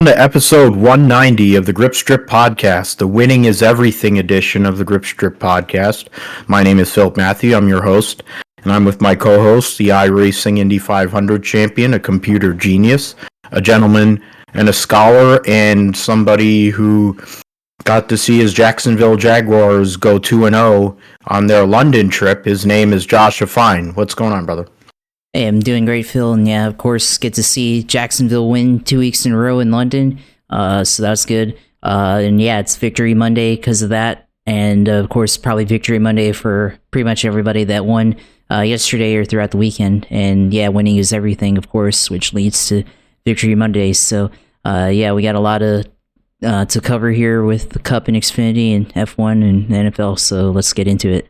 To episode 190 of the Grip Strip Podcast, the Winning is Everything edition of the Grip Strip Podcast. My name is Philip Matthew. I'm your host, and I'm with my co-host, the iRacing Indy 500 champion, a computer genius, a gentleman and a scholar, and somebody who got to see his Jacksonville Jaguars go 2-0 on their London trip. His name is Joshua Fine. What's going on, brother? Hey, I'm doing great, Phil, and yeah, of course, get to see Jacksonville win 2 weeks in a row in London, so that's good. And yeah, it's Victory Monday because of that, and of course, probably Victory Monday for pretty much everybody that won yesterday or throughout the weekend. And yeah, winning is everything, of course, which leads to Victory Monday. So yeah, we got a lot of to cover here with the Cup and Xfinity and F1 and the NFL, so let's get into it.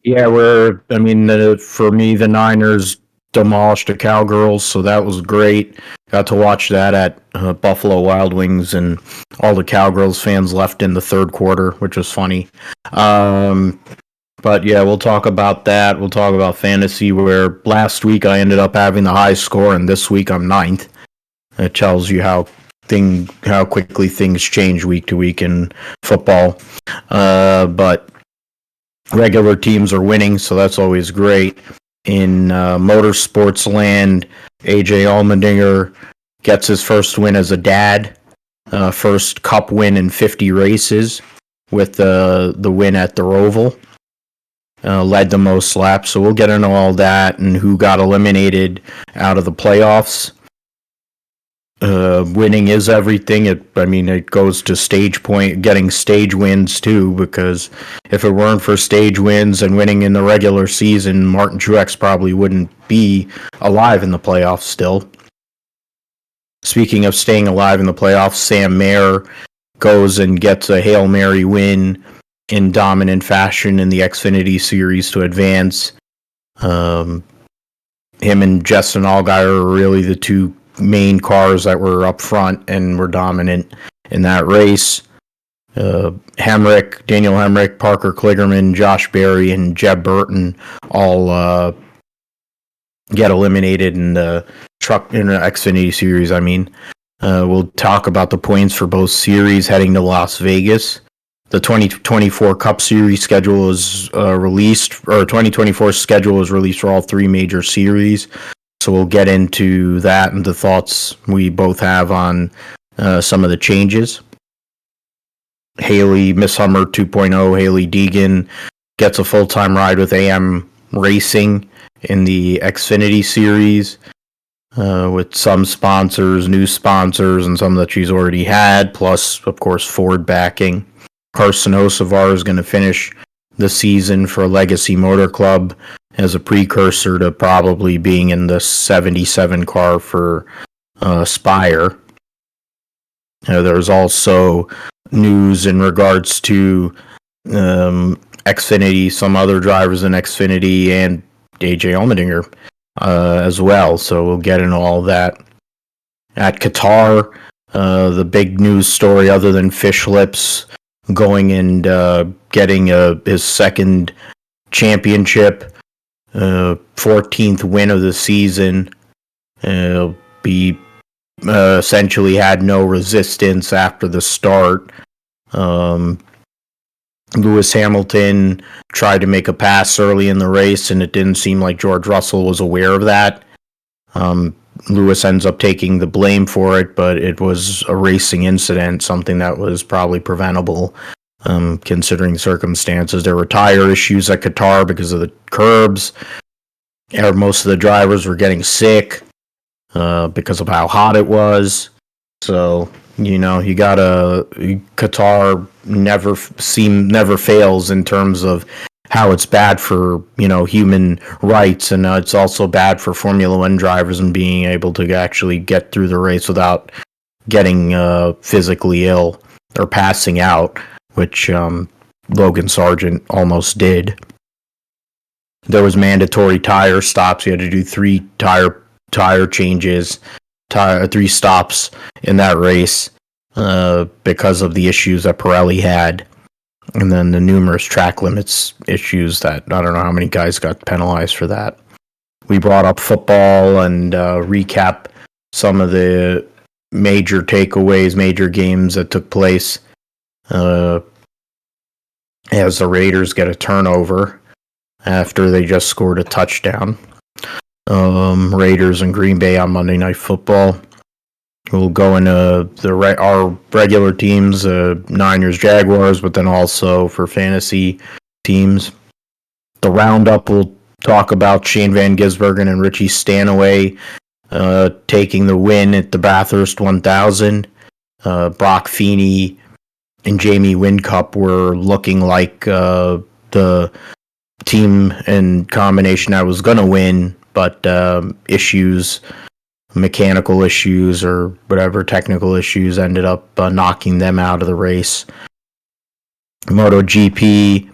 Yeah, for me, the Niners demolished the Cowgirls, so that was great. Got to watch that at Buffalo Wild Wings, and all the Cowgirls fans left in the third quarter, which was funny. But yeah, we'll talk about that. We'll talk about fantasy, where last week I ended up having the high score, and this week I'm ninth. It tells you how quickly things change week to week in football. But regular teams are winning, so that's always great. In motorsports land, AJ Allmendinger gets his first win as a dad, first Cup win in 50 races with the win at the Roval. Led the most laps, so we'll get into all that and who got eliminated out of the playoffs. Winning is everything. It goes to getting stage wins too, because if it weren't for stage wins and winning in the regular season, Martin Truex probably wouldn't be alive in the playoffs still. Speaking of staying alive in the playoffs, Sam Mayer goes and gets a Hail Mary win in dominant fashion in the Xfinity Series to advance. Him and Justin Allgaier are really the two main cars that were up front and were dominant in that race. Daniel Hemrick, Parker Kligerman, Josh Berry, and Jeb Burton all get eliminated in the Xfinity Series. We'll talk about the points for both series heading to Las Vegas. The 2024 Cup Series schedule is released, or 2024 schedule was released for all three major series. So we'll get into that and the thoughts we both have on some of the changes. Miss Hummer 2.0, Haley Deegan gets a full-time ride with AM Racing in the Xfinity Series with some sponsors, new sponsors, and some that she's already had, plus, of course, Ford backing. Carson Osavar is going to finish the season for Legacy Motor Club as a precursor to probably being in the 77 car for Spire. There's also news in regards to Xfinity, some other drivers in Xfinity, and AJ Allmendinger as well. So we'll get into all that. At Qatar, the big news story, other than Fish Lips going and getting his second championship, 14th win of the season. He essentially had no resistance after the start. Lewis Hamilton tried to make a pass early in the race, and it didn't seem like George Russell was aware of that. Lewis ends up taking the blame for it, but it was a racing incident, something that was probably preventable. Considering circumstances. There were tire issues at Qatar because of the curbs. Most of the drivers were getting sick because of how hot it was. So, Qatar never fails in terms of how it's bad for, human rights, and it's also bad for Formula One drivers and being able to actually get through the race without getting physically ill or passing out, which Logan Sargent almost did. There was mandatory tire stops. You had to do 3 tire changes, 3 stops in that race because of the issues that Pirelli had. And then the numerous track limits issues that I don't know how many guys got penalized for that. We brought up football and recap some of the major takeaways, major games that took place as the Raiders get a turnover after they just scored a touchdown. Raiders and Green Bay on Monday Night Football. We'll go into our regular teams, Niners, Jaguars, but then also for fantasy teams. The roundup will talk about Shane Van Gisbergen and Richie Stanaway taking the win at the Bathurst 1000. Brock Feeney and Jamie Whincup were looking like the team and combination that was going to win, but mechanical issues or whatever technical issues ended up knocking them out of the race. MotoGP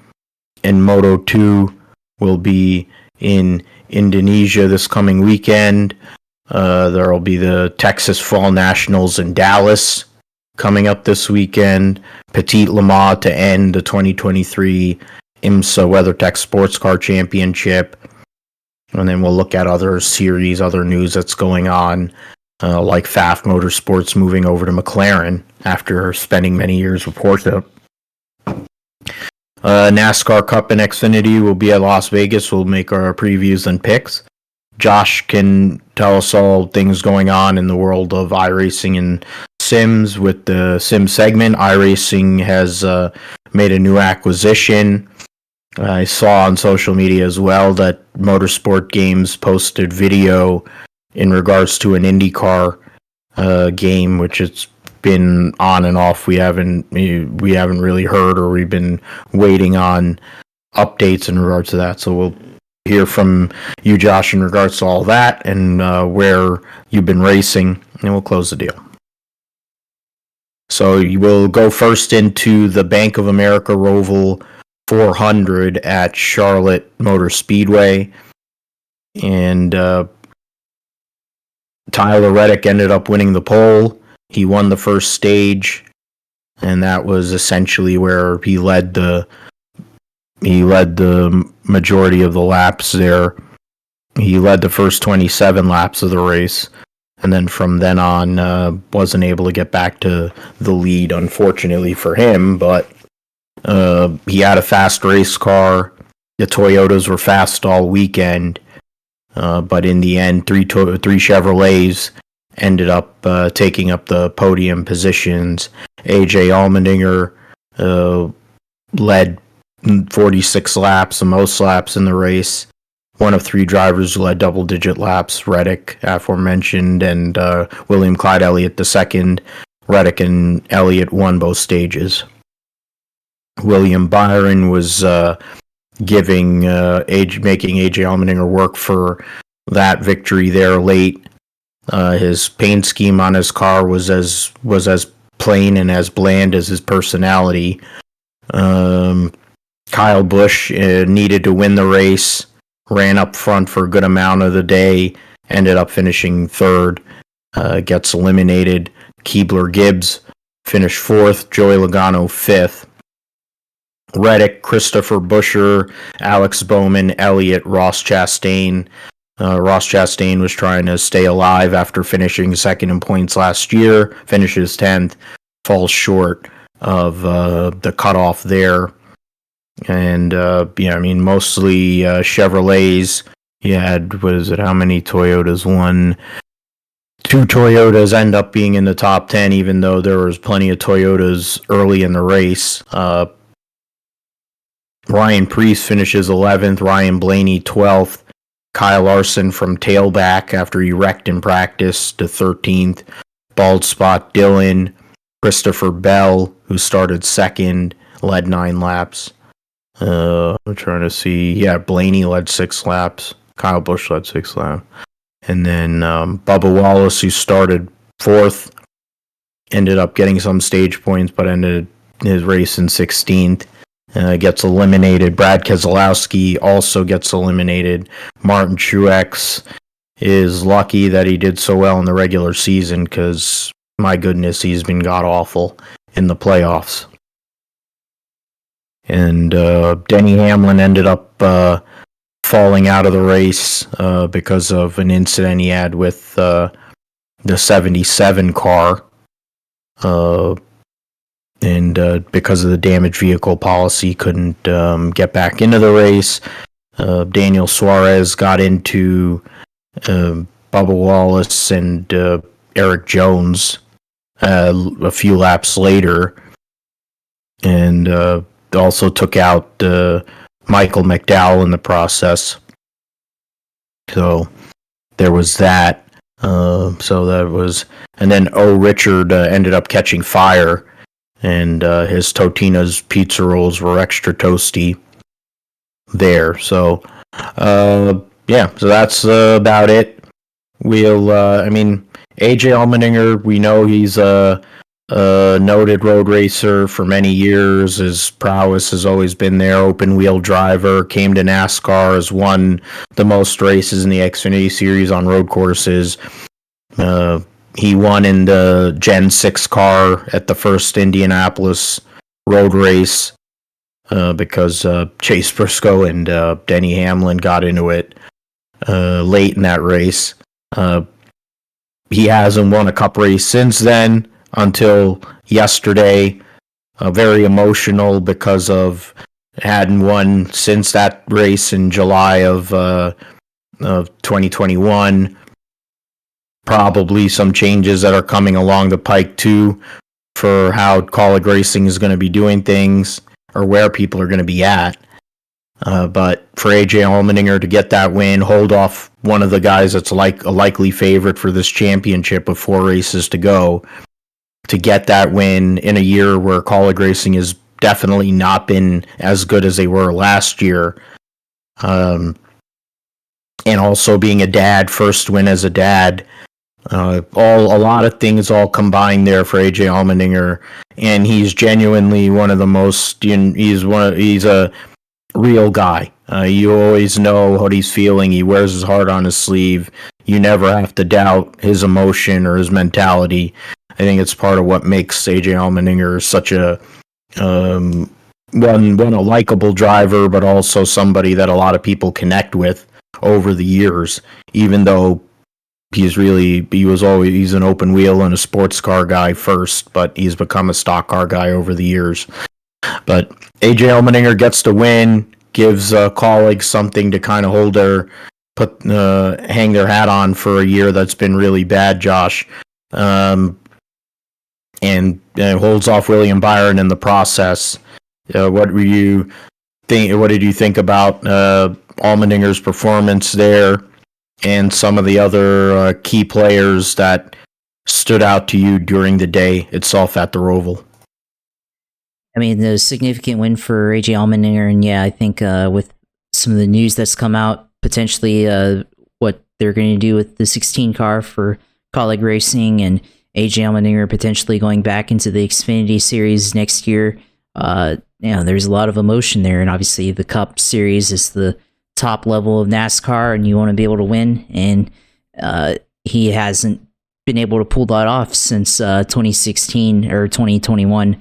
and Moto2 will be in Indonesia this coming weekend. There will be the Texas Fall Nationals in Dallas coming up this weekend. Petit Le Mans to end the 2023 IMSA WeatherTech Sports Car Championship. And then we'll look at other series, other news that's going on, like Pfaff Motorsports moving over to McLaren after spending many years with Porsche. NASCAR Cup and Xfinity will be at Las Vegas. We'll make our previews and picks. Josh can tell us all things going on in the world of iRacing and Sims with the Sim segment. iRacing has made a new acquisition. I saw on social media as well that Motorsport Games posted video in regards to an IndyCar game, which it's been on and off. We haven't really heard, or we've been waiting on updates in regards to that. So we'll hear from you, Josh, in regards to all that and where you've been racing, and we'll close the deal. So you will go first into the Bank of America Roval 400 at Charlotte Motor Speedway, and Tyler Reddick ended up winning the pole. He won the first stage, and that was essentially where he led the majority of the laps there. He led the first 27 laps of the race, and then from then on wasn't able to get back to the lead, unfortunately for him, but he had a fast race car. The Toyotas were fast all weekend, but in the end, three Chevrolets ended up taking up the podium positions. AJ Allmendinger led 46 laps, the most laps in the race. One of three drivers who led double-digit laps, Reddick, aforementioned, and William Clyde Elliott the second. Reddick and Elliott won both stages. William Byron was making AJ Allmendinger work for that victory there late. His paint scheme on his car was as plain and as bland as his personality. Kyle Busch needed to win the race, ran up front for a good amount of the day, ended up finishing third, gets eliminated. Keebler Gibbs finished fourth, Joey Logano fifth. Reddick, Christopher Buescher, Alex Bowman, Elliott, Ross Chastain. Ross Chastain was trying to stay alive after finishing second in points last year, finishes 10th, falls short of the cutoff there. And, mostly Chevrolets. You had, how many Toyotas won? Two Toyotas end up being in the top 10, even though there was plenty of Toyotas early in the race. Ryan Preece finishes 11th, Ryan Blaney 12th, Kyle Larson from tailback after he wrecked in practice to 13th, Bald Spot Dylan, Christopher Bell, who started second, led 9 laps. I'm trying to see, Blaney led 6 laps, Kyle Busch led 6 laps, and then Bubba Wallace, who started 4th, ended up getting some stage points, but ended his race in 16th. Gets eliminated. Brad Keselowski also gets eliminated. Martin Truex is lucky that he did so well in the regular season, because, my goodness, he's been god-awful in the playoffs. And Denny Hamlin ended up falling out of the race because of an incident he had with the 77 car. And because of the damaged vehicle policy, couldn't get back into the race. Daniel Suarez got into Bubba Wallace and Eric Jones a few laps later, and also took out Michael McDowell in the process. So there was that. And then Richard ended up catching fire, and his Totino's pizza rolls were extra toasty there. So so that's about it. AJ Allmendinger, we know he's a noted road racer for many years. His prowess has always been there. Open wheel driver, came to NASCAR, has won the most races in the Xfinity Series on road courses. He won in the Gen 6 car at the first Indianapolis road race because Chase Briscoe and Denny Hamlin got into it late in that race. He hasn't won a cup race since then until yesterday. Very emotional because of hadn't won since that race in July of 2021. Probably some changes that are coming along the pike too for how Kaulig Racing is going to be doing things or where people are going to be at. But for AJ Allmendinger to get that win, hold off one of the guys that's like a likely favorite for this championship with 4 races to go, to get that win in a year where Kaulig Racing has definitely not been as good as they were last year. And also being a dad, first win as a dad. A lot of things all combined there for AJ Allmendinger, and he's genuinely one of the most. He's a real guy. You always know what he's feeling. He wears his heart on his sleeve. You never have to doubt his emotion or his mentality. I think it's part of what makes AJ Allmendinger such a a likable driver, but also somebody that a lot of people connect with over the years. Even though he's an open wheel and a sports car guy first, but he's become a stock car guy over the years. But AJ Allmendinger gets to win, gives colleagues something to kind of hang their hat on for a year that's been really bad, Josh, and holds off William Byron in the process. What did you think about Allmendinger's performance there, and some of the other key players that stood out to you during the day itself at the Roval? I mean, the significant win for AJ Allmendinger, and I think with some of the news that's come out, potentially what they're going to do with the 16 car for Kaulig Racing, and AJ Allmendinger potentially going back into the Xfinity Series next year. There's a lot of emotion there, and obviously the Cup Series is the top level of NASCAR, and you want to be able to win, and he hasn't been able to pull that off since 2016 or 2021.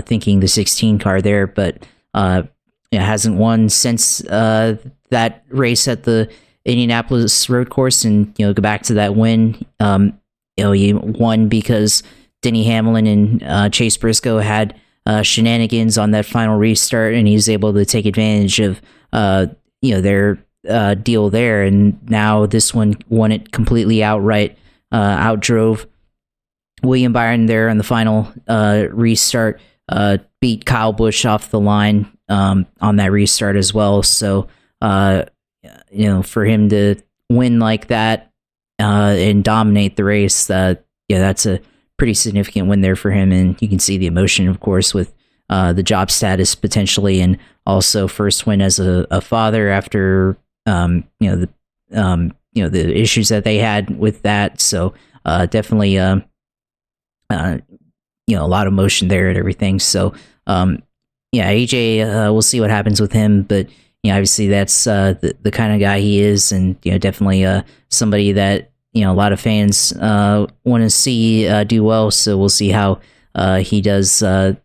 Thinking the 16 car there, but hasn't won since that race at the Indianapolis road course. And go back to that win. He won because Denny Hamlin and Chase Briscoe had shenanigans on that final restart, and he was able to take advantage of their deal there. And now this one won it completely outright, outdrove William Byron there on the final restart, beat Kyle Busch off the line on that restart as well. So, for him to win like that and dominate the race, that's a pretty significant win there for him. And you can see the emotion, of course, with the job status potentially, and also first win as a father after the issues that they had with that. So definitely. A lot of motion there and everything. So, AJ, we'll see what happens with him, but obviously that's the kind of guy he is, and definitely somebody that a lot of fans want to see do well. So we'll see how he does, for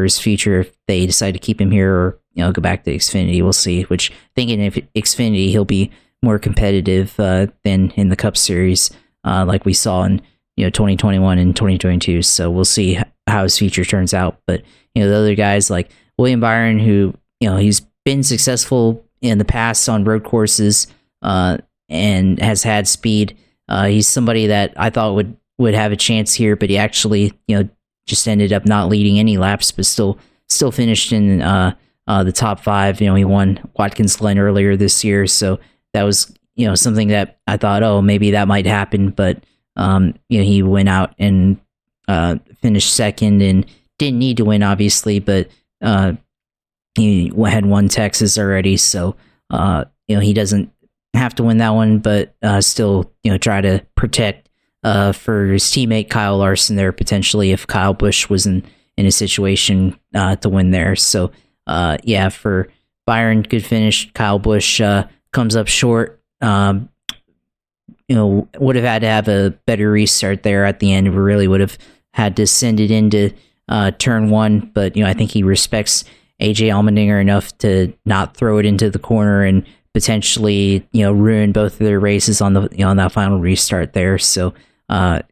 his future, if they decide to keep him here or go back to Xfinity. We'll see. Which, thinking if Xfinity, he'll be more competitive than in the Cup Series. like we saw in 2021 and 2022. So we'll see how his future turns out. But the other guys like William Byron, who he's been successful in the past on road courses and has had speed. He's somebody that I thought would have a chance here, but he actually just ended up not leading any laps, but still finished in the top 5. He won Watkins Glen earlier this year, so that was something that I thought, oh, maybe that might happen, but he went out and finished second and didn't need to win, obviously, but he had won Texas already, so he doesn't have to win that one, but still try to protect for his teammate Kyle Larson there, potentially, if Kyle Busch was in a situation to win there. So for Byron, good finish. Kyle Busch comes up short. Would have had to have a better restart there at the end. We really would have had to send it into turn 1, but I think he respects AJ Allmendinger enough to not throw it into the corner and potentially ruin both of their races on the on that final restart there. So good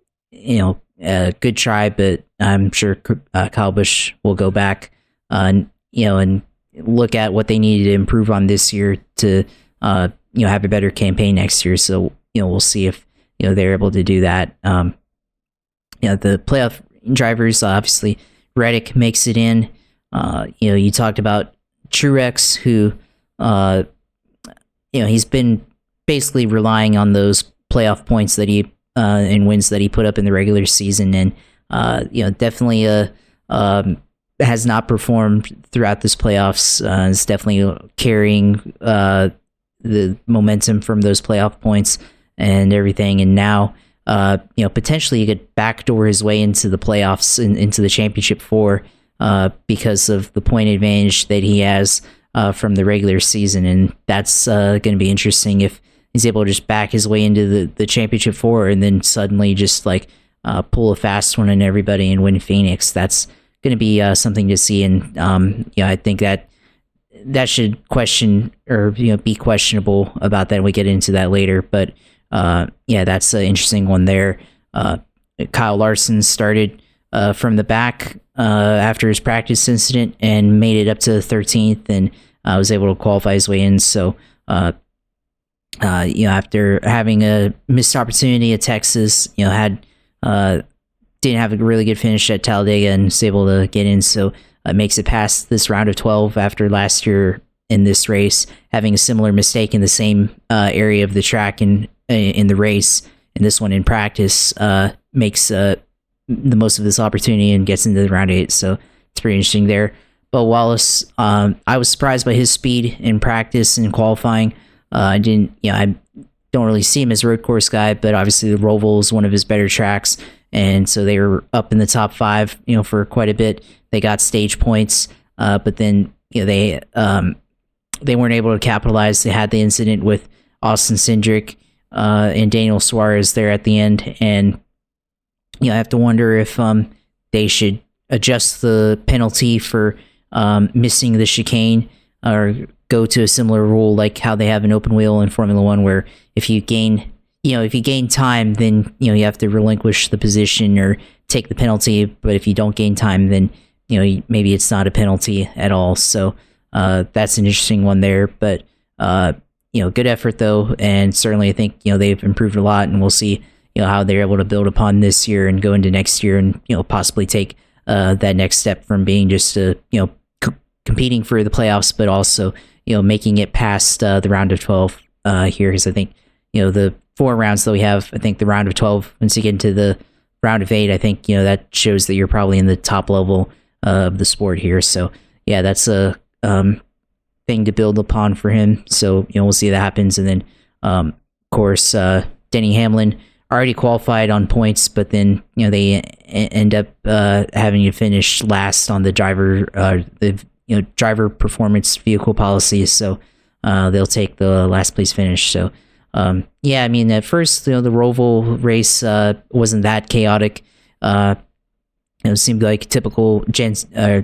try, but I'm sure Kyle Busch will go back and look at what they needed to improve on this year to have a better campaign next year. So we'll see if they're able to do that. The playoff drivers, obviously Reddick makes it in. You talked about Truex, who he's been basically relying on those playoff points that he and wins that he put up in the regular season, and definitely has not performed throughout this playoffs. Is definitely carrying the momentum from those playoff points and everything, and now potentially he could backdoor his way into the playoffs and into the championship 4 because of the point advantage that he has from the regular season, and that's going to be interesting if he's able to just back his way into the championship 4 and then suddenly just pull a fast one on everybody and win Phoenix. That's going to be something to see, and I think that should question or be questionable about that. We get into that later, but that's an interesting one there. Kyle Larson started from the back after his practice incident and made it up to 13th, and was able to qualify his way in. So after having a missed opportunity at Texas, didn't have a really good finish at Talladega and was able to get in. So makes it past this round of 12 after last year in this race, having a similar mistake in the same area of the track in the race, and this one in practice makes the most of this opportunity and gets into the round 8. So it's pretty interesting there. But Wallace, I was surprised by his speed in practice and qualifying. I don't really see him as a road course guy, but obviously the Roval is one of his better tracks, and so they were up in the top 5, for quite a bit. They got stage points, but then they weren't able to capitalize. They had the incident with Austin Cindric and Daniel Suarez there at the end, and I have to wonder if they should adjust the penalty for missing the chicane, or go to a similar rule like how they have an open wheel in Formula One, where if you gain time, then you have to relinquish the position or take the penalty. But if you don't gain time, then maybe it's not a penalty at all. So that's an interesting one there. But good effort though, and certainly I think they've improved a lot, and we'll see how they're able to build upon this year and go into next year, and possibly take that next step from being just competing for the playoffs, but also making it past the round of 12 here. Because I think the 4 rounds that we have, I think the round of 12, once you get into the round of 8, I think that shows that you're probably in the top level of the sport here. So yeah, that's a thing to build upon for him. So we'll see that happens. And then of course Denny Hamlin already qualified on points, but then they end up having to finish last on the driver performance vehicle policy, so they'll take the last place finish. So at first the Roval race wasn't that chaotic. It seemed like a typical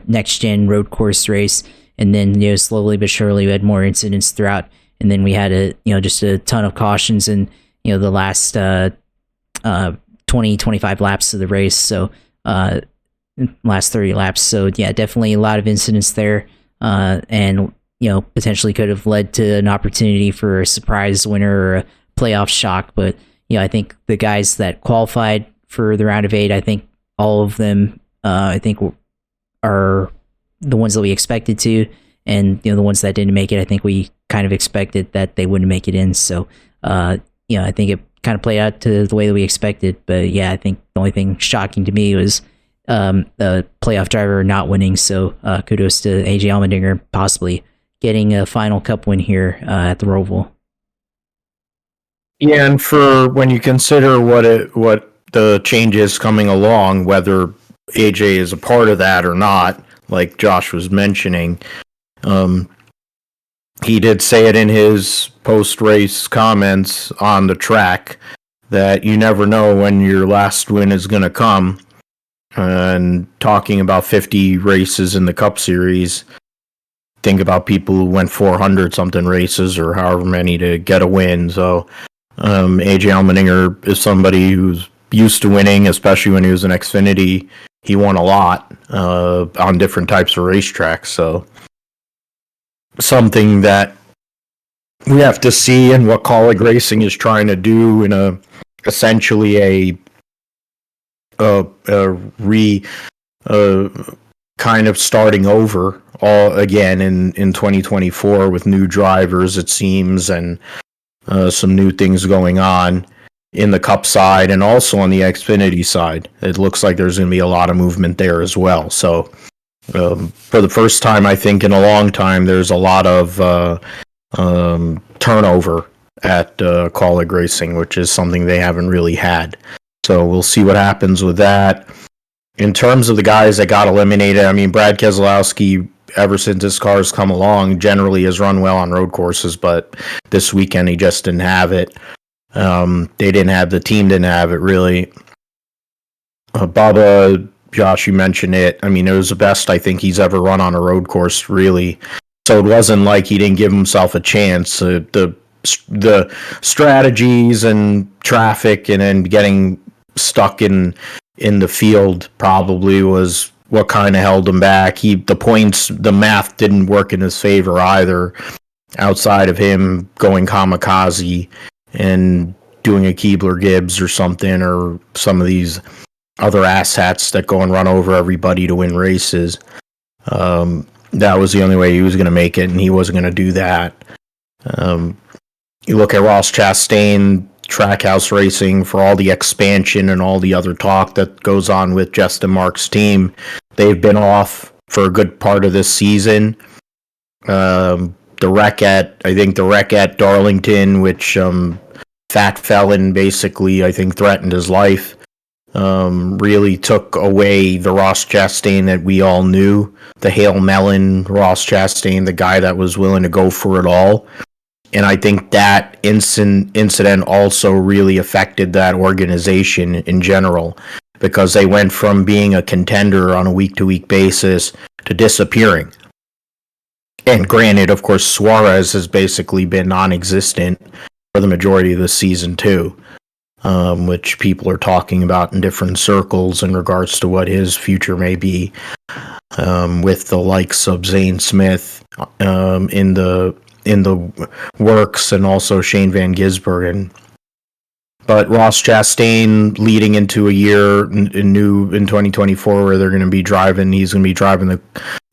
next gen road course race, and then slowly but surely we had more incidents throughout, and then we had just a ton of cautions in the last 20, 25 laps of the race. So last 30 laps. So yeah, definitely a lot of incidents there. And, potentially could have led to an opportunity for a surprise winner or a playoff shock. But, I think the guys that qualified for the round of 8, I think all of them, I think are the ones that we expected to. And, the ones that didn't make it, I think we kind of expected that they wouldn't make it in. So, I think it kind of played out to the way that we expected. But yeah, I think the only thing shocking to me was the playoff driver not winning. So kudos to AJ Allmendinger possibly getting a final cup win here at the Roval. Yeah, and for when you consider what the changes coming along, whether AJ is a part of that or not, like Josh was mentioning, he did say it in his post-race comments on the track that you never know when your last win is going to come. And talking about 50 races in the Cup Series, think about people who went 400 something races or however many to get a win. So AJ Allmendinger is somebody who's used to winning, especially when he was in Xfinity. He won a lot on different types of racetracks. So something that we have to see and what Kaulig Racing is trying to do in essentially kind of starting over all again in 2024 with new drivers, it seems, and some new things going on in the Cup side and also on the Xfinity side. It looks like there's going to be a lot of movement there as well. So for the first time, I think in a long time, there's a lot of turnover at Kaulig Racing, which is something they haven't really had. So we'll see what happens with that. In terms of the guys that got eliminated, I mean, Brad Keselowski, ever since his car's come along, generally has run well on road courses, but this weekend he just didn't have it. The team didn't have it, really. Bubba, Josh, you mentioned it. I mean, it was the best I think he's ever run on a road course, really. So it wasn't like he didn't give himself a chance. The strategies and traffic and then getting stuck in the field probably was what kind of held him back. The math didn't work in his favor either, outside of him going kamikaze and doing a Keebler Gibbs or something, or some of these other asshats that go and run over everybody to win races. That was the only way he was going to make it, and he wasn't going to do that. You look at Ross Chastain, Trackhouse Racing, for all the expansion and all the other talk that goes on with Justin Marks' team. They've been off for a good part of this season. The wreck at Darlington, which Fat Felon basically, I think, threatened his life, really took away the Ross Chastain that we all knew. The Hail Melon Ross Chastain, the guy that was willing to go for it all. And I think that incident also really affected that organization in general, because they went from being a contender on a week-to-week basis to disappearing. And granted, of course, Suarez has basically been non-existent for the majority of the season too, which people are talking about in different circles in regards to what his future may be, with the likes of Zane Smith in the works, and also Shane Van Gisbergen. But Ross Chastain leading into a year in 2024 where they're going to be driving, he's going to be driving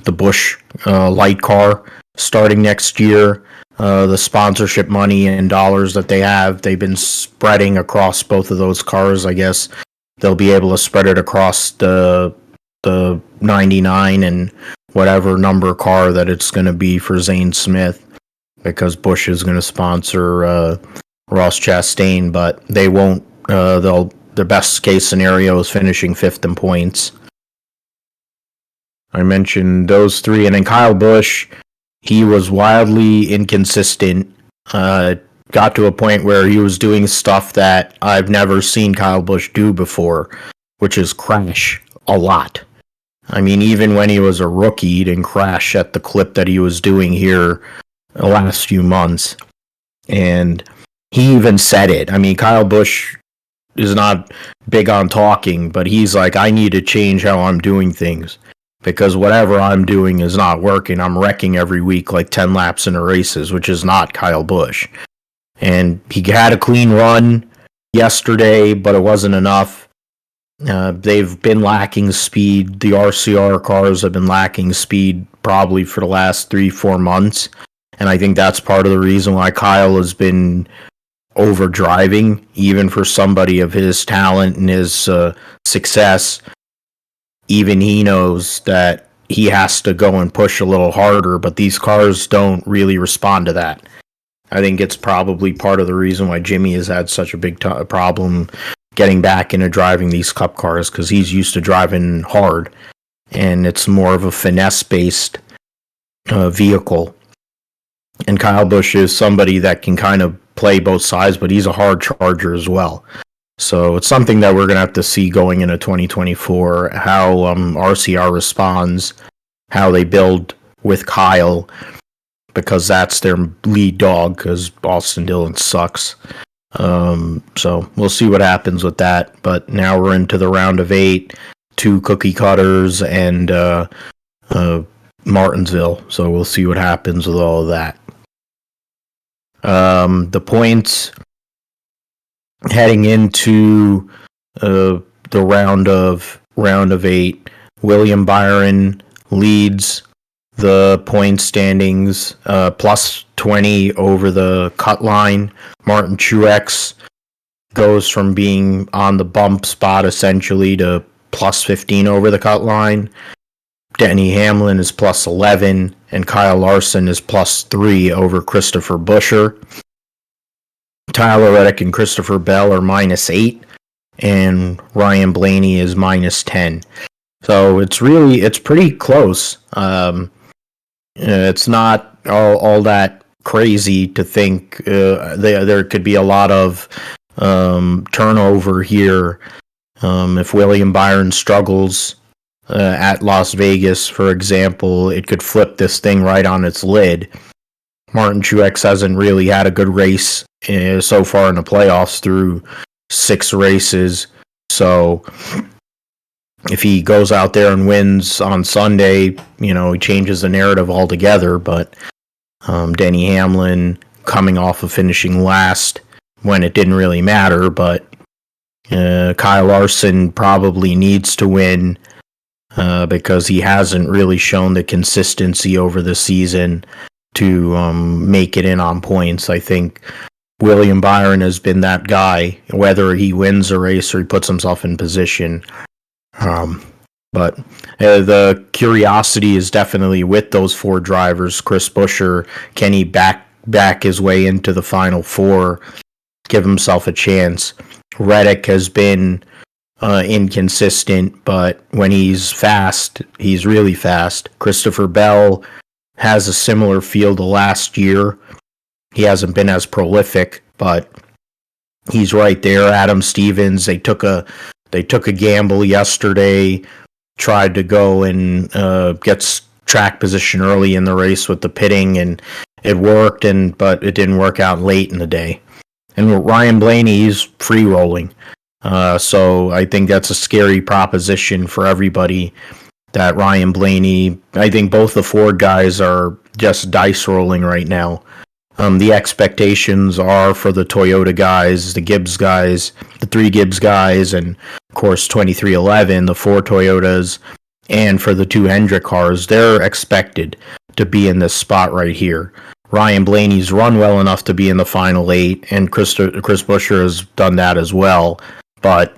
the Busch light car starting next year. The sponsorship money and dollars that they've been spreading across both of those cars. I guess they'll be able to spread it across the 99 and whatever number car that it's going to be for Zane Smith, because Busch is going to sponsor Ross Chastain, but they won't. Their best case scenario is finishing 5th in points. I mentioned those three, and then Kyle Busch, he was wildly inconsistent. Got to a point where he was doing stuff that I've never seen Kyle Busch do before, which is crash a lot. I mean, even when he was a rookie, he didn't crash at the clip that he was doing here the last few months. And he even said it. I mean, Kyle Busch is not big on talking, but he's like, I need to change how I'm doing things because whatever I'm doing is not working. I'm wrecking every week like 10 laps in the races, which is not Kyle Busch. And he had a clean run yesterday, but it wasn't enough. They've been lacking speed. The RCR cars have been lacking speed probably for the last 3-4 months. And I think that's part of the reason why Kyle has been overdriving, even for somebody of his talent and his success. Even he knows that he has to go and push a little harder, but these cars don't really respond to that. I think it's probably part of the reason why Jimmy has had such a big problem getting back into driving these cup cars, because he's used to driving hard, and it's more of a finesse-based vehicle. And Kyle Busch is somebody that can kind of play both sides, but he's a hard charger as well. So it's something that we're going to have to see going into 2024, how RCR responds, how they build with Kyle, because that's their lead dog, because Austin Dillon sucks. So we'll see what happens with that. But now we're into the round of 8, 2 cookie cutters, and Martinsville. So we'll see what happens with all of that. The points heading into the round of 8, William Byron leads the point standings, plus 20 over the cut line. Martin Truex goes from being on the bump spot essentially to plus 15 over the cut line. Denny Hamlin is plus 11, and Kyle Larson is plus 3 over Christopher Buescher. Tyler Reddick and Christopher Bell are minus 8, and Ryan Blaney is minus 10. So it's pretty close. It's not all that crazy to think there could be a lot of turnover here. If William Byron struggles at Las Vegas, for example, it could flip this thing right on its lid. Martin Truex hasn't really had a good race so far in the playoffs through 6 races. So if he goes out there and wins on Sunday, he changes the narrative altogether. But Denny Hamlin coming off of finishing last when it didn't really matter. But Kyle Larson probably needs to win because he hasn't really shown the consistency over the season to make it in on points. I think William Byron has been that guy, whether he wins a race or he puts himself in position. But the curiosity is definitely with those 4 drivers. Chris Buescher, can he back his way into the final 4, give himself a chance? Reddick has been inconsistent, but when he's fast, he's really fast. Christopher Bell has a similar feel to last year. He hasn't been as prolific, but he's right there. Adam Stevens, they took a gamble yesterday, tried to go and get track position early in the race with the pitting, and it worked, but it didn't work out late in the day. And Ryan Blaney, he's free rolling. So I think that's a scary proposition for everybody, that Ryan Blaney, I think both the Ford guys are just dice rolling right now. The expectations are for the Toyota guys, the Gibbs guys, the 3 Gibbs guys, and of course 2311, the 4 Toyotas, and for the 2 Hendrick cars, they're expected to be in this spot right here. Ryan Blaney's run well enough to be in the final 8, and Chris Buescher has done that as well, but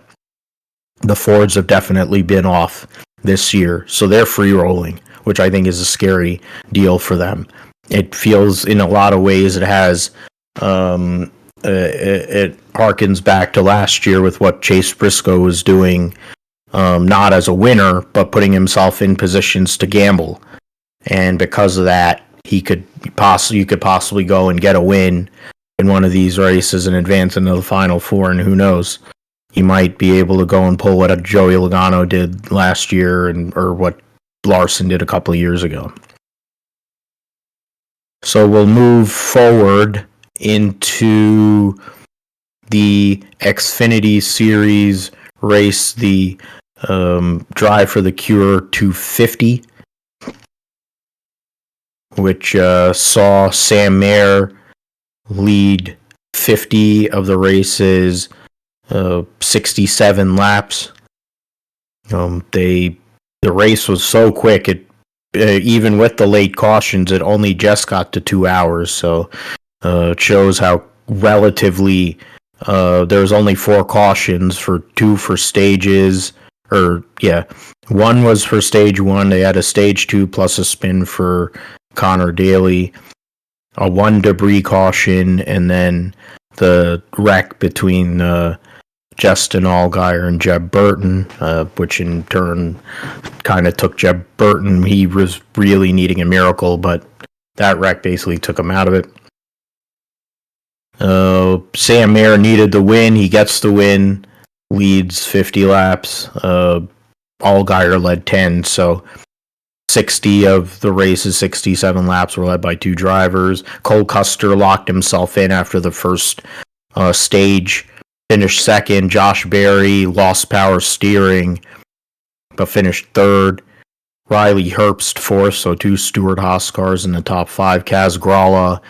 the Fords have definitely been off this year, so they're free rolling, which I think is a scary deal for them. It feels in a lot of ways it has it harkens back to last year with what Chase Briscoe was doing, not as a winner, but putting himself in positions to gamble. And because of that, you could possibly go and get a win in one of these races and advance into the final 4, and who knows, he might be able to go and pull what Joey Logano did last year, or what Larson did a couple of years ago. So we'll move forward into the Xfinity Series race, the Drive for the Cure 250, which saw Sam Mayer lead 50 of the race's 67 laps. The race was so quick, it even with the late cautions, it only just got to 2 hours. So it shows how relatively there's only 4 cautions, for 2 for stages, one was for stage 1. They had a stage 2 plus a spin for Connor Daly, a 1 debris caution, and then the wreck between Justin Allgaier and Jeb Burton, which in turn kind of took Jeb Burton. He was really needing a miracle, but that wreck basically took him out of it. Sam Mayer needed the win. He gets the win, leads 50 laps. Allgaier led 10, so 60 of the race's 67 laps were led by 2 drivers. Cole Custer locked himself in after the first stage, finished second. Josh Berry lost power steering, but finished third. Riley Herbst fourth, so 2 Stuart Haas cars in the top 5. Kaz Gralla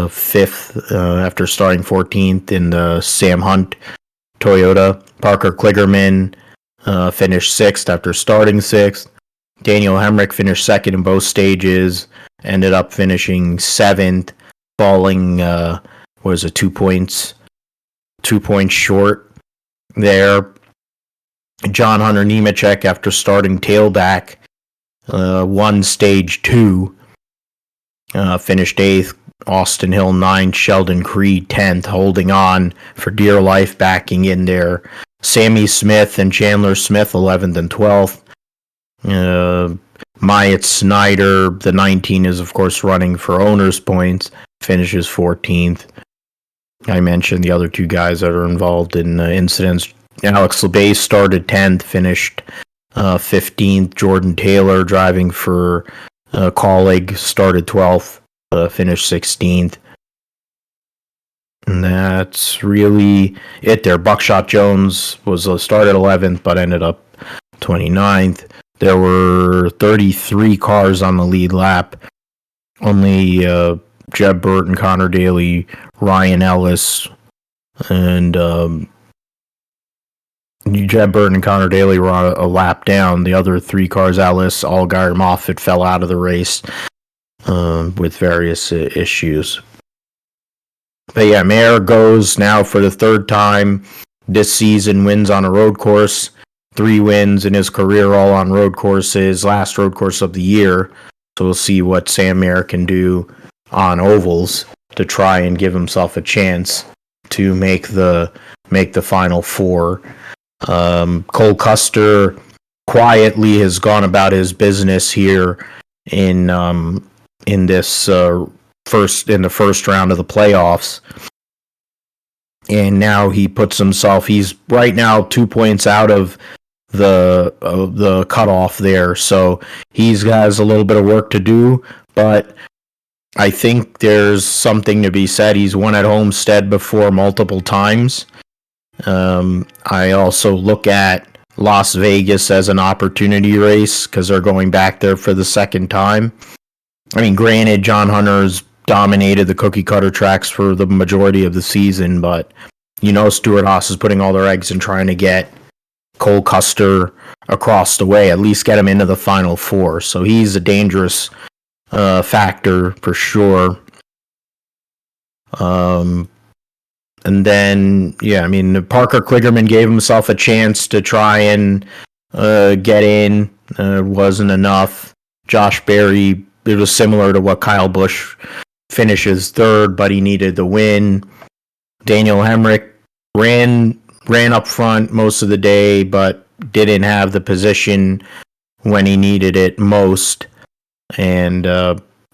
fifth after starting 14th in the Sam Hunt Toyota. Parker Kligerman finished 6th after starting 6th. Daniel Hemrick finished 2nd in both stages, ended up finishing 7th, falling 2 points short there. John Hunter Nemechek, after starting tailback, won stage 2, finished 8th. Austin Hill 9th, Sheldon Creed 10th, holding on for dear life, backing in there. Sammy Smith and Chandler Smith 11th and 12th. Myatt Snyder, the 19, is of course running for owner's points, finishes 14th. I mentioned the other 2 guys that are involved in incidents. Alex LeBay started 10th, finished 15th. Jordan Taylor, driving for Colleague, started 12th, finished 16th. And that's really it there. Buckshot Jones was started 11th, but ended up 29th. There were 33 cars on the lead lap. Only Jeb Burton, Connor Daly, Ryan Ellis, and Jeb Burton and Connor Daly were on a lap down. The other 3 cars, Ellis, Allgaier, Moffitt, fell out of the race with various issues. But yeah, Mayer goes now for the 3rd time this season, wins on a road course. 3 wins in his career, all on road courses. Last road course of the year. So we'll see what Sam Mayer can do on ovals to try and give himself a chance to make the final 4. Cole Custer quietly has gone about his business here in this in the first round of the playoffs, and now he puts himself. He's right now 2 points out of the cutoff there, so he has a little bit of work to do. But I think there's something to be said. He's won at Homestead before multiple times. I also look at Las Vegas as an opportunity race because they're going back there for the 2nd time. I mean, granted, John Hunter's dominated the cookie cutter tracks for the majority of the season, but Stuart Haas is putting all their eggs in trying to get Cole Custer across the way, at least get him into the final 4. So he's a dangerous factor for sure. And then, Parker Kligerman gave himself a chance to try and get in. It wasn't enough. Josh Berry, it was similar to what Kyle Busch finishes 3rd, but he needed the win. Daniel Hemrick ran up front most of the day, but didn't have the position when he needed it most, and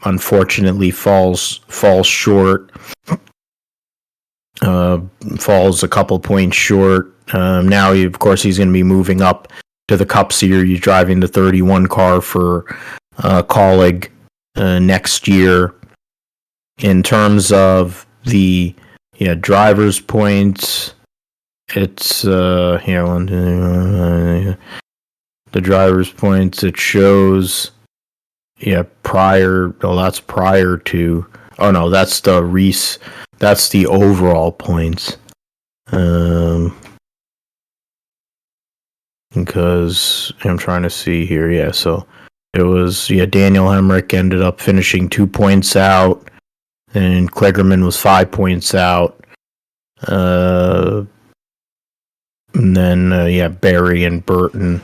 unfortunately falls short. Falls a couple points short. Now, of course, he's going to be moving up to the Cup Series, driving the 31 car for Colleague next year. In terms of the Yeah, driver's points. It's here. The driver's points. It shows. Yeah, prior. Oh, that's prior to. Oh no, that's the Reese. That's the overall points. Because I'm trying to see here. Yeah, so it was. Yeah, Daniel Hemrick ended up finishing 2 points out, and Kligerman was 5 points out. And then Barry and Burton.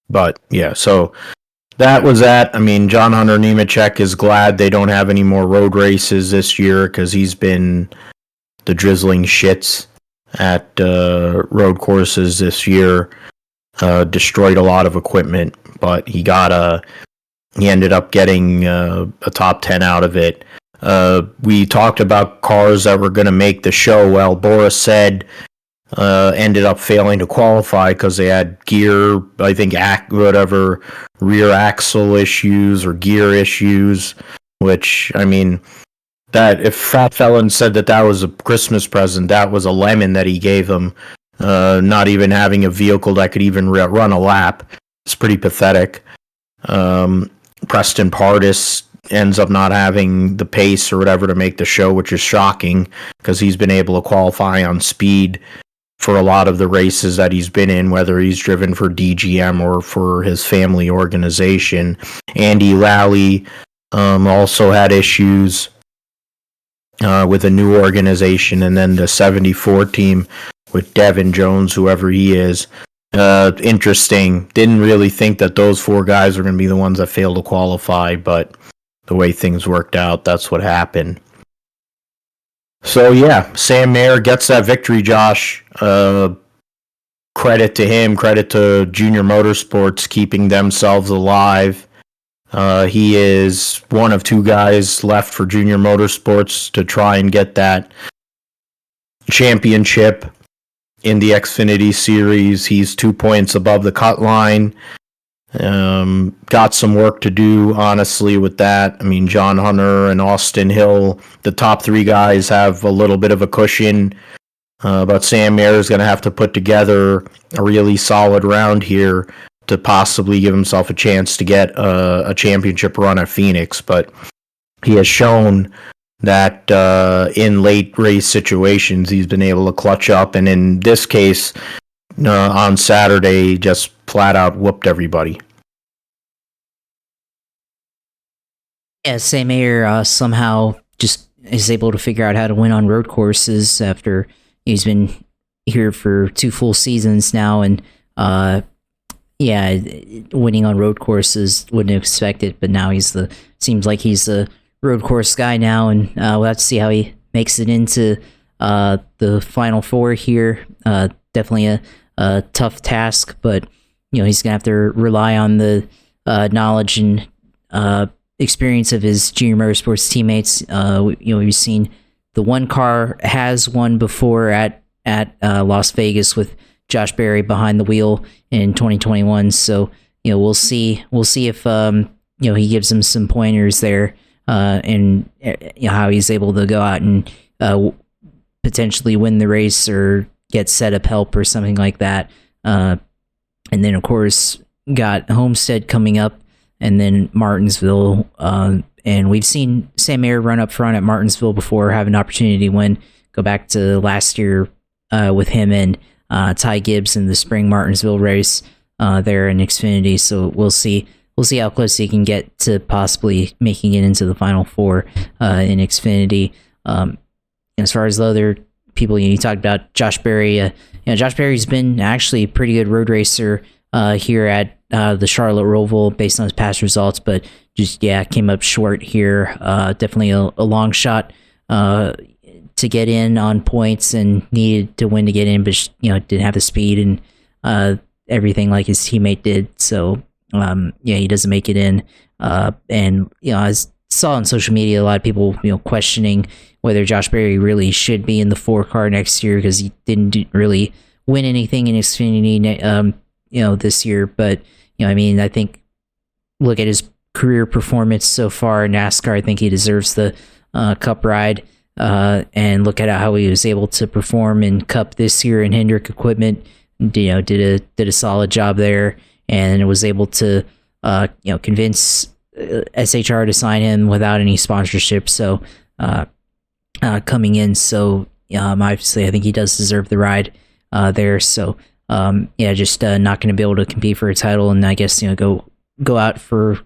But yeah, so that was that. I mean, John Hunter Nemechek is glad they don't have any more road races this year because he's been the drizzling shits at road courses this year. Destroyed a lot of equipment, but he ended up getting a top 10 out of it. We talked about cars that were going to make the show. Well, Boris said ended up failing to qualify because they had gear, I think, rear axle issues or gear issues, which, I mean, that if Fat Felon said that was a Christmas present, that was a lemon that he gave them, not even having a vehicle that could even run a lap. It's pretty pathetic. Preston Pardis ends up not having the pace or whatever to make the show, which is shocking because he's been able to qualify on speed for a lot of the races that he's been in, whether he's driven for DGM or for his family organization. Andy Lally also had issues with a new organization, and then the 74 team with Devin Jones, whoever he is. Interesting. Didn't really think that those 4 guys were going to be the ones that failed to qualify, but the way things worked out, that's what happened. So yeah, Sam Mayer gets that victory, Josh. Credit to him, credit to Junior Motorsports keeping themselves alive. He is one of 2 guys left for Junior Motorsports to try and get that championship in the Xfinity Series. He's 2 points above the cut line. Got some work to do, honestly, with that. I mean, John Hunter and Austin Hill, the top 3 guys, have a little bit of a cushion. But Sam Mayer is going to have to put together a really solid round here to possibly give himself a chance to get a championship run at Phoenix. But he has shown that in late race situations, he's been able to clutch up. And in this case, on Saturday, just flat out whooped everybody. Yeah, Sam Mayer somehow just is able to figure out how to win on road courses after he's been here for 2 full seasons now, and winning on road courses, wouldn't expect it, but now seems like he's the road course guy now, and we'll have to see how he makes it into the Final 4 here. Definitely a tough task, but he's gonna have to rely on the knowledge and experience of his Junior Motorsports teammates. We've seen the one car has won before at Las Vegas with Josh Berry behind the wheel in 2021. So we'll see if he gives him some pointers there, and how he's able to go out and potentially win the race or get setup help or something like that. And then of course got Homestead coming up, and then Martinsville. And we've seen Sam Mayer run up front at Martinsville before, have an opportunity to win. Go back to last year with him and Ty Gibbs in the spring Martinsville race there in Xfinity. So we'll see how close he can get to possibly making it into the Final 4 in Xfinity. As far as the other people, you talked about Josh Berry. Josh Berry's been actually a pretty good road racer here at the Charlotte Roval based on his past results, but just came up short here. Definitely a long shot to get in on points and needed to win to get in, but didn't have the speed and everything like his teammate did. So he doesn't make it in. And I saw on social media a lot of people questioning whether Josh Berry really should be in the 4 car next year because he didn't really win anything in Xfinity this year. But I think look at his career performance so far in NASCAR, I think he deserves the Cup ride. and look at how he was able to perform in Cup this year in Hendrick equipment. Did a solid job there, and was able to convince SHR to sign him without any sponsorship. So coming in, so obviously I think he does deserve the ride there. So just not going to be able to compete for a title, and I guess go out for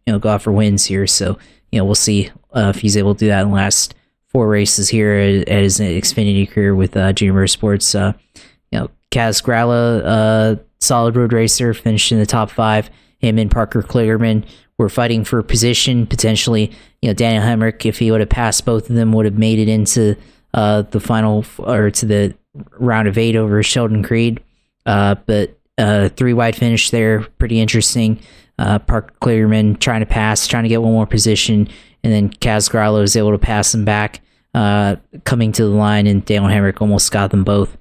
wins here. So we'll see if he's able to do that in the last 4 races here at his Xfinity career with Junior Motorsports. Kaz Gralla, solid road racer, finished in the top 5. Him and Parker Kligerman were fighting for position. Potentially, Daniel Hemrick, if he would have passed both of them, would have made it into the final or to the round of 8 over Sheldon Creed. But 3 wide finish there, pretty interesting. Parker Kligerman trying to get one more position, and then Kaz Gralla was able to pass him back, coming to the line, and Daniel Hemrick almost got them both.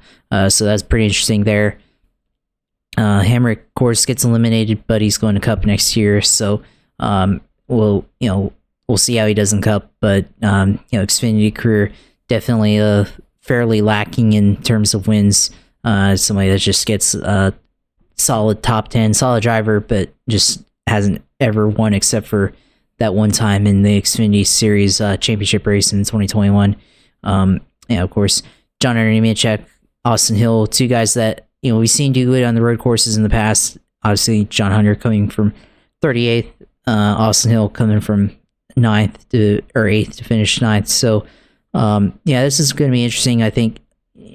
So that's pretty interesting there. Hemrick, of course, gets eliminated, but he's going to Cup next year. So we'll see how he does in Cup. But Xfinity career definitely fairly lacking in terms of wins. Somebody that just gets a solid top 10, solid driver, but just hasn't ever won except for that one time in the Xfinity Series championship race in 2021. Of course, John Hunter Nemechek, Austin Hill, 2 guys that we've seen do good on the road courses in the past. Obviously, John Hunter coming from 38th, Austin Hill coming from 9th to 8th to finish 9th. So this is going to be interesting. I think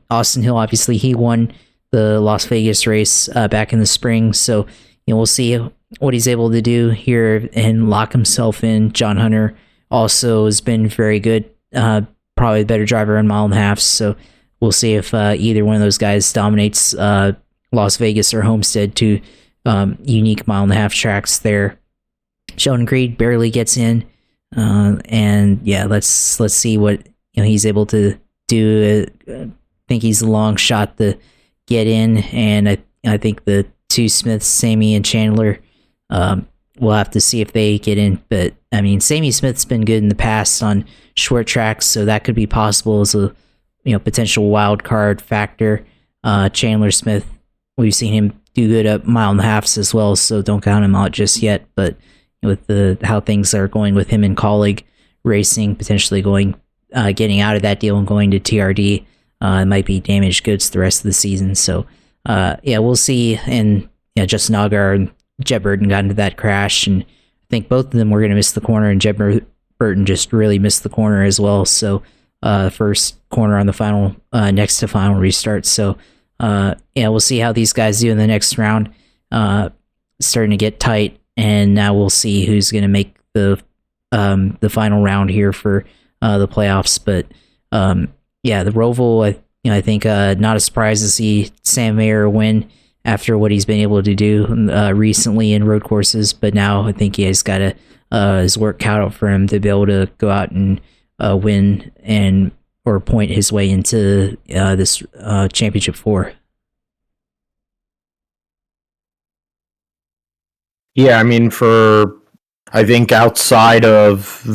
Austin Hill, obviously, he won the Las Vegas race back in the spring. So we'll see what he's able to do here and lock himself in. John Hunter also has been very good, probably the better driver in mile and a half. So we'll see if either one of those guys dominates Las Vegas or Homestead, 2 unique mile and a half tracks there. Sheldon Creed barely gets in, and let's see what he's able to do. I think he's a long shot to get in, and I think the 2 Smiths, Sammy and Chandler, we'll have to see if they get in. But I mean, Sammy Smith's been good in the past on short tracks, so that could be possible as a potential wild card factor. Chandler Smith, we've seen him do good at mile and a halves as well, so don't count him out just yet. But with how things are going with him in colleague racing, potentially getting out of that deal and going to TRD, it might be damaged goods the rest of the season. So we'll see. And Justin Allgaier and Jeb Burton got into that crash, and I think both of them were going to miss the corner, and Jeb Burton just really missed the corner as well. So first corner on the final next to final restart. So we'll see how these guys do in the next round. Starting to get tight, and now we'll see who's going to make the final round here for the playoffs. But the Roval, I think not a surprise to see Sam Mayer win after what he's been able to do recently in road courses. But now I think he has got his work cut out for him to be able to go out and win or point his way into this championship 4. Yeah, I mean, I think outside of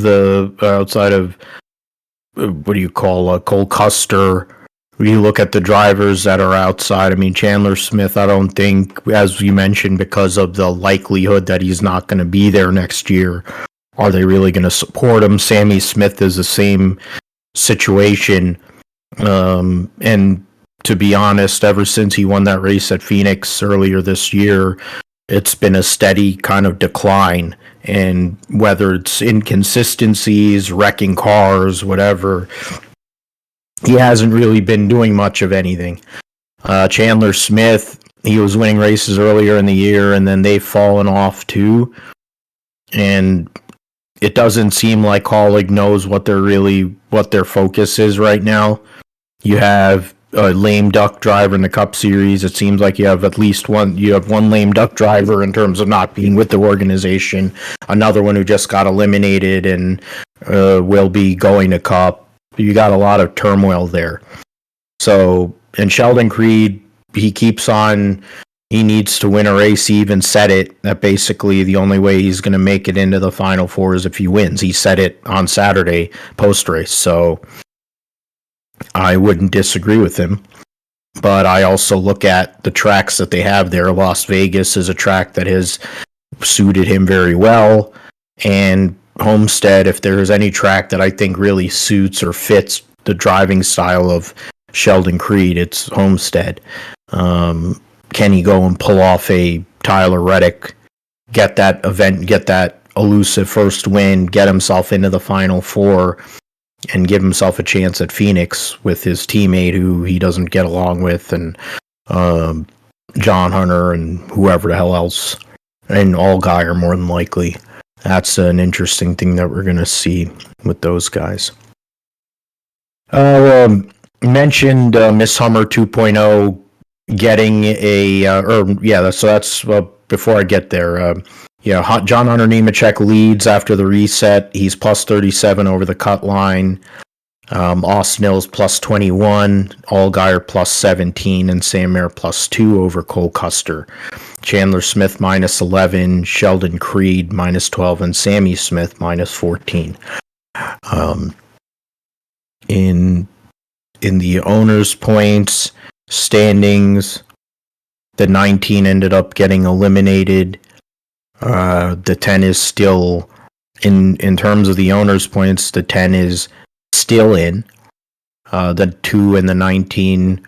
what do you call Cole Custer, when you look at the drivers that are outside, I mean, Chandler Smith, I don't think, as you mentioned, because of the likelihood that he's not going to be there next year, are they really going to support him? Sammy Smith is the same situation. And to be honest, ever since he won that race at Phoenix earlier this year, it's been a steady kind of decline. And whether it's inconsistencies, wrecking cars, whatever, he hasn't really been doing much of anything. Chandler Smith, he was winning races earlier in the year, and then they've fallen off too. And it doesn't seem like Colleague knows what their focus is right now. You have a lame duck driver in the Cup Series. It seems like you have one lame duck driver in terms of not being with the organization. Another one who just got eliminated and will be going to Cup. You got a lot of turmoil there. So, and Sheldon Creed, he needs to win a race. He even said it, that basically the only way he's going to make it into the Final Four is if he wins. He said it on Saturday post-race. So, I wouldn't disagree with him. But I also look at the tracks that they have there. Las Vegas is a track that has suited him very well. And Homestead, if there is any track that I think really suits or fits the driving style of Sheldon Creed, it's Homestead. Can he go and pull off a Tyler Reddick, get that elusive first win, get himself into the Final Four, and give himself a chance at Phoenix with his teammate who he doesn't get along with, and John Hunter and whoever the hell else, and Allgaier more than likely. That's an interesting thing that we're going to see with those guys. Mentioned Miss Hummer 2.0 getting that's before I get there. John Hunter Nemechek leads after the reset. He's plus 37 over the cut line. Austin Hills plus 21, Allgaier plus 17, and Sam Mayer plus 2 over Cole Custer. Chandler Smith minus 11, Sheldon Creed minus 12, and Sammy Smith minus 14. In the owners' points standings, the 19 ended up getting eliminated. The 10 is still in terms of the owners' points. The 10 is still in. The 2 and the 19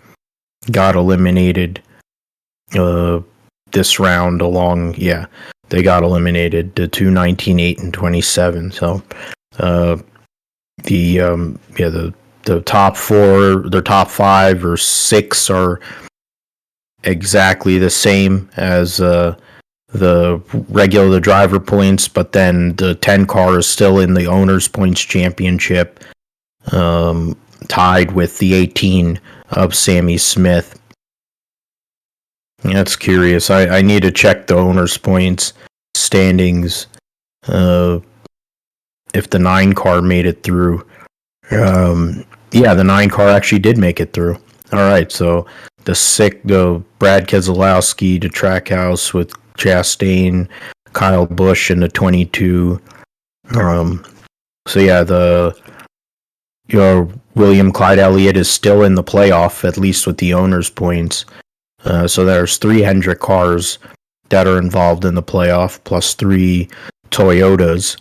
got eliminated this round they got eliminated. The 2, 19, 8, and 27. So the top 4, their top 5 or 6 are exactly the same as the driver points, but then the 10 car is still in the owners points championship, tied with the 18 of Sammy Smith. That's curious. I need to check the owners points standings if the 9 car made it through. The 9 car actually did make it through. All right, so the Brad Keselowski to Trackhouse with Chastain, Kyle Busch in the 22. William Clyde Elliott is still in the playoff, at least with the owners' points. So there's 3 Hendrick cars that are involved in the playoff, plus 3 Toyotas.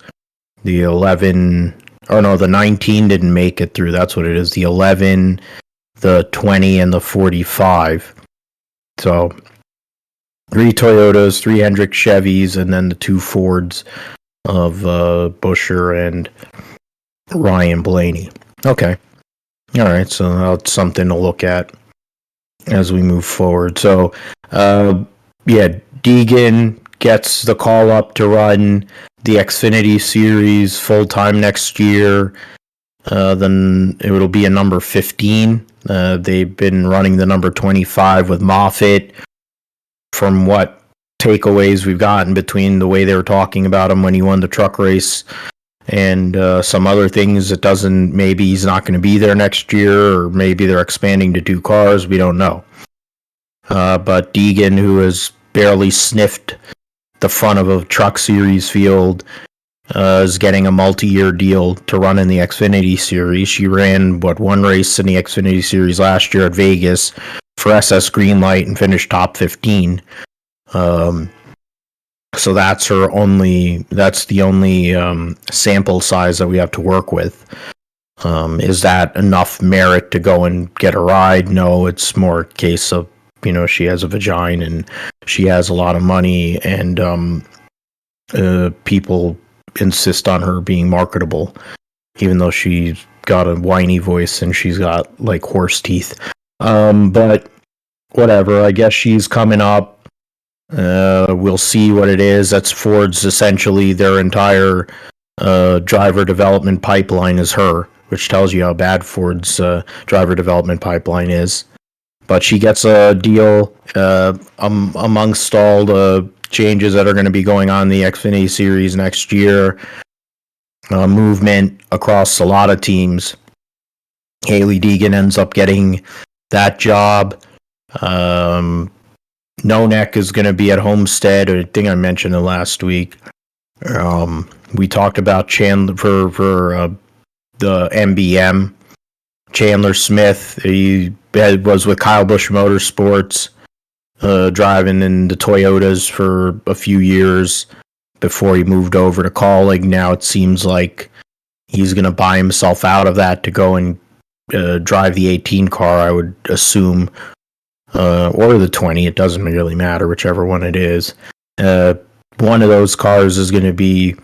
The 19 didn't make it through. That's what it is. The 11, the 20, and the 45. So 3 Toyotas, 3 Hendrick Chevys, and then the 2 Fords of Buescher and Ryan Blaney. Okay. All right, so that's something to look at as we move forward. So, Deegan gets the call up to run the Xfinity Series full-time next year. Then it'll be a number 15. They've been running the number 25 with Moffitt. From what takeaways we've gotten between the way they were talking about him when he won the truck race and some other things, maybe he's not going to be there next year, or maybe they're expanding to 2 cars. We don't know. But Deegan, who has barely sniffed the front of a truck series field, is getting a multi-year deal to run in the Xfinity Series. She ran, one race in the Xfinity Series last year at Vegas for SS Greenlight and finished top 15. So that's the only sample size that we have to work with. Is that enough merit to go and get a ride? No, it's more a case of, she has a vagina and she has a lot of money, and people insist on her being marketable, even though she's got a whiny voice and she's got horse teeth. But whatever, I guess she's coming up. We'll see what it is. That's Ford's, essentially their entire driver development pipeline is her, which tells you how bad Ford's driver development pipeline is. But she gets a deal amongst all the changes that are going to be going on in the Xfinity Series next year. Movement across a lot of teams. Hailie Deegan ends up getting that job. Nonek is going to be at Homestead. I think I mentioned it last week. We talked about Chandler for the MBM. Chandler Smith. He was with Kyle Busch Motorsports, driving in the Toyotas for a few years before he moved over to Kaulig. Now it seems like he's going to buy himself out of that to go and drive the 18 car, I would assume, or the 20. It doesn't really matter, whichever one it is. One of those cars is going to be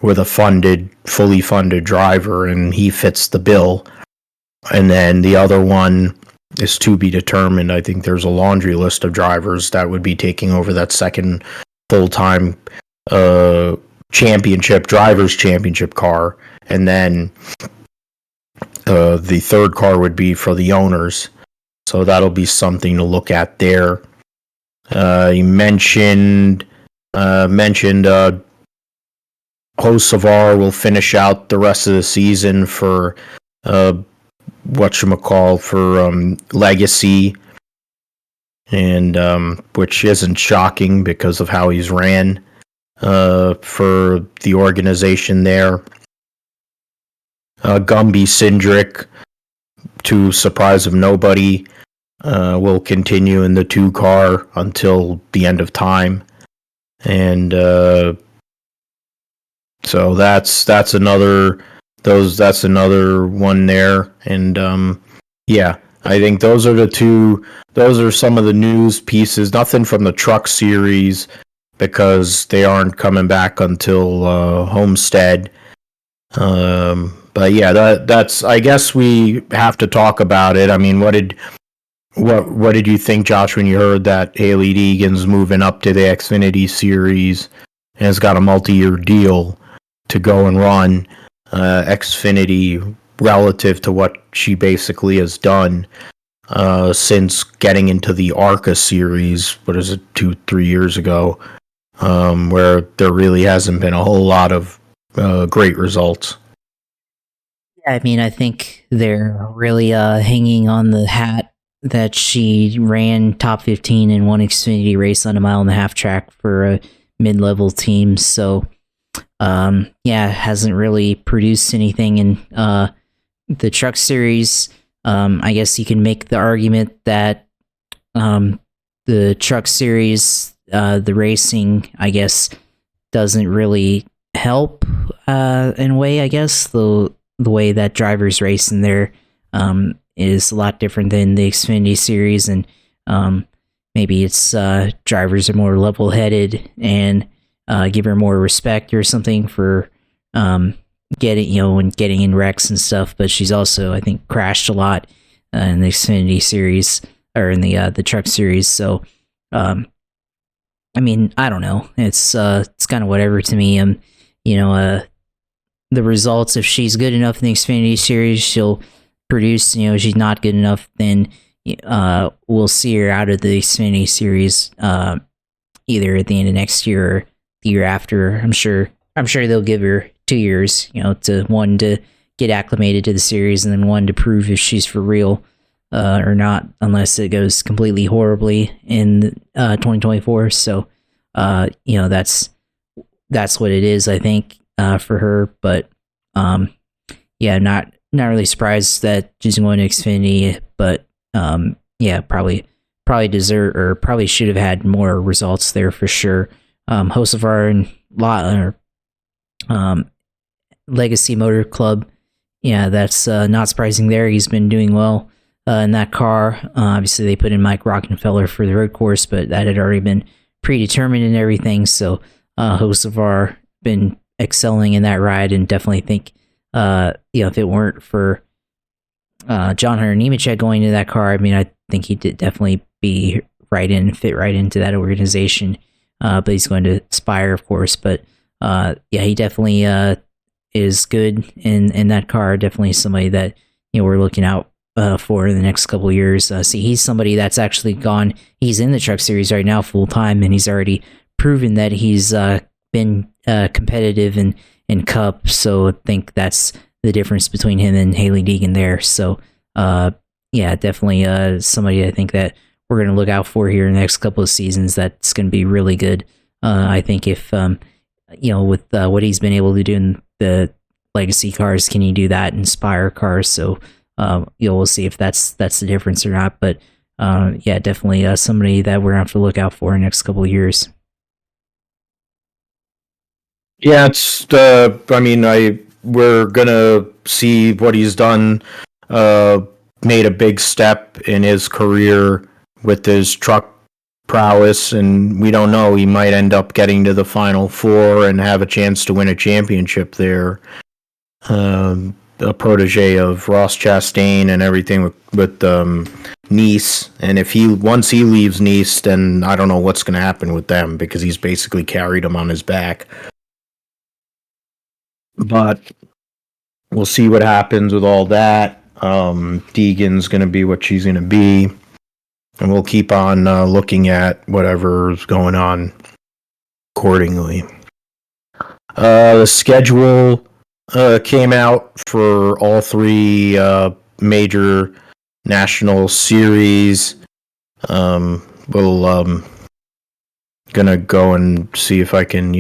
with a fully funded driver, and he fits the bill. And then the other one is to be determined. I think there's a laundry list of drivers that would be taking over that second full-time drivers championship car. And then the third car would be for the owners. So that'll be something to look at there. You mentioned Hocevar will finish out the rest of the season for Legacy, and which isn't shocking because of how he's ran for the organization there. Gumby Cindric, to surprise of nobody, will continue in the 2 car until the end of time, and so that's another one there. And I think those are some of the news pieces. Nothing from the truck series because they aren't coming back until Homestead. But yeah, that's, I guess we have to talk about it. I mean, what did you think, Josh, when you heard that Hailie Deegan's moving up to the Xfinity series and has got a multi-year deal to go and run Xfinity relative to what she basically has done since getting into the ARCA series, 2-3 years ago, where there really hasn't been a whole lot of great results. Yeah, I mean, I think they're really hanging on the hat that she ran top 15 in one Xfinity race on a 1.5-mile track for a mid-level team. So hasn't really produced anything in the truck series. I guess you can make the argument that the truck series, the racing, I guess, doesn't really help in a way. I guess the way that drivers race in there is a lot different than the Xfinity series, and maybe it's drivers are more level-headed and give her more respect or something for getting in wrecks and stuff. But she's also, I think, crashed a lot in the Xfinity series or in the truck series. So, I mean, I don't know. It's kind of whatever to me. The results, if she's good enough in the Xfinity series, she'll produce. She's not good enough, then we'll see her out of the Xfinity series either at the end of next year or the year after. I'm sure they'll give her 2 years, to get acclimated to the series, and then 1 to prove if she's for real or not, unless it goes completely horribly in 2024. So, that's what it is, I think, for her. But not really surprised that she's going to Xfinity, but probably deserve, or probably should have had more results there for sure. Hocevar and Legacy Motor Club, that's not surprising there. He's been doing well in that car. Obviously, they put in Mike Rockenfeller for the road course, but that had already been predetermined and everything. So Hocevar been excelling in that ride, and definitely think if it weren't for John Hunter Nemechek going to that car, I mean, I think he did definitely fit right into that organization. But he's going to Spire, of course. But he definitely is good in that car. Definitely somebody that we're looking out for in the next couple of years. He's somebody that's actually gone. He's in the truck series right now full time, and he's already proven that he's been competitive in Cup. So I think that's the difference between him and Hailie Deegan there. So definitely somebody I think that we're going to look out for here in the next couple of seasons. That's going to be really good. I think if with what he's been able to do in the legacy cars, can he do that in Spire cars? So We'll see if that's the difference or not. But yeah, definitely somebody that we're gonna have to look out for in the next couple of years. Yeah, we're gonna see what he's done. Made a big step in his career with his truck prowess, and we don't know. He might end up getting to the Final Four and have a chance to win a championship there. A protege of Ross Chastain and everything with Nice, and once he leaves Nice, then I don't know what's going to happen with them because he's basically carried them on his back. But we'll see what happens with all that. Deegan's going to be what she's going to be, and we'll keep on looking at whatever's going on accordingly. The schedule came out for all three major national series. We'll gonna go and see if I can.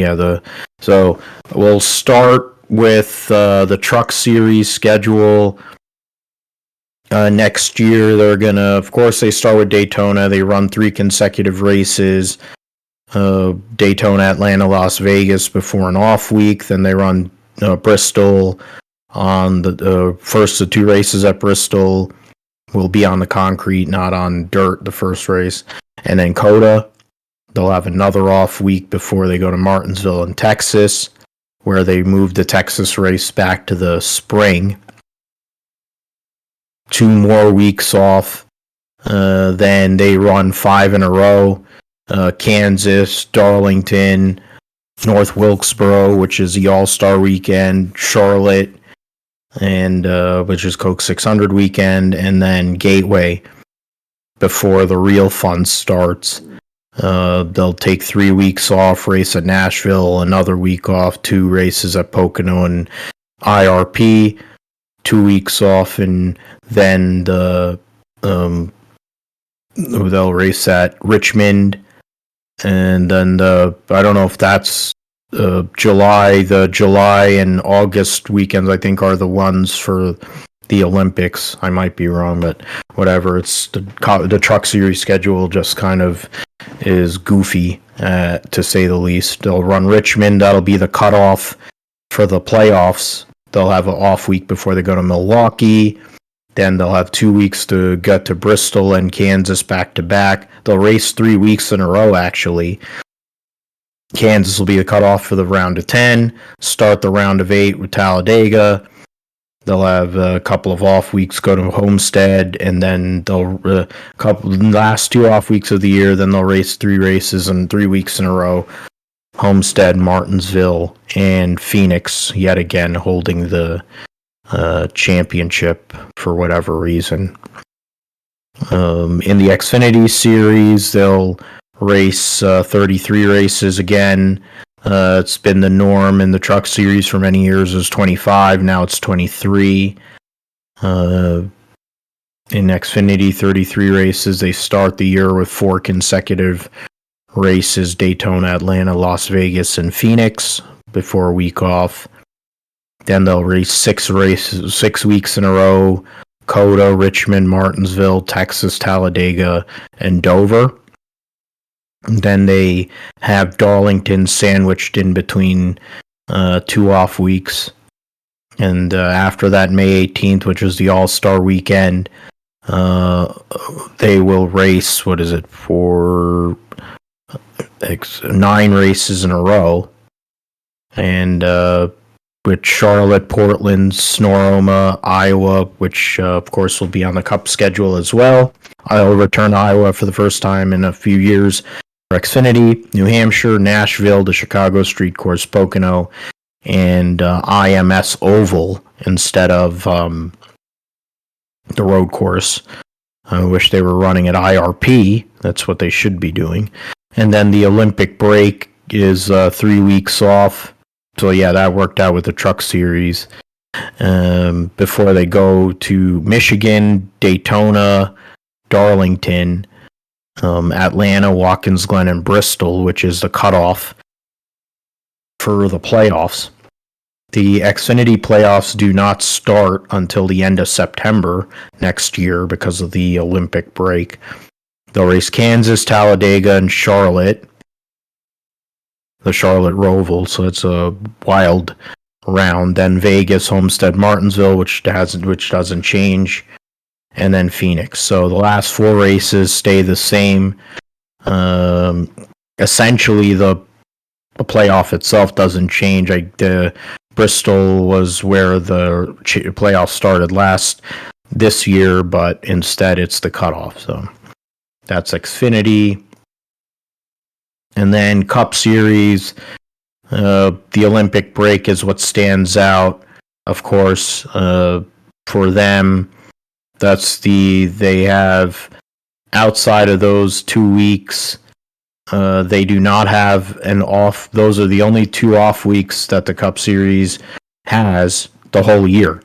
So we'll start with the truck series schedule. Next year, they're gonna, of course, they start with Daytona. They run 3 consecutive races. Daytona, Atlanta, Las Vegas before an off week. Then they run Bristol on the first of 2 races at Bristol will be on the concrete, not on dirt, the first race. And then CoTA, they'll have another off week before they go to Martinsville in Texas, where they move the Texas race back to the spring. 2 more weeks off. Then they run 5 in a row. Kansas, Darlington, North Wilkesboro, which is the All-Star weekend, Charlotte, and which is Coke 600 weekend, and then Gateway before the real fun starts. They'll take 3 weeks off, race at Nashville, another week off, 2 races at Pocono and IRP, 2 weeks off, and then they'll race at Richmond. And then I don't know if that's July. The July and August weekends, I think, are the ones for the Olympics. I might be wrong, but whatever. It's the truck series schedule just kind of is goofy, to say the least. They'll run Richmond. That'll be the cutoff for the playoffs. They'll have an off week before they go to Milwaukee. Then they'll have 2 weeks to get to Bristol and Kansas back to back. They'll race 3 weeks in a row, actually. Kansas will be the cutoff for the round of 10. Start the round of 8 with Talladega. They'll have a couple of off weeks, go to Homestead, and then they'll last 2 off weeks of the year. Then they'll race 3 races in 3 weeks in a row. Homestead, Martinsville, and Phoenix, yet again holding the championship for whatever reason. In the Xfinity series, they'll race 33 races again. It's been the norm in the truck series for many years. It was 25, now it's 23. In Xfinity, 33 races. They start the year with 4 consecutive races: Daytona, Atlanta, Las Vegas, and Phoenix before a week off. Then they'll race 6 weeks in a row: CoTA, Richmond, Martinsville, Texas, Talladega, and Dover. Then they have Darlington sandwiched in between 2 off weeks. And after that, May 18th, which is the All-Star weekend, they will race, 9 races in a row. And with Charlotte, Portland, Sonorama, Iowa, which of course will be on the Cup schedule as well. I'll return to Iowa for the first time in a few years for Xfinity, New Hampshire, Nashville, the Chicago Street Course, Pocono, and IMS Oval instead of the road course. I wish they were running at IRP. That's what they should be doing. And then the Olympic break is 3 weeks off. So yeah, that worked out with the truck series. Before they go to Michigan, Daytona, Darlington, Atlanta, Watkins Glen, and Bristol, which is the cutoff for the playoffs. The Xfinity playoffs do not start until the end of September next year because of the Olympic break. They'll race Kansas, Talladega, and Charlotte. The Charlotte Roval, so it's a wild round. Then Vegas, Homestead, Martinsville, which doesn't change, and then Phoenix. So the last 4 races stay the same. Essentially, the playoff itself doesn't change. Bristol was where the playoff started this year, but instead it's the cutoff. So that's Xfinity. And then Cup Series, the Olympic break is what stands out, of course, for them. They have, outside of those 2 weeks, they do not have an off. Those are the only 2 off weeks that the Cup Series has the whole year.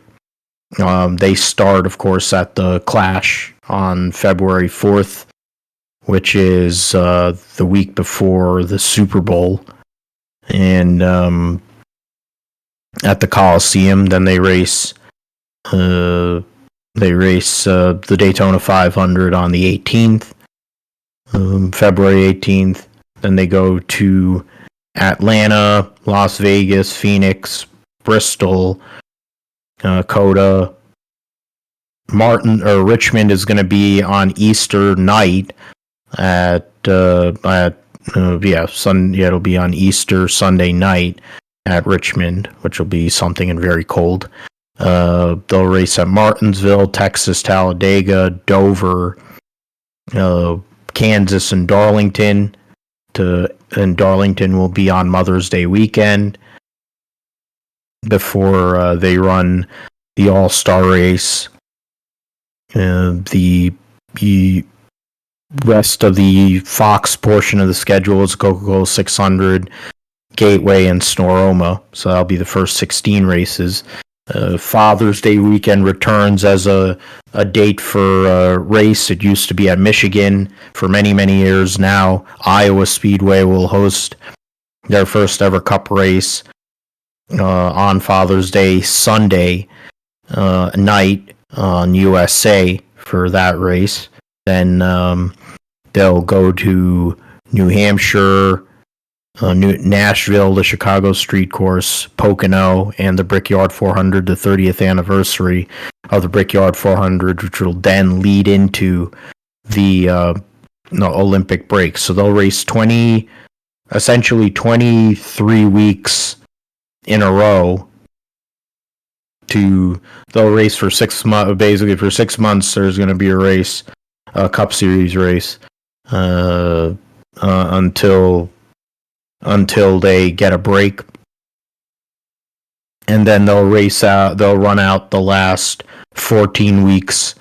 They start, of course, at the Clash on February 4th, which is the week before the Super Bowl, and at the Coliseum. Then they race the Daytona 500 on the 18th. February 18th. Then they go to Atlanta, Las Vegas, Phoenix, Bristol, CoTA. Richmond is going to be on Easter night it'll be on Easter Sunday night at Richmond, which will be something and very cold. They'll race at Martinsville, Texas, Talladega, Dover, Kansas, and Darlington. And Darlington will be on Mother's Day weekend before they run the All-Star race. The rest of the Fox portion of the schedule is Coca-Cola 600, Gateway, and Snoroma. So that'll be the first 16 races. Father's Day weekend returns as a date for a race. It used to be at Michigan for many, many years now. Iowa Speedway will host their first ever Cup race on Father's Day Sunday night on USA for that race. Then they'll go to New Hampshire, Nashville, the Chicago Street Course, Pocono, and the Brickyard 400, the 30th anniversary of the Brickyard 400, which will then lead into the Olympic break. So they'll race 23 weeks in a row. They'll race for 6 months. Basically, for 6 months, there's going to be a race, a Cup Series race, until they get a break, and then they'll run out the last 14 weeks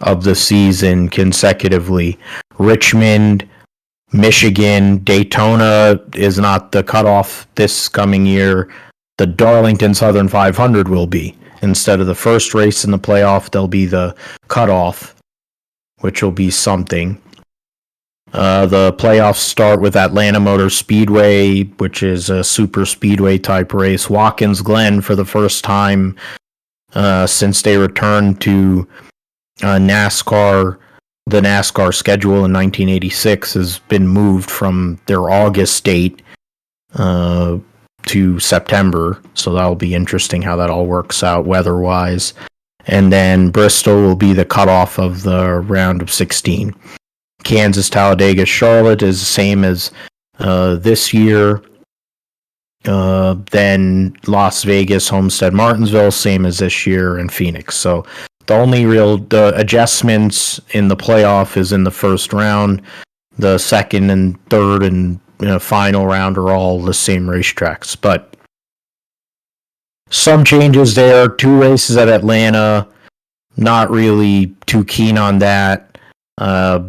of the season consecutively. Richmond, Michigan, Daytona is not the cutoff this coming year. The Darlington Southern 500 will be. Instead of the first race in the playoff, there'll be the cutoff, which will be something. The playoffs start with Atlanta Motor Speedway, which is a super speedway type race. Watkins Glen, for the first time since they returned to NASCAR, the NASCAR schedule in 1986 has been moved from their August date to September. So that'll be interesting how that all works out weather-wise. And then Bristol will be the cutoff of the round of 16. Kansas, Talladega, Charlotte is the same as this year. Then Las Vegas, Homestead, Martinsville, same as this year, and Phoenix. So the only real adjustments in the playoff is in the first round. The second and third and final round are all the same racetracks. But some changes there. 2 races at Atlanta. Not really too keen on that.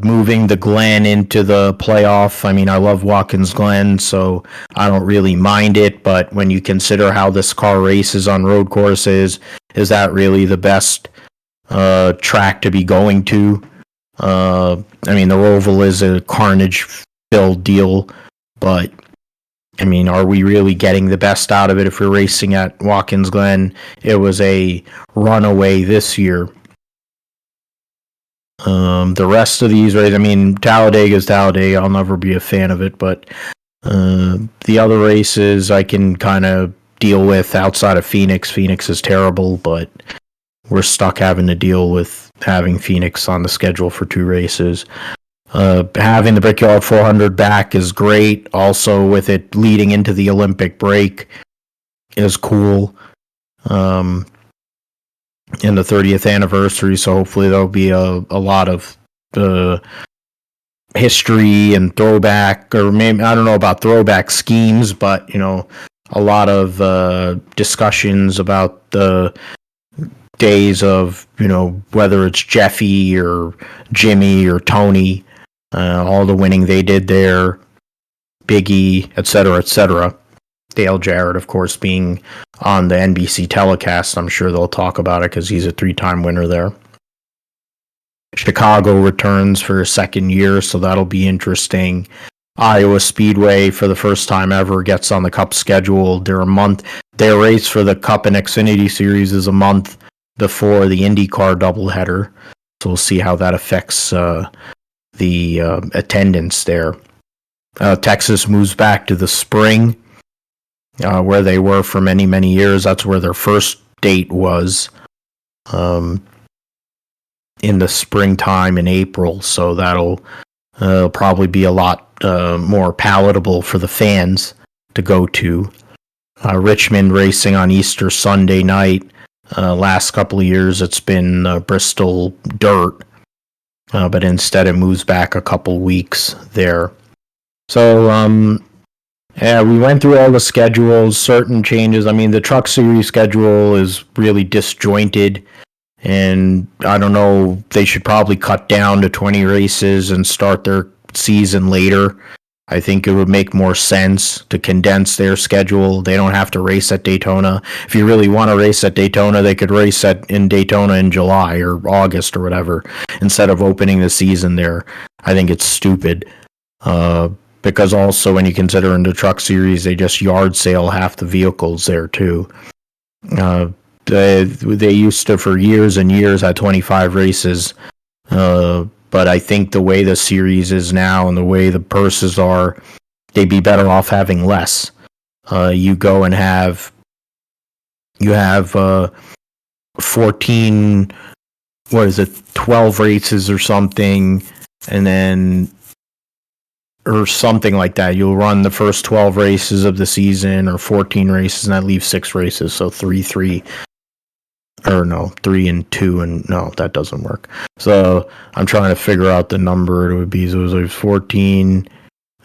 Moving the Glen into the playoff. I mean, I love Watkins Glen, so I don't really mind it. But when you consider how this car races on road courses, is that really the best track to be going to? I mean, the Roval is a carnage-filled deal, but I mean, are we really getting the best out of it if we're racing at Watkins Glen? It was a runaway this year. The rest of these races, I mean, Talladega's Talladega. I'll never be a fan of it, but the other races I can kind of deal with outside of Phoenix. Phoenix is terrible, but we're stuck having to deal with having Phoenix on the schedule for 2 races. Having the Brickyard 400 back is great. Also, with it leading into the Olympic break is cool. In the 30th anniversary, so hopefully there'll be a lot of history and throwback, or maybe, I don't know about throwback schemes, but, you know, a lot of discussions about the days of, you know, whether it's Jeffy or Jimmy or Tony, all the winning they did there, Biggie, etc., etc. Dale Jarrett, of course, being on the NBC telecast. I'm sure they'll talk about it because he's a 3-time winner there. Chicago returns for a second year, so that'll be interesting. Iowa Speedway, for the first time ever, gets on the Cup schedule. Their race for the Cup and Xfinity Series is a month before the IndyCar doubleheader, so we'll see how that affects the attendance there. Texas moves back to the spring, where they were for many, many years. That's where their first date was, in the springtime in April, so that'll probably be a lot more palatable for the fans to go to. Richmond racing on Easter Sunday night. Last couple of years it's been Bristol dirt, but instead it moves back a couple weeks there. So, yeah, we went through all the schedules, certain changes. I mean, the Truck Series schedule is really disjointed, and I don't know, they should probably cut down to 20 races and start their season later. I think it would make more sense to condense their schedule. They don't have to race at Daytona. If you really want to race at Daytona, they could race in Daytona in July or August or whatever, instead of opening the season there. I think it's stupid. Because also, when you consider in the Truck Series, they just yard sale half the vehicles there too. They used to, for years and years, had 25 races, but I think the way the series is now and the way the purses are, they'd be better off having less. You go and have 14, 12 races or something, and then, or something like that. You'll run the first 12 races of the season, or 14 races, and that leaves 6 races. So 3 and 2, and no, that doesn't work. So I'm trying to figure out the number it would be. So it was like 14,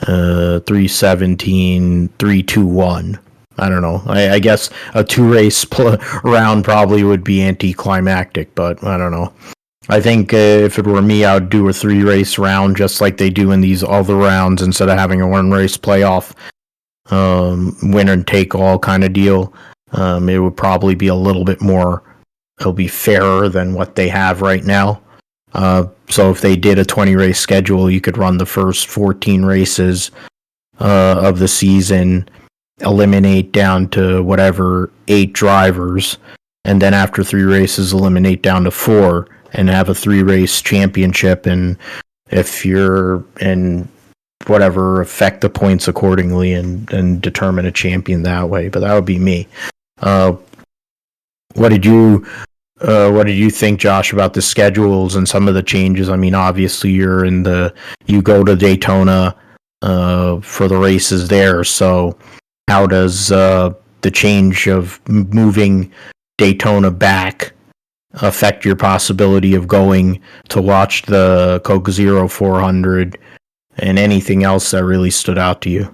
3, 17, 3, 2, 1. I don't know. I guess a 2-race round probably would be anticlimactic, but I don't know. I think if it were me, I would do a 3-race round just like they do in these other rounds, instead of having a 1-race playoff, winner and take all kind of deal. It would probably be a little bit more, it'll be fairer than what they have right now. So if they did a 20-race schedule, you could run the first 14 races of the season, eliminate down to whatever 8 drivers, and then after 3 races, eliminate down to 4. And have a 3-race championship, and if you're in whatever, affect the points accordingly and determine a champion that way. But that would be me. What did you think, Josh, about the schedules and some of the changes? I mean, obviously you go to Daytona for the races there. So how does the change of moving Daytona back affect your possibility of going to watch the Coke Zero 400, and anything else that really stood out to you?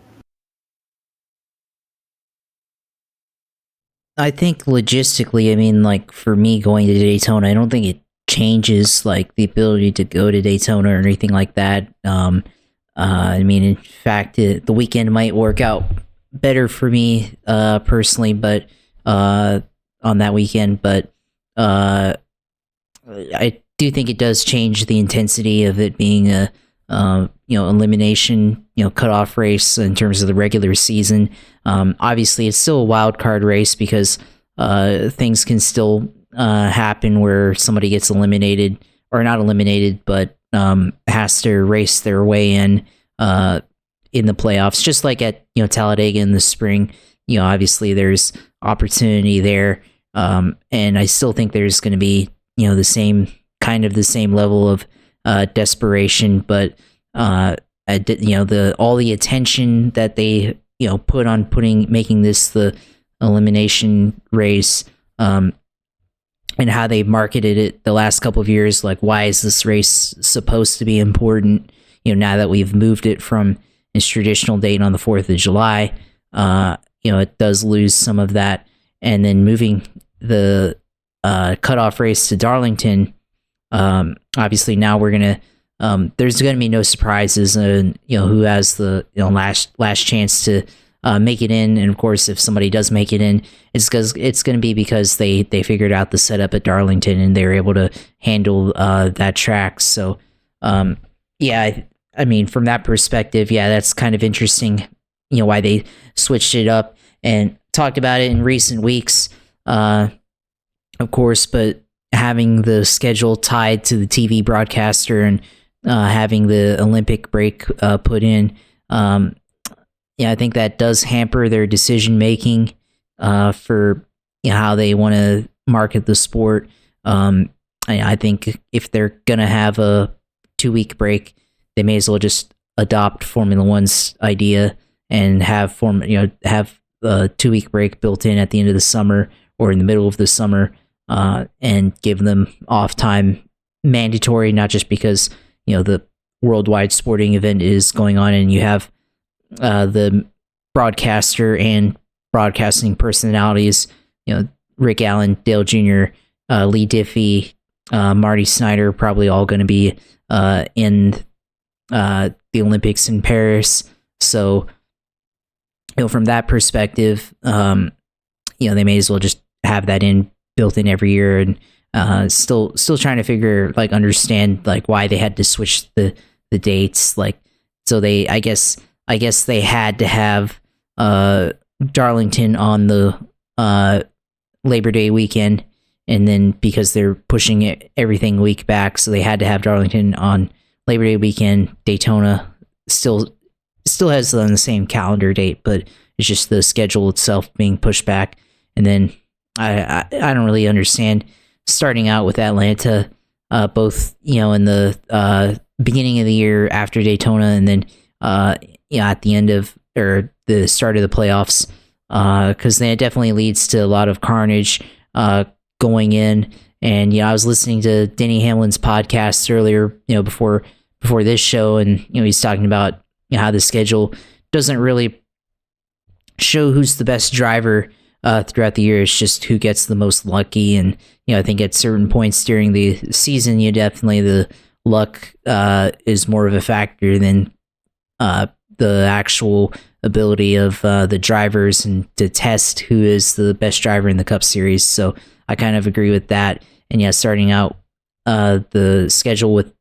I think logistically, I mean, like, for me going to Daytona, I don't think it changes, like, the ability to go to Daytona or anything like that. I mean, in fact, the weekend might work out better for me, personally, but on that weekend, but I do think it does change the intensity of it being a elimination, cutoff race in terms of the regular season. Obviously, it's still a wild card race because things can still happen where somebody gets eliminated, or not eliminated, but has to race their way in the playoffs, just like at Talladega in the spring. Obviously there's opportunity there, and I still think there's going to be the same level of desperation, but all the attention that they put on making this the elimination race, and how they marketed it the last couple of years, like why is this race supposed to be important? Now that we've moved it from its traditional date on the 4th of July, it does lose some of that. And then moving the cutoff race to Darlington, obviously now we're gonna there's gonna be no surprises, and who has the last chance to make it in. And of course, if somebody does make it in, it's going to be because they figured out the setup at Darlington and they were able to handle that track. So I mean, from that perspective, that's kind of interesting, why they switched it up, and talked about it in recent weeks, of course, but having the schedule tied to the TV broadcaster and having the Olympic break put in, I think that does hamper their decision making for how they want to market the sport. I think if they're gonna have a 2-week break, they may as well just adopt Formula One's idea and have a 2-week break built in at the end of the summer or in the middle of the summer, and give them off time mandatory, not just because the worldwide sporting event is going on and you have the broadcaster and broadcasting personalities, Rick Allen, Dale Jr., Lee Diffie, Marty Snyder, probably all going to be in the Olympics in Paris. So, from that perspective, they may as well just have that built in every year, and still trying to understand why they had to switch the dates. So I guess they had to have Darlington on the Labor Day weekend, and then because they're pushing everything a week back, so they had to have Darlington on Labor Day weekend. Daytona still has on the same calendar date, but it's just the schedule itself being pushed back. And then I don't really understand starting out with Atlanta, both in the beginning of the year after Daytona, and then at the end of, or the start of the playoffs, because then it definitely leads to a lot of carnage going in. And I was listening to Denny Hamlin's podcast earlier, before this show, and he's talking about how the schedule doesn't really show who's the best driver throughout the year. It's just who gets the most lucky. And I think at certain points during the season, definitely the luck is more of a factor than the actual ability of the drivers, and to test who is the best driver in the Cup Series. So I kind of agree with that. And starting out the schedule with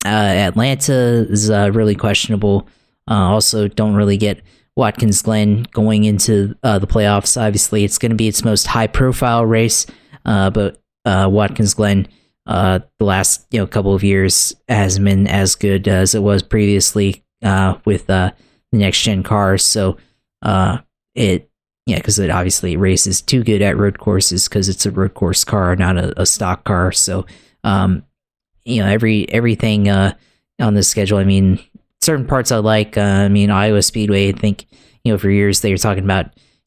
Atlanta is really questionable. Also, don't really get Watkins Glen going into the playoffs. Obviously, it's going to be its most high-profile race, but Watkins Glen, the last couple of years, hasn't been as good as it was previously with the next-gen cars. So because it obviously races too good at road courses because it's a road course car, not a stock car. So everything on the schedule. I mean, certain parts I like. Iowa Speedway, I think, for years they were talking about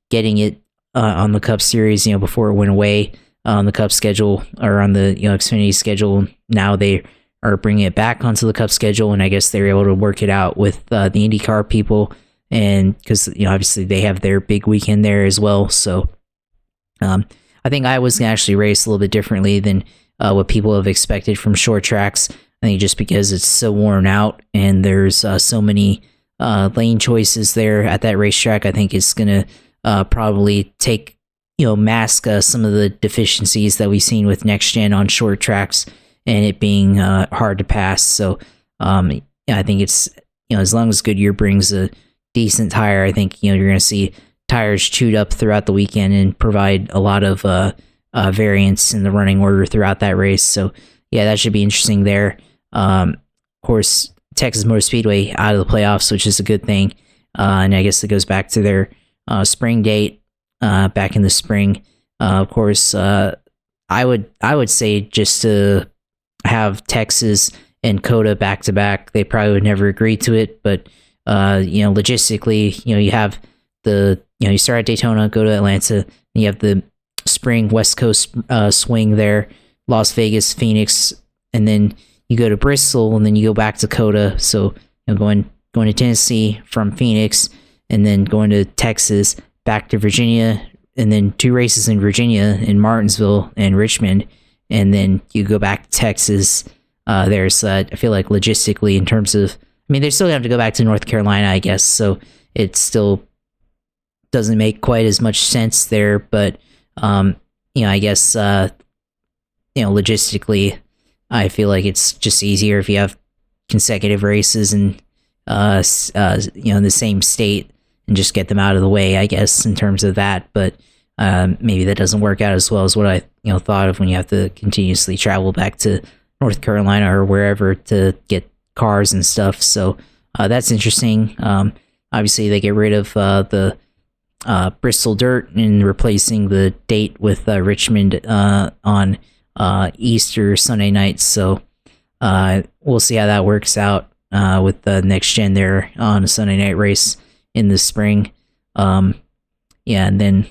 getting it on the Cup Series, before it went away on the Cup schedule, or on the Xfinity schedule. Now they are bringing it back onto the Cup schedule, and I guess they were able to work it out with the IndyCar people, and because obviously they have their big weekend there as well. So I think Iowa's gonna actually race a little bit differently than what people have expected from short tracks. I think just because it's so worn out and there's so many lane choices there at that racetrack, I think it's going to probably mask some of the deficiencies that we've seen with next gen on short tracks, and it being hard to pass. So yeah, I think it's, as long as Goodyear brings a decent tire, I think, you're going to see tires chewed up throughout the weekend and provide a lot of variance in the running order throughout that race. So yeah, that should be interesting there. Of course, Texas Motor Speedway out of the playoffs, which is a good thing. And I guess it goes back to their spring date back in the spring. Of course, I would say just to have Texas and CoTA back to back, they probably would never agree to it. But logistically, you have you start at Daytona, go to Atlanta, and you have the spring West Coast swing there, Las Vegas, Phoenix, and then you go to Bristol, and then you go back to CoTA. So going to Tennessee from Phoenix, and then going to Texas, back to Virginia, and then 2 races in Virginia, in Martinsville and Richmond, and then you go back to Texas. There's I feel like logistically, in terms of, they still have to go back to North Carolina, I guess. So it still doesn't make quite as much sense there, but I guess logistically, I feel like it's just easier if you have consecutive races in in the same state and just get them out of the way, I guess, in terms of that. But maybe that doesn't work out as well as what I thought of when you have to continuously travel back to North Carolina or wherever to get cars and stuff. So that's interesting. Obviously, they get rid of the Bristol Dirt and replacing the date with Richmond on Easter Sunday night. So we'll see how that works out with the next gen there on a Sunday night race in the spring. And then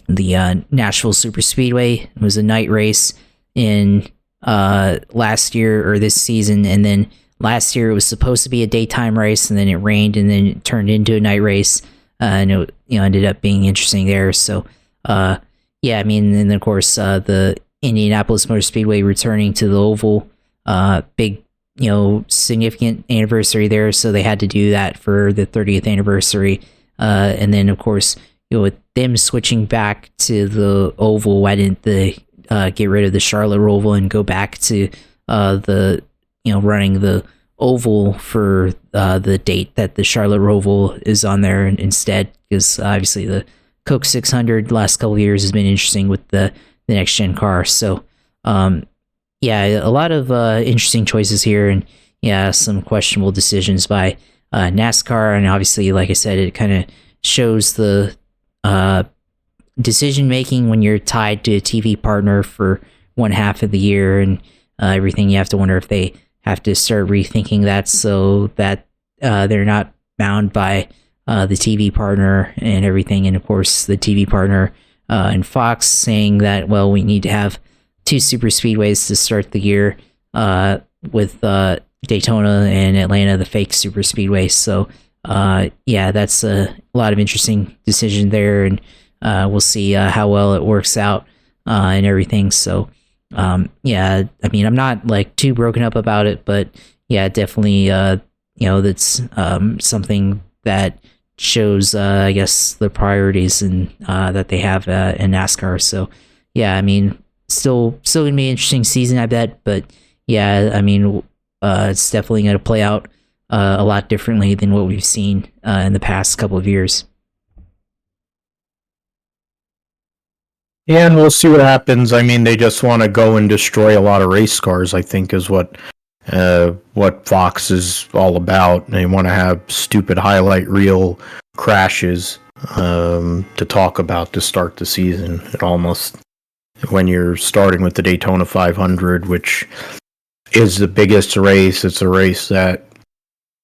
the Nashville Super Speedway was a night race in last year or this season, and then last year it was supposed to be a daytime race, and then it rained, and then it turned into a night race, and it ended up being interesting there. So and then of course the Indianapolis Motor Speedway returning to the oval, big significant anniversary there, so they had to do that for the 30th anniversary, and then of course with them switching back to the oval, why didn't they get rid of the Charlotte Roval and go back to the running the oval for the date that the Charlotte Roval is on there instead? Because obviously the Coke 600 last couple of years has been interesting with the next gen car. So a lot of interesting choices here, and some questionable decisions by NASCAR. And obviously, like I said, it kind of shows the decision making when you're tied to a TV partner for one half of the year and everything. You have to wonder if they have to start rethinking that so that they're not bound by the TV partner and everything. And of course, the TV partner and Fox saying that, well, we need to have 2 super speedways to start the year with Daytona and Atlanta, the fake super speedway. So that's a lot of interesting decision there, and we'll see how well it works out and everything. So I'm not like too broken up about it, but definitely that's something that shows I guess the priorities and that they have in NASCAR. So still gonna be an interesting season, I bet. But it's definitely gonna play out a lot differently than what we've seen in the past couple of years. Yeah, and we'll see what happens. They just want to go and destroy a lot of race cars, I think, is what Fox is all about. They want to have stupid highlight reel crashes to talk about to start the season. It almost, when you're starting with the Daytona 500, which is the biggest race, it's a race that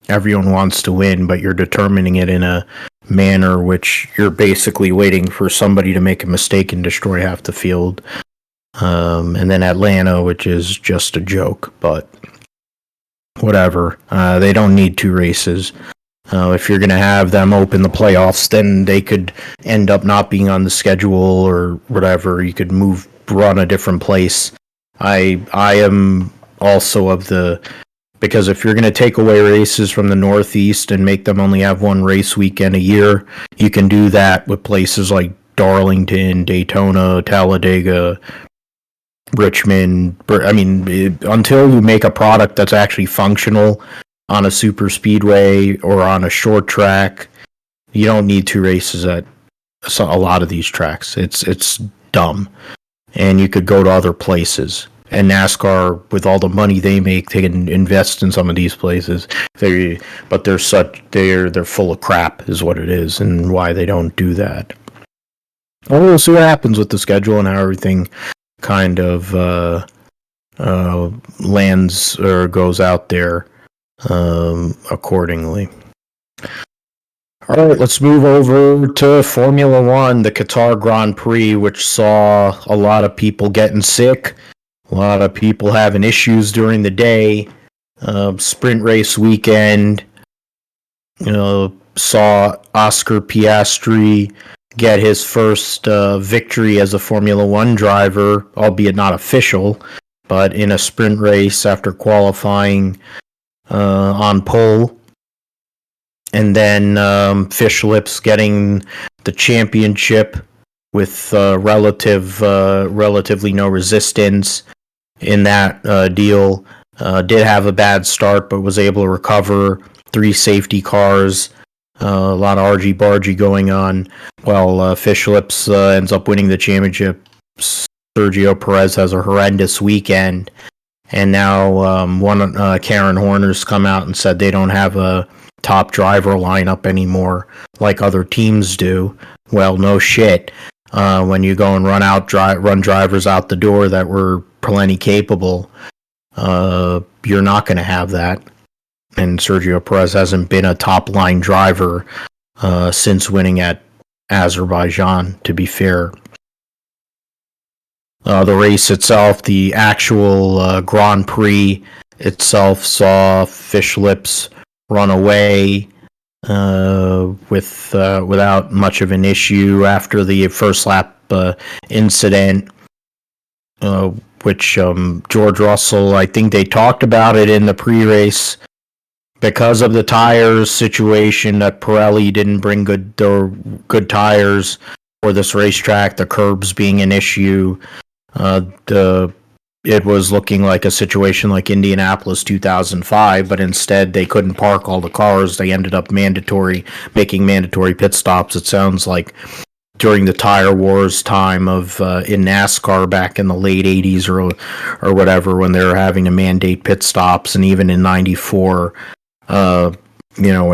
everyone wants to win, but you're determining it in a manner which you're basically waiting for somebody to make a mistake and destroy half the field. And then Atlanta, which is just a joke, but whatever. They don't need 2 races. If you're going to have them open the playoffs, then they could end up not being on the schedule or whatever. You could run a different place. I am also of the, because if you're going to take away races from the Northeast and make them only have 1 race weekend a year, you can do that with places like Darlington, Daytona, Talladega, Richmond. Until you make a product that's actually functional on a super speedway or on a short track, you don't need 2 races at a lot of these tracks. It's dumb, and you could go to other places. And NASCAR, with all the money they make, they can invest in some of these places. They're full of crap, is what it is, and why they don't do that. Well, we'll see what happens with the schedule and how everything kind of lands or goes out there accordingly. All right, let's move over to Formula One, the Qatar Grand Prix, which saw a lot of people getting sick, a lot of people having issues during the day. Sprint race weekend, saw Oscar Piastri get his first victory as a Formula One driver, albeit not official, but in a sprint race after qualifying on pole. And then Fish Lips getting the championship with relatively no resistance in that deal. Did have a bad start, but was able to recover. 3 safety cars. A lot of argy-bargy going on. While Fish Lips ends up winning the championship, Sergio Perez has a horrendous weekend. And now Karen Horner's come out and said they don't have a top driver lineup anymore like other teams do. Well, no shit. When you go and run drivers out the door that were plenty capable, you're not going to have that. And Sergio Perez hasn't been a top-line driver since winning at Azerbaijan, to be fair. The race itself, the actual Grand Prix itself, saw Fish Lips run away without much of an issue after the first lap incident, which George Russell, I think they talked about it in the pre-race. Because of the tires situation, that Pirelli didn't bring good tires for this racetrack, the curbs being an issue, it was looking like a situation like Indianapolis 2005, but instead they couldn't park all the cars. They ended up making mandatory pit stops. It sounds like during the tire wars time of in NASCAR back in the late 80s or whatever, when they were having to mandate pit stops, and even in 94, when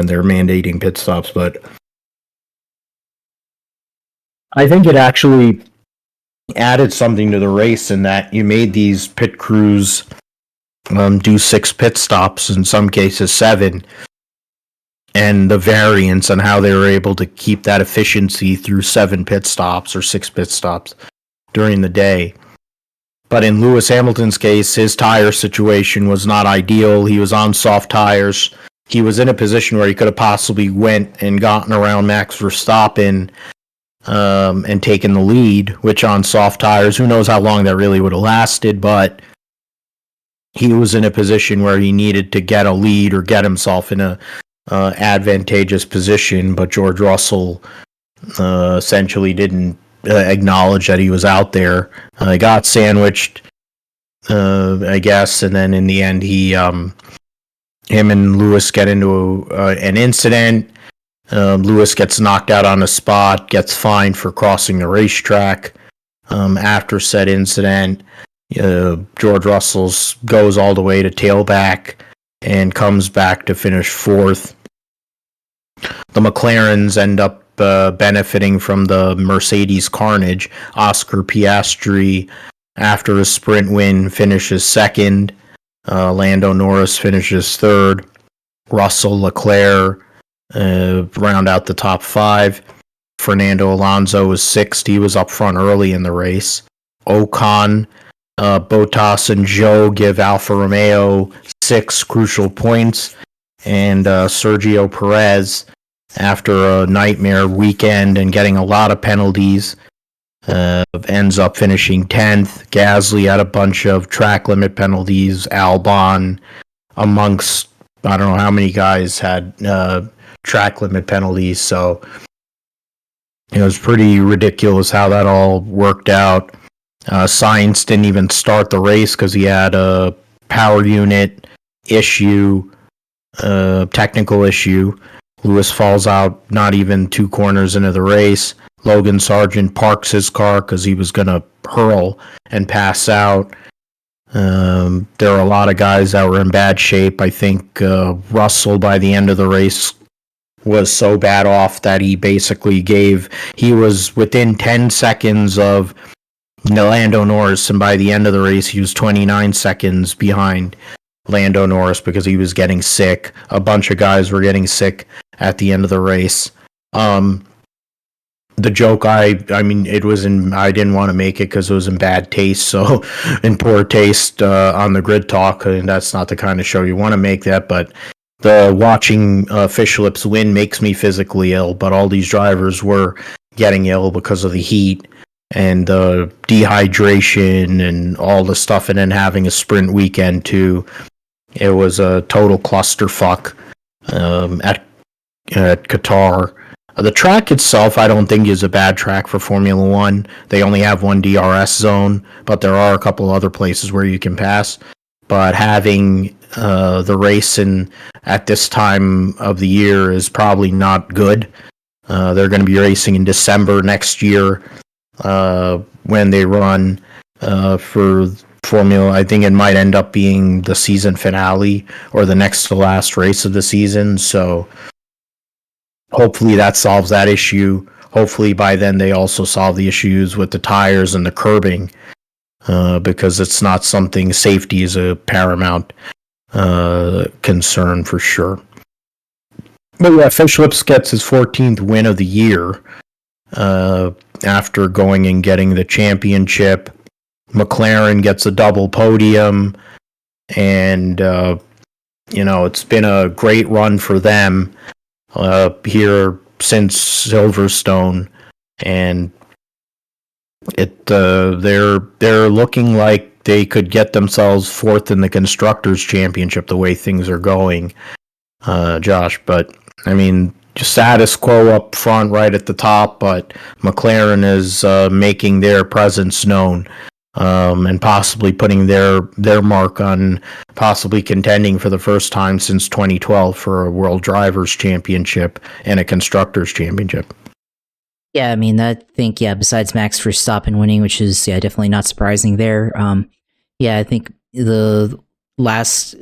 they're mandating pit stops. But I think it actually added something to the race in that you made these pit crews do 6 pit stops, in some cases 7, and the variance on how they were able to keep that efficiency through 7 pit stops or 6 pit stops during the day. But in Lewis Hamilton's case, his tire situation was not ideal. He was on soft tires. He was in a position where he could have possibly went and gotten around Max Verstappen and taken the lead, which on soft tires, who knows how long that really would have lasted, but he was in a position where he needed to get a lead or get himself in a advantageous position, but George Russell essentially didn't acknowledge that he was out there. He got sandwiched, I guess, and then in the end, him and Lewis get into an incident. Lewis gets knocked out on the spot, gets fined for crossing the racetrack. After said incident, George Russell goes all the way to tailback and comes back to finish 4th. The McLarens end up benefiting from the Mercedes carnage. Oscar Piastri, after a sprint win, finishes 2nd. Lando Norris finishes 3rd. Russell, Leclerc round out the top 5. Fernando Alonso was 6th. He was up front early in the race. Ocon, Bottas, and Zhou give Alfa Romeo 6 crucial points. And Sergio Perez, after a nightmare weekend and getting a lot of penalties, ends up finishing 10th. Gasly had a bunch of track limit penalties. Albon, amongst I don't know how many guys had track limit penalties, so it was pretty ridiculous how that all worked out. Science didn't even start the race because he had a power unit issue, technical issue. Lewis falls out not even 2 corners into the race. Logan Sargent parks his car because he was going to hurl and pass out. There are a lot of guys that were in bad shape. I think Russell, by the end of the race, was so bad off that he was within 10 seconds of Lando Norris, and by the end of the race, he was 29 seconds behind Lando Norris because he was getting sick. A bunch of guys were getting sick at the end of the race. The joke, I didn't want to make it because it was in bad taste, so in poor taste on the grid talk, and that's not the kind of show you want to make that, but the watching Fish Lips win makes me physically ill, but all these drivers were getting ill because of the heat and dehydration and all the stuff, and then having a sprint weekend too. It was a total clusterfuck at Qatar. The track itself, I don't think, is a bad track for Formula One. They only have one DRS zone, but there are a couple other places where you can pass. But having the race at this time of the year is probably not good. They're going to be racing in December next year when they run for Formula. I think it might end up being the season finale or the next to last race of the season. So hopefully that solves that issue. Hopefully by then they also solve the issues with the tires and the curbing, because it's not something, safety is a paramount concern for sure. But yeah, Fish Lips gets his 14th win of the year after going and getting the championship. McLaren gets a double podium, and it's been a great run for them here since Silverstone, and they're looking like they could get themselves 4th in the Constructors' Championship the way things are going, Josh. But I mean, status quo up front right at the top, but McLaren is making their presence known, and possibly putting their mark on possibly contending for the first time since 2012 for a World Drivers' Championship and a Constructors' Championship. Yeah, I mean, I think, besides Max Verstappen winning, which is, definitely not surprising there. I think the last,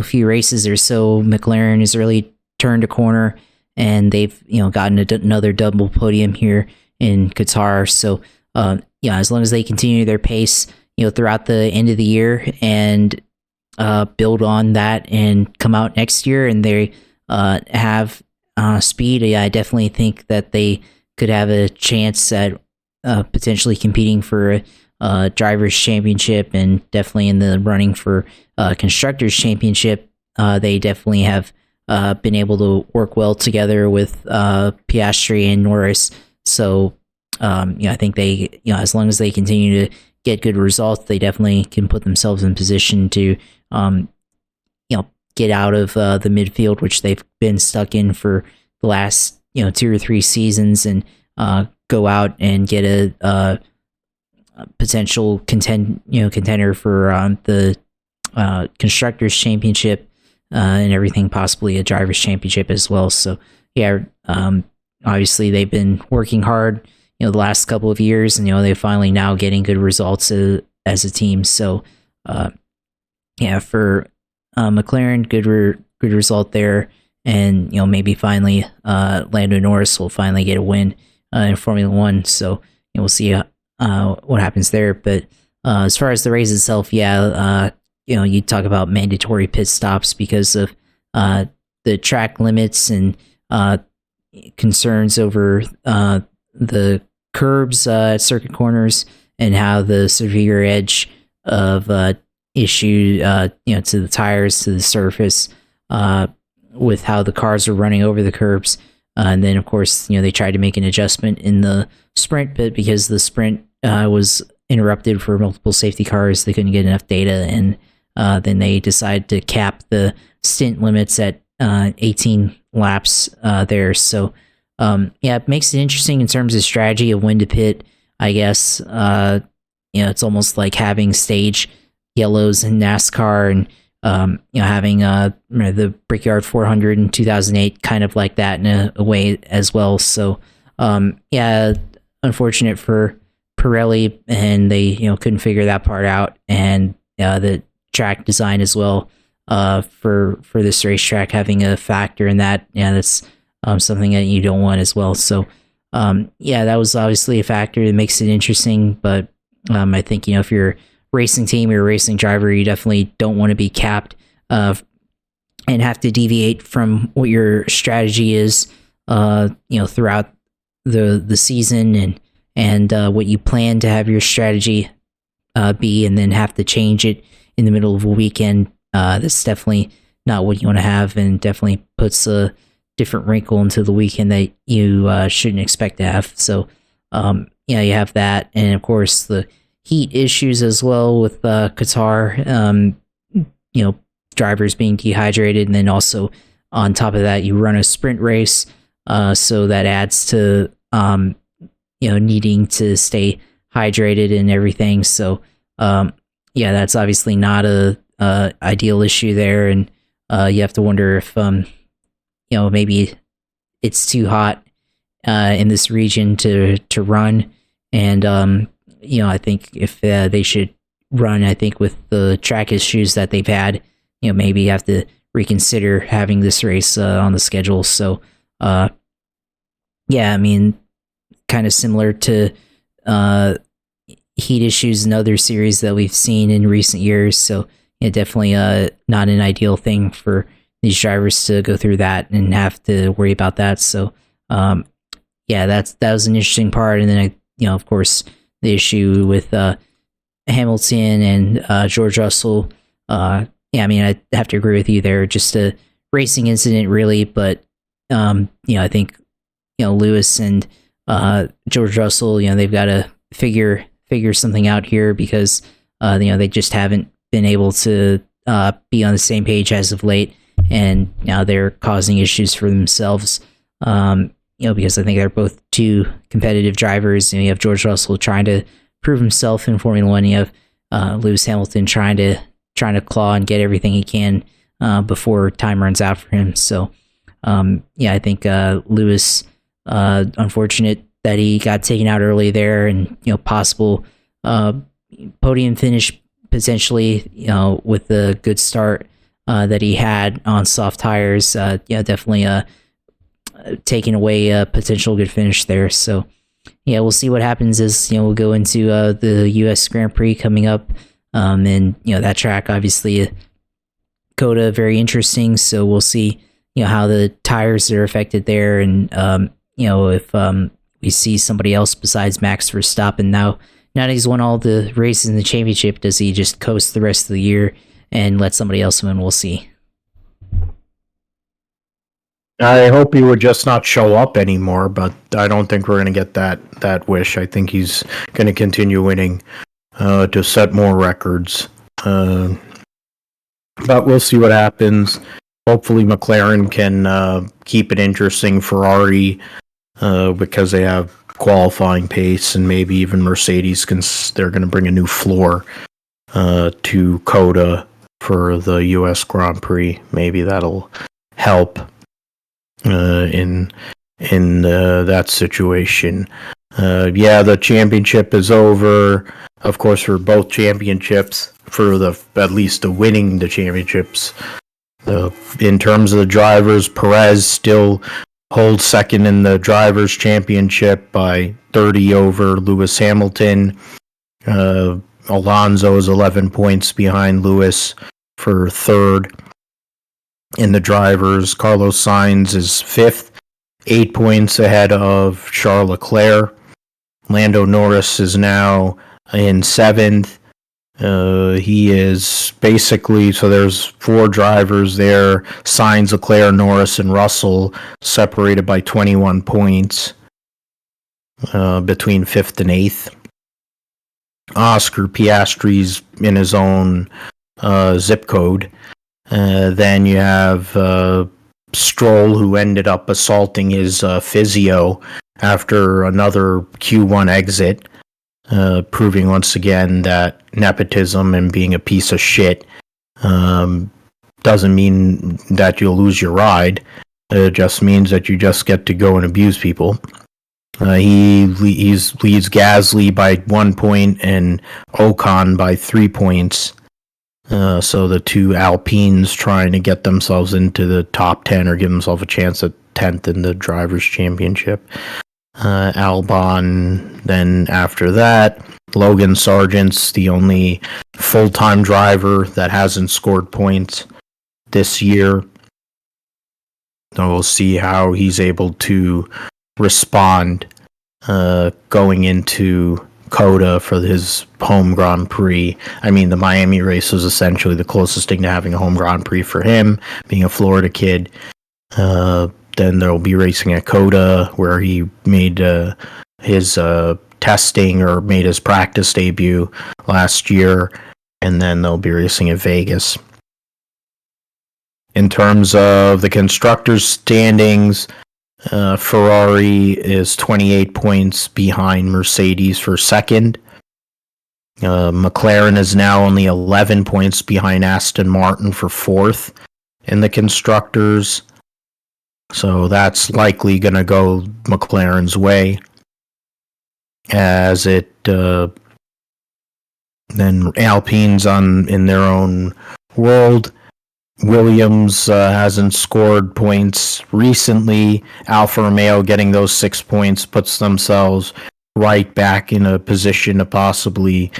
few races or so, McLaren has really turned a corner, and they've, gotten another double podium here in Qatar. So, as long as they continue their pace, throughout the end of the year and build on that and come out next year, and they have speed, I definitely think that they could have a chance at potentially competing for a Drivers' Championship, and definitely in the running for Constructors' Championship. They definitely have been able to work well together with Piastri and Norris. So, I think they, as long as they continue to get good results, they definitely can put themselves in position to, get out of the midfield, which they've been stuck in for the last 2 or 3 seasons, and go out and get a potential contender for the Constructors' Championship and everything, possibly a Drivers' Championship as well. So obviously they've been working hard the last couple of years, and they're finally now getting good results as a team. So for McLaren, good result there. And maybe finally Lando Norris will finally get a win in Formula One. So we'll see what happens there. But as far as the race itself, you talk about mandatory pit stops because of the track limits and concerns over the curbs at circuit corners, and how the severe edge of issue to the tires, to the surface, with how the cars are running over the curbs. And then, of course, they tried to make an adjustment in the sprint, but because the sprint was interrupted for multiple safety cars, they couldn't get enough data, and then they decided to cap the stint limits at 18 laps there. So, it makes it interesting in terms of strategy of when to pit, I guess. it's almost like having stage yellows in NASCAR, and having the Brickyard 400 in 2008, kind of like that in a way as well. So unfortunate for Pirelli, and they couldn't figure that part out, and the track design as well for this racetrack having a factor in that. That's something that you don't want as well. So that was obviously a factor that makes it interesting, but I think if you're a racing team or a racing driver, you definitely don't want to be capped and have to deviate from what your strategy is throughout the season, and what you plan to have your strategy be, and then have to change it in the middle of a weekend. That's definitely not what you want to have, and definitely puts a different wrinkle into the weekend that you shouldn't expect to have. So you have that, and of course the heat issues as well with Qatar, drivers being dehydrated, and then also on top of that you run a sprint race, so that adds to needing to stay hydrated and everything. So that's obviously not a ideal issue there, and you have to wonder if maybe it's too hot in this region to run, and I think if they should run, I think with the track issues that they've had, maybe you have to reconsider having this race on the schedule. So kind of similar to heat issues in other series that we've seen in recent years. So definitely not an ideal thing for these drivers to go through that and have to worry about that. So that was an interesting part. And then of course the issue with Hamilton and George Russell. I have to agree with you there. Just a racing incident, really, but I think Lewis and George Russell, they've got to figure something out here, because they just haven't been able to be on the same page as of late, and now they're causing issues for themselves. Because I think they're both two competitive drivers. You have George Russell trying to prove himself in Formula One. You have Lewis Hamilton trying to claw and get everything he can before time runs out for him. So I think Lewis, unfortunate that he got taken out early there, and possible podium finish potentially, with the good start that he had on soft tires. Definitely taking away a potential good finish there. So we'll see what happens as we'll go into the US Grand Prix coming up, and that track, obviously CoTA, very interesting. So we'll see how the tires are affected there, and if we see somebody else besides Max Verstappen. Now that he's won all the races in the championship, does he just coast the rest of the year and let somebody else win? We'll see. I hope he would just not show up anymore, but I don't think we're going to get that wish. I think he's going to continue winning to set more records. But we'll see what happens. Hopefully McLaren can keep it interesting. Ferrari, because they have qualifying pace, and maybe even Mercedes, they're going to bring a new floor to CoTA for the US Grand Prix. Maybe that'll help in that situation. The championship is over, of course, for both championships, for at least the winning the championships. In terms of the drivers, Perez still holds second in the drivers' championship by 30 over Lewis Hamilton. Alonso is 11 points behind Lewis for third in the drivers. Carlos Sainz is fifth, 8 points ahead of Charles Leclerc. Lando Norris is now in seventh. He is basically, so there's four drivers there: Sainz, Leclerc, Norris, and Russell, separated by 21 points between fifth and eighth. Oscar Piastri's in his own zip code. Then you have Stroll, who ended up assaulting his physio after another Q1 exit. proving once again that nepotism and being a piece of shit doesn't mean that you'll lose your ride. It just means that you just get to go and abuse people. He leads Gasly by 1 point and Ocon by 3 points. So the two Alpines trying to get themselves into the top 10 or give themselves a chance at 10th in the Drivers' Championship. Albon, then after that, Logan Sargent's the only full-time driver that hasn't scored points this year. So we'll see how he's able to respond going into CoTA for his home Grand Prix. I mean, the Miami race was essentially the closest thing to having a home Grand Prix for him, being a Florida kid. Then there'll be racing at CoTA, where he made his testing or made his practice debut last year, and then they'll be racing at Vegas. In terms of the constructors' standings, Ferrari is 28 points behind Mercedes for second. McLaren is now only 11 points behind Aston Martin for fourth in the constructors. So that's likely going to go McLaren's way. As it then Alpine's in their own world. Williams hasn't scored points recently. Alfa Romeo getting those 6 points puts themselves right back in a position to possibly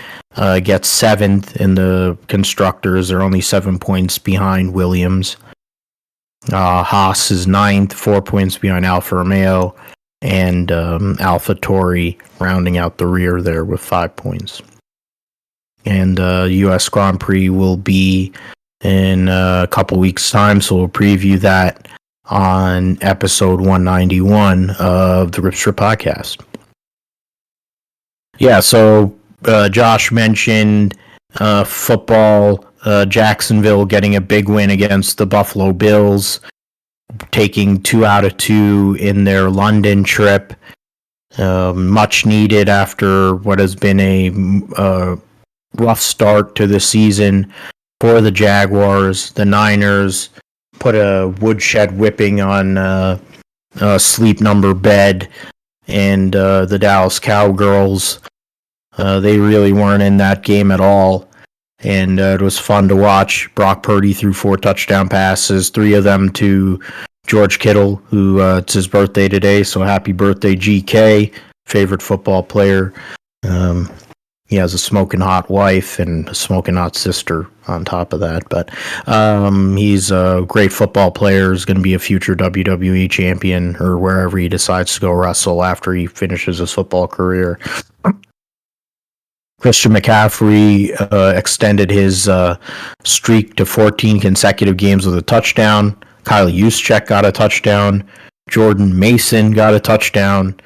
get seventh in the constructors. They're only 7 points behind Williams. Haas is ninth, 4 points behind Alfa Romeo, and AlphaTauri rounding out the rear there with 5 points. And U.S. Grand Prix will be in a couple weeks' time, so we'll preview that on episode 191 of the Rip Strip Podcast. Yeah, so Josh mentioned football, Jacksonville getting a big win against the Buffalo Bills, taking 2 out of 2 in their London trip. Much needed after what has been a rough start to the season for the Jaguars. The Niners put a woodshed whipping on a sleep number bed, and the Dallas Cowgirls, they really weren't in that game at all. And it was fun to watch. Brock Purdy threw 4 touchdown passes, 3 of them to George Kittle, who it's his birthday today, so happy birthday, GK, favorite football player. He has a smoking hot wife and a smoking hot sister on top of that. But he's a great football player. He's going to be a future WWE champion or wherever he decides to go wrestle after he finishes his football career. Christian McCaffrey extended his streak to 14 consecutive games with a touchdown. Kyle Juszczyk got a touchdown. Jordan Mason got a touchdown.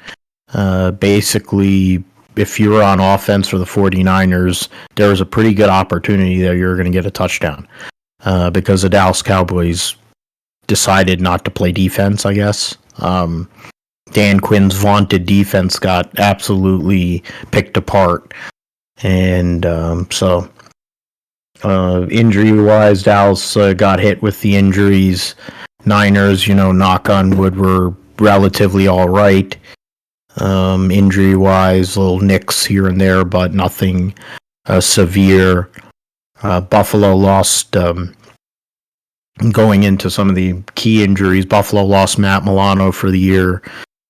Basically, if you were on offense for the 49ers, there was a pretty good opportunity that you were going to get a touchdown because the Dallas Cowboys decided not to play defense, I guess. Dan Quinn's vaunted defense got absolutely picked apart. And so injury-wise, Dallas got hit with the injuries. Niners, knock on wood, were relatively all right. Injury-wise, little nicks here and there, but nothing severe. Buffalo lost, going into some of the key injuries, Buffalo lost Matt Milano for the year,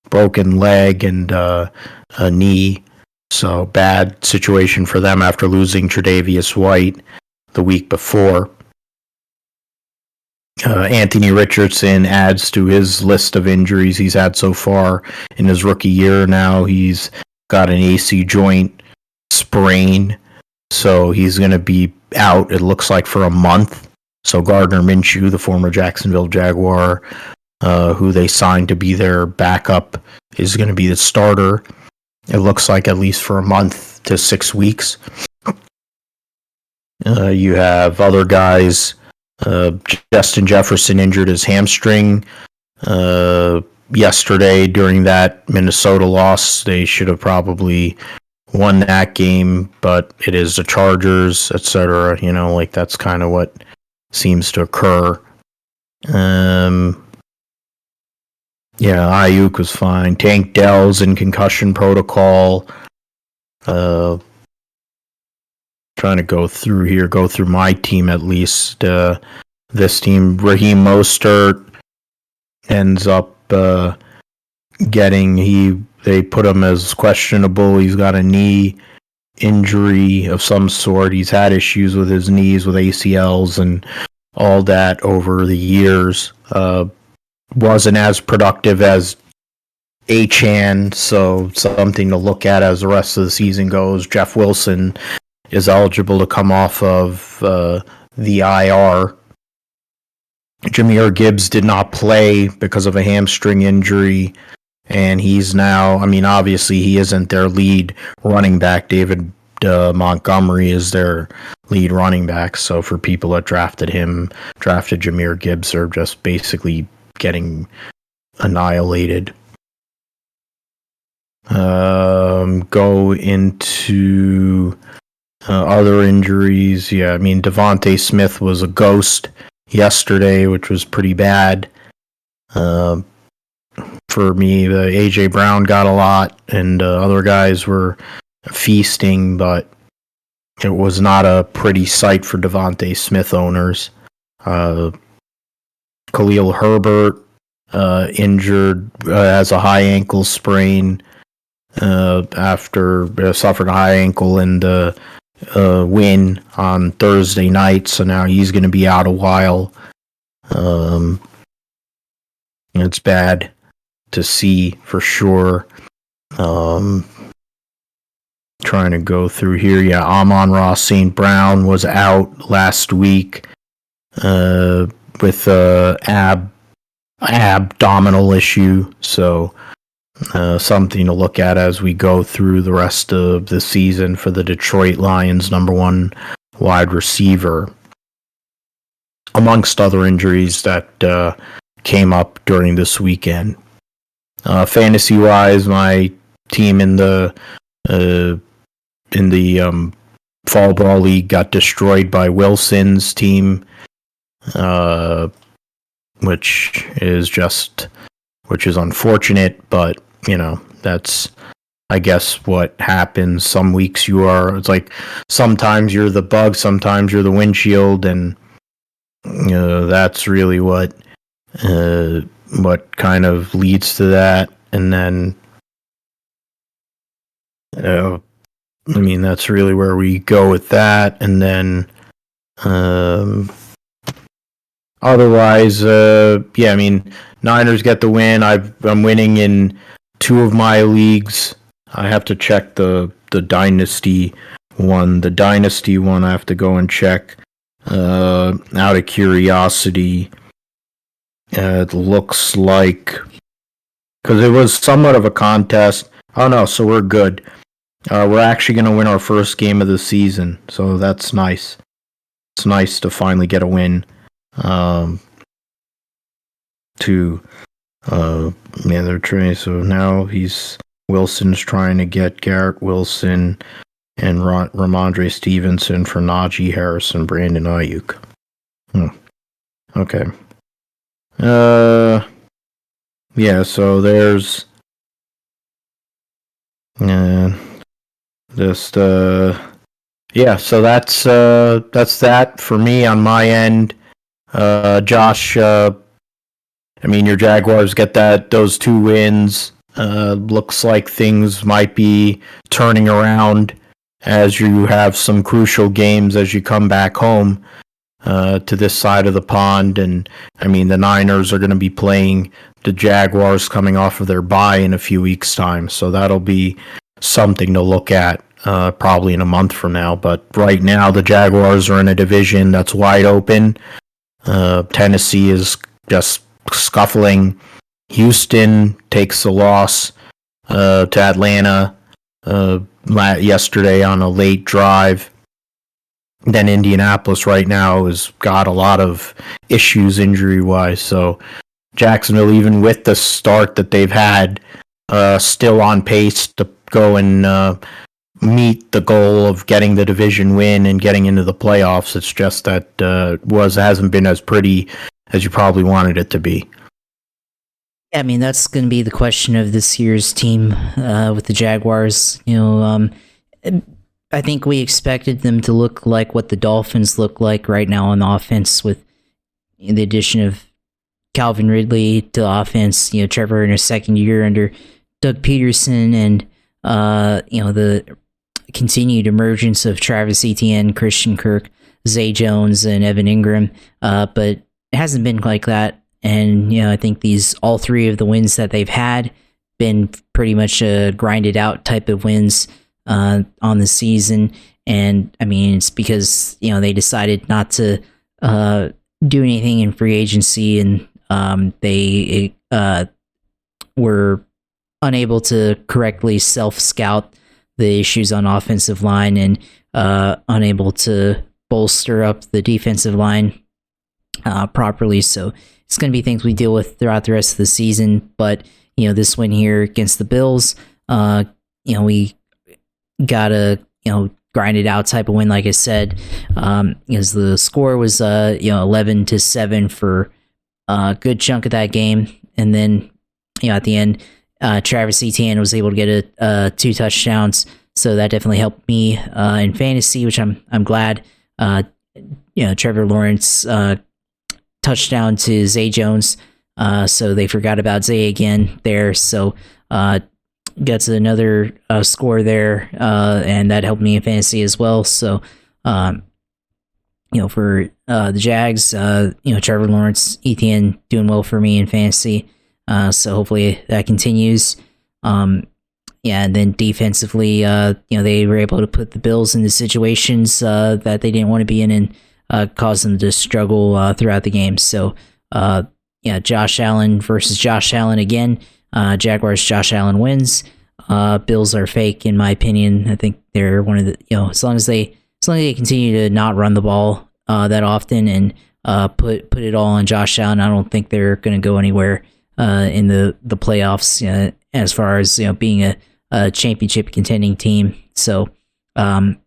broken leg and a knee. So bad situation for them after losing Tre'Davious White the week before. Anthony Richardson adds to his list of injuries he's had so far in his rookie year. Now he's got an AC joint sprain, so he's going to be out, it looks like, for a month. So Gardner Minshew, the former Jacksonville Jaguar, who they signed to be their backup, is going to be the starter. It looks like at least for a month to 6 weeks. You have other guys. Justin Jefferson injured his hamstring yesterday during that Minnesota loss. They should have probably won that game, but it is the Chargers, etc. You know, like that's kind of what seems to occur. Yeah, Ayuk was fine. Tank Dell's in concussion protocol. Trying to go through my team at least. This team, Raheem Mostert ends up they put him as questionable. He's got a knee injury of some sort. He's had issues with his knees, with ACLs and all that over the years. Wasn't as productive as Achane, so something to look at as the rest of the season goes. Jeff Wilson is eligible to come off of the IR. Jahmyr Gibbs did not play because of a hamstring injury, and he's now, I mean, obviously he isn't their lead running back. David Montgomery is their lead running back, so for people that drafted Jahmyr Gibbs, are just basically getting annihilated. Go into other injuries. Yeah, I mean, Devontae Smith was a ghost yesterday, which was pretty bad. For me, the AJ Brown got a lot, and other guys were feasting, but it was not a pretty sight for Devontae Smith owners. Khalil Herbert injured, has a high ankle sprain after suffered a high ankle in the win on Thursday night, so now he's going to be out a while. It's bad to see for sure. Trying to go through here. Yeah, Amon-Ra St. Brown was out last week with abdominal issue, so something to look at as we go through the rest of the season for the Detroit Lions number one wide receiver, amongst other injuries that came up during this weekend. Fantasy wise, my team in the Fall Brawl League got destroyed by Wilson's team, which is unfortunate, but you know, that's, I guess, what happens. Some weeks it's like sometimes you're the bug, sometimes you're the windshield, and you know, that's really what kind of leads to that. And then I mean, that's really where we go with that. And then otherwise, yeah, I mean, Niners get the win. I'm winning in 2 of my leagues. I have to check the Dynasty one. The Dynasty one I have to go and check out of curiosity. It looks like, because it was somewhat of a contest. Oh no, so we're good. We're actually going to win our first game of the season, so that's nice. It's nice to finally get a win. They're trying, so now Wilson's trying to get Garrett Wilson and Ramondre Stevenson for Najee Harris and Brandon Ayuk. Okay. Yeah, so there's so that's that for me on my end. Josh, I mean, your Jaguars get those 2 wins. Looks like things might be turning around as you have some crucial games as you come back home to this side of the pond. And I mean, the Niners are going to be playing the Jaguars coming off of their bye in a few weeks' time, so that'll be something to look at probably in a month from now. But right now, the Jaguars are in a division that's wide open. Tennessee is just scuffling. Houston takes the loss to Atlanta yesterday on a late drive. Then Indianapolis right now has got a lot of issues injury-wise. So Jacksonville, even with the start that they've had, still on pace to go and meet the goal of getting the division win and getting into the playoffs. It's just that hasn't been as pretty as you probably wanted it to be. I mean, that's going to be the question of this year's team with the Jaguars. I think we expected them to look like what the Dolphins look like right now on the offense, with the addition of Calvin Ridley to the offense. Trevor in his second year under Doug Peterson, and the continued emergence of Travis Etienne, Christian Kirk, Zay Jones, and Evan Ingram. But it hasn't been like that. And, I think all three of the wins that they've had been pretty much grinded out type of wins on the season. And I mean, it's because, they decided not to do anything in free agency, and they were unable to correctly self-scout the issues on offensive line, and unable to bolster up the defensive line properly. So it's going to be things we deal with throughout the rest of the season. But, this win here against the Bills, we got a, grind it out type of win, like I said, because the score was, 11-7 for a good chunk of that game. And then, at the end, Travis Etienne was able to get 2 touchdowns. So that definitely helped me in fantasy, which I'm glad. Trevor Lawrence touchdown to Zay Jones. So they forgot about Zay again there. So gets another score there, and that helped me in fantasy as well. So, for the Jags, Trevor Lawrence, Etienne doing well for me in fantasy. So hopefully that continues. And then defensively, they were able to put the Bills into situations that they didn't want to be in, and cause them to struggle throughout the game. So, Josh Allen versus Josh Allen again. Jaguars, Josh Allen wins. Bills are fake, in my opinion. I think they're one of the, as long as they continue to not run the ball that often, and put it all on Josh Allen, I don't think they're going to go anywhere in the playoffs, as far as being a championship contending team. So and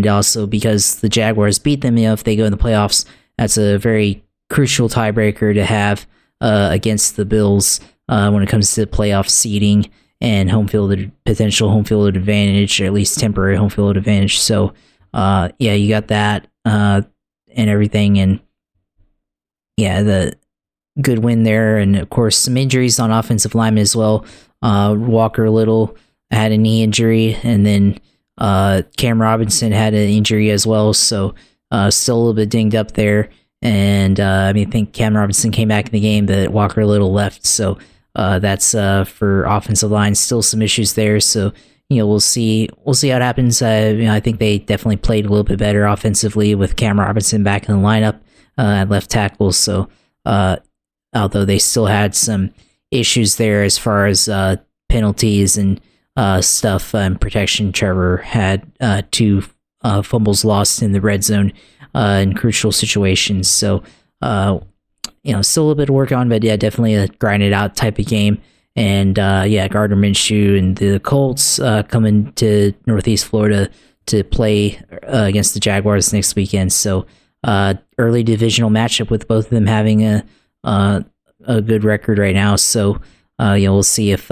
also because the Jaguars beat them, if they go in the playoffs, that's a very crucial tiebreaker to have against the Bills when it comes to playoff seeding and potential home field advantage, or at least temporary home field advantage. So you got that and everything, and the good win there. And of course, some injuries on offensive linemen as well. Walker Little had a knee injury, and then Cam Robinson had an injury as well. So still a little bit dinged up there. And I think Cam Robinson came back in the game, but Walker Little left. So that's for offensive line. Still some issues there. So we'll see how it happens. I think they definitely played a little bit better offensively with Cam Robinson back in the lineup at left tackle. So although they still had some issues there as far as penalties and stuff and protection. Trevor had 2 fumbles lost in the red zone in crucial situations. So, still a little bit to work on, but definitely a grind it out type of game. And Gardner Minshew and the Colts coming to Northeast Florida to play against the Jaguars next weekend. So early divisional matchup with both of them having a good record right now. So we'll see if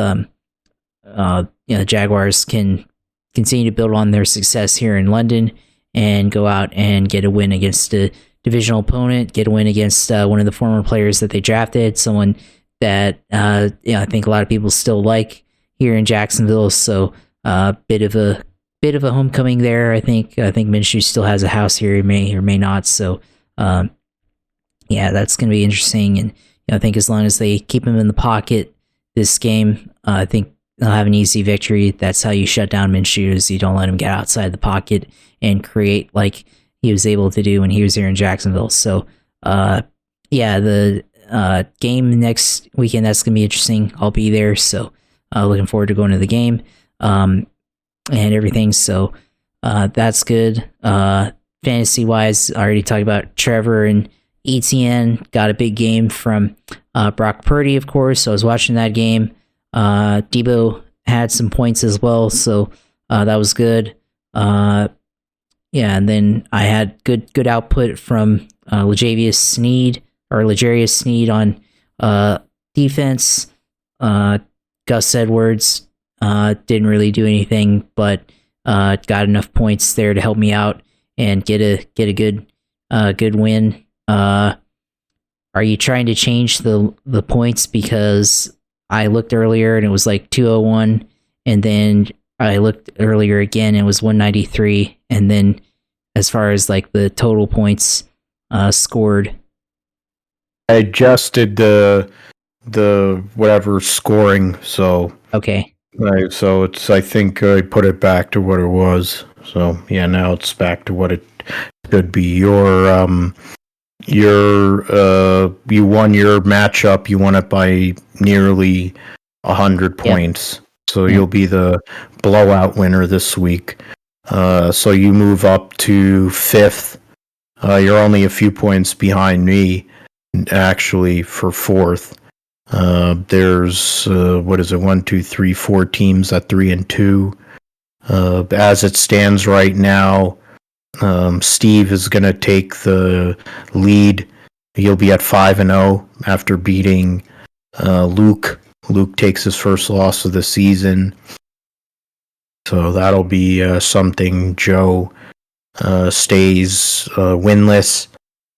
Jaguars can continue to build on their success here in London and go out and get a win against a divisional opponent, get a win against one of the former players that they drafted, someone that I think a lot of people still like here in Jacksonville. So bit of a homecoming there. I think Minshew still has a house here. He may or may not. So that's going to be interesting. And I think as long as they keep him in the pocket this game, I think they'll have an easy victory. That's how you shut down Minshew, is you don't let him get outside the pocket and create like he was able to do when he was here in Jacksonville. So the game next weekend, that's going to be interesting. I'll be there. So looking forward to going to the game and everything. So that's good. Fantasy wise, I already talked about Trevor and Etienne. Got a big game from Brock Purdy, of course. So I was watching that game. Debo had some points as well. So That was good. And then I had good output from Legarius Sneed on defense. Gus Edwards didn't really do anything, but got enough points there to help me out and get a good win. Are you trying to change the points? Because I looked earlier and it was like 201, and then I looked earlier again and it was 193, and then as far as like the total points scored, I adjusted the whatever scoring, so okay. right, so it's, I think I put it back to what it was. So yeah, now it's back to what it should be. You won your matchup. You won it by nearly 100 points. So you'll be the blowout winner this week. So you move up to 5th. You're only a few points behind me, actually, for 4th. There's 1, 2, 3, 4 teams at 3 and 2. As it stands right now, Steve is going to take the lead. He'll be at 5 and 0 after beating Luke. Luke takes his first loss of the season, so that'll be something. Joe stays winless.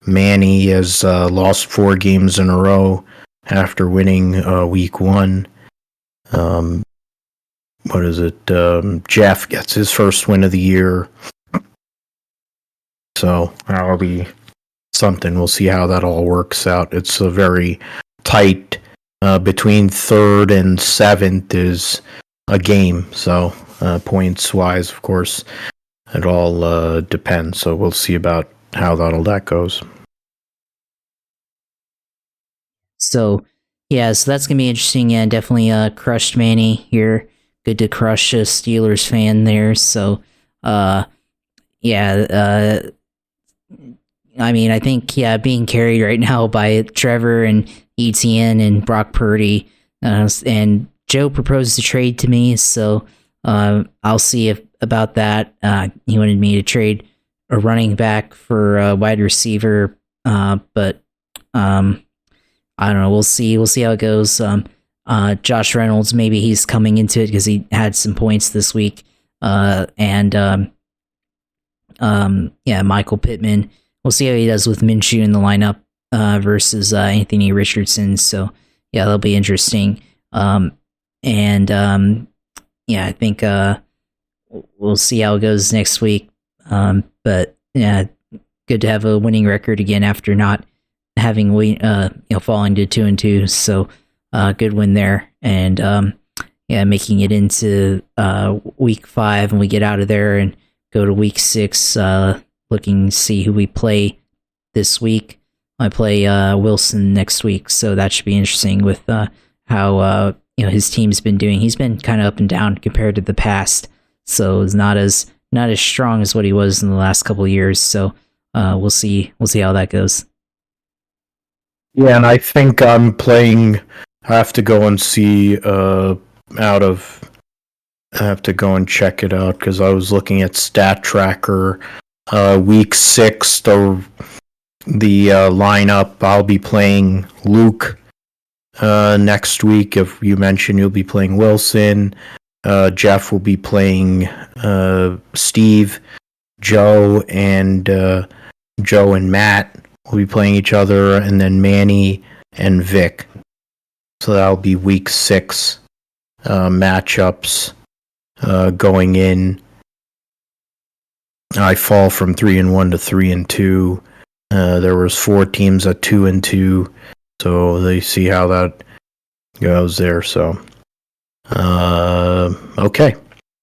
Manny has lost 4 games in a row after winning week 1. Jeff gets his first win of the year. So that'll be something. We'll see how that all works out. It's a very tight, between 3rd and 7th is a game. So points wise, of course, it all depends. So we'll see about how that goes. So so that's gonna be interesting. And definitely crushed Manny here. Good to crush a Steelers fan there. So I mean, I think, being carried right now by Trevor and ETN and Brock Purdy, and Joe proposed a trade to me, so I'll see about that. He wanted me to trade a running back for a wide receiver, but I don't know. We'll see how it goes. Josh Reynolds, maybe he's coming into it because he had some points this week, and Michael Pittman. We'll see how he does with Minshew in the lineup versus Anthony Richardson. So that'll be interesting. I think we'll see how it goes next week. But yeah, good to have a winning record again after not having falling to 2-2. So good win there, and making it into week 5, and we get out of there and go to week 6. Looking to see who we play this week. I play Wilson next week, so that should be interesting with how his team's been doing. He's been kind of up and down compared to the past, so it's not as strong as what he was in the last couple of years. So we'll see how that goes. Yeah, and I think I'm playing. I have to go and see I have to go and check it out because I was looking at Stat Tracker. Week 6, the lineup. I'll be playing Luke next week. If you mentioned you'll be playing Wilson, Jeff will be playing Steve, Joe and Matt will be playing each other, and then Manny and Vic. So that'll be week 6 matchups going in. I fall from 3-1 to 3-2. There was 4 teams at 2-2, so they see how that goes there. So, okay,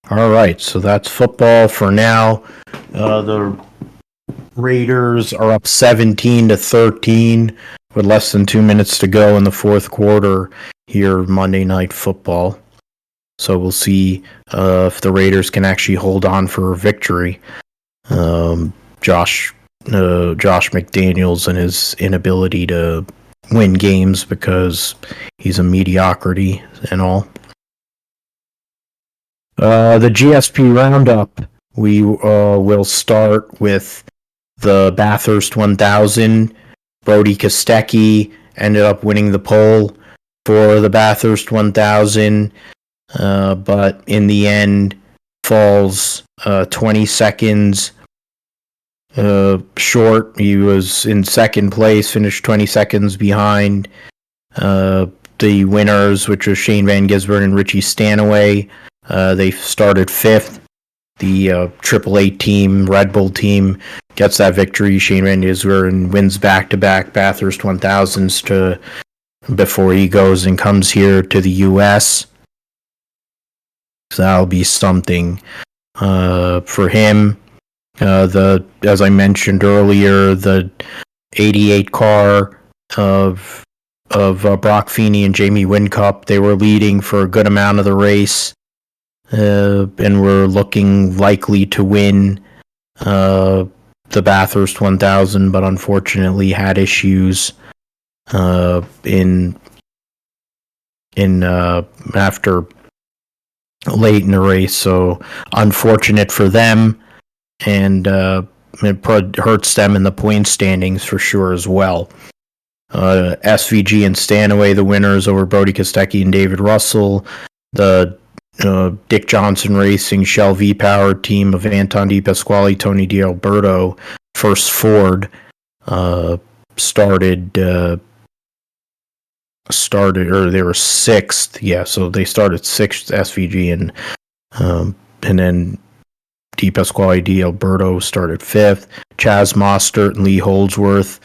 all right. So that's football for now. The Raiders are up 17-13 with less than 2 minutes to go in the 4th quarter here, Monday Night Football. So we'll see if the Raiders can actually hold on for a victory. Josh McDaniels and his inability to win games because he's a mediocrity and all. The GSP Roundup. We will start with the Bathurst 1000. Brody Kostecki ended up winning the pole for the Bathurst 1000, but in the end falls 20 seconds short. He was in second place, finished 20 seconds behind the winners, which was Shane Van Gisbergen and Richie Stanaway. They started fifth. The AAA team, Red Bull team, gets that victory. Shane Van Gisbergen wins back-to-back Bathurst 1000s before he goes and comes here to the U.S. So that'll be something for him. As I mentioned earlier, the 88 car of Brock Feeney and Jamie Whincup, they were leading for a good amount of the race, and were looking likely to win the Bathurst 1000, but unfortunately had issues in after late in the race. So unfortunate for them, and it hurts them in the point standings for sure as well. SVG and Stanaway, the winners over Brody Kostecki and David Russell. The Dick Johnson Racing Shell V-Power team of Anton Di Pasquale, Tony D'Alberto, first Ford, started, or they were sixth. Yeah, so they started sixth, SVG, and then Di Pasquale, D'Alberto started fifth. Chaz Mostert and Lee Holdsworth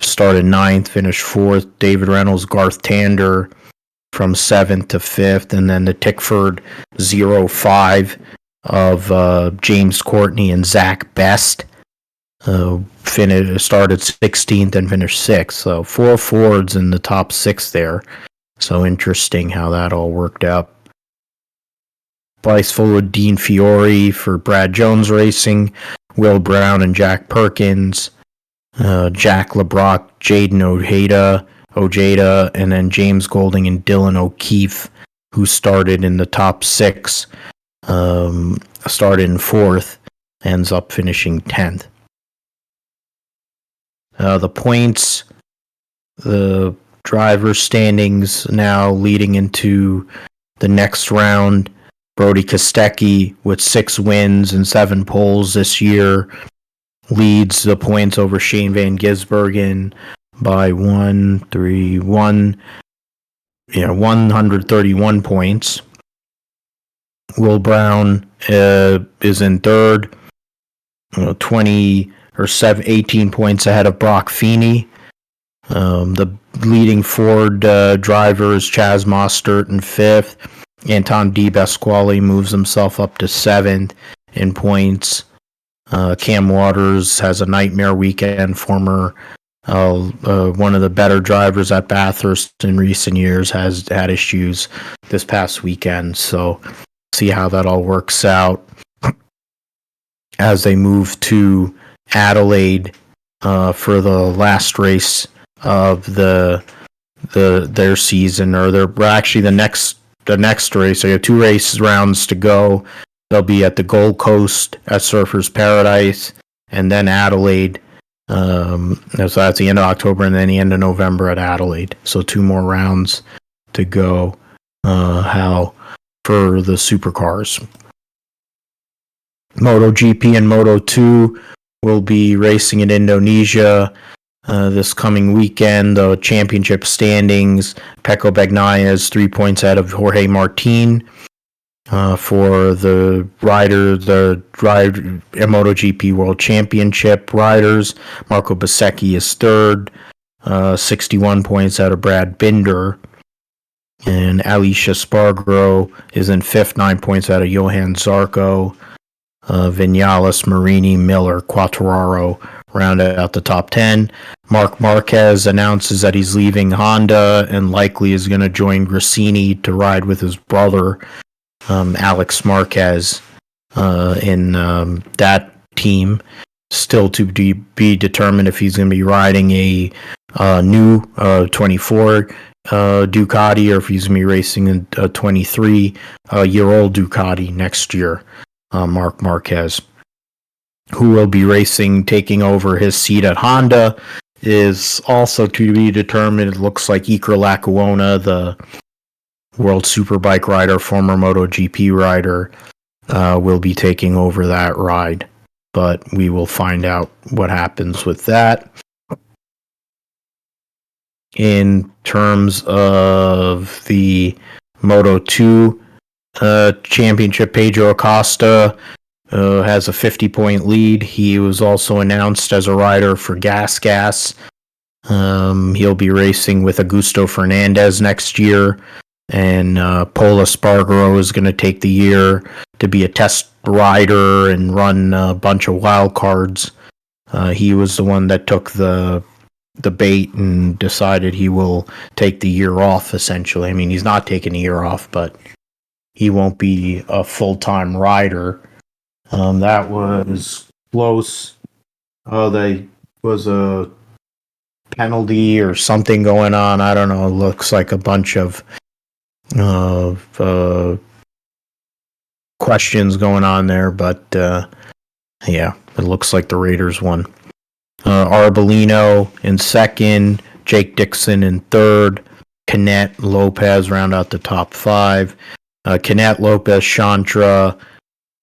started ninth, finished fourth. David Reynolds, Garth Tander from 7th to 5th, and then the Tickford 05 of James Courtney and Zach Best started 16th and finished 6th. So 4 Fords in the top 6 there. So interesting how that all worked out. Vice forward Dean Fiore for Brad Jones Racing, Will Brown and Jack Perkins, Jack LeBrock, Jaden Ojeda, and then James Golding and Dylan O'Keefe, who started in the top 6, started in 4th, ends up finishing 10th. The points, the driver standings now leading into the next round. Brody Kostecki with 6 wins and 7 poles this year leads the points over Shane Van Gisbergen by 131 points. Will Brown is in third, 18 points ahead of Brock Feeney. The leading Ford driver is Chaz Mostert in 5th. Anton Di Pasquale moves himself up to 7th in points. Cam Waters has a nightmare weekend. Former one of the better drivers at Bathurst in recent years has had issues this past weekend. So see how that all works out as they move to Adelaide for the last race of their season, or they're actually the next race. So you have 2 race rounds to go. They'll be at the Gold Coast at Surfers Paradise, and then Adelaide. So that's the end of October, and then the end of November at Adelaide. So 2 more rounds to go. How for the Supercars. MotoGP and Moto2 will be racing in Indonesia this coming weekend. The championship standings: Pecco Bagnaia is 3 points ahead of Jorge Martin. For the MotoGP World Championship riders, Marco Bezzecchi is third, 61 points out of Brad Binder, and Alicia Spargaro is in 5th, 9 points out of Johan Zarco. Vinales, Marini, Miller, Quartararo round out the top 10. Marc Marquez announces that he's leaving Honda and likely is going to join Gresini to ride with his brother, Alex Marquez, in that team. still to be determined if he's going to be riding a new 24 Ducati or if he's going to be racing a 23-year-old Ducati next year. Marc Marquez, who will be racing, taking over his seat at Honda, is also to be determined. It looks like Iker Lecuona, the World Superbike rider, former MotoGP rider, will be taking over that ride. But we will find out what happens with that. In terms of the Moto2 championship, Pedro Acosta has a 50-point lead. He was also announced as a rider for Gas. He'll be racing with Augusto Fernandez next year, and Pol Espargaro is going to take the year to be a test rider and run a bunch of wild cards. He was the one that took the bait and decided he will take the year off, essentially. I mean, he's not taking a year off, but he won't be a full-time rider. That was close. Oh, there was a penalty or something going on. I don't know. It looks like a bunch of questions going on there, but yeah, it looks like the Raiders won. Arbolino in second, Jake Dixon in third, Canet, Lopez round out the top five. Canet, Lopez, Chantra.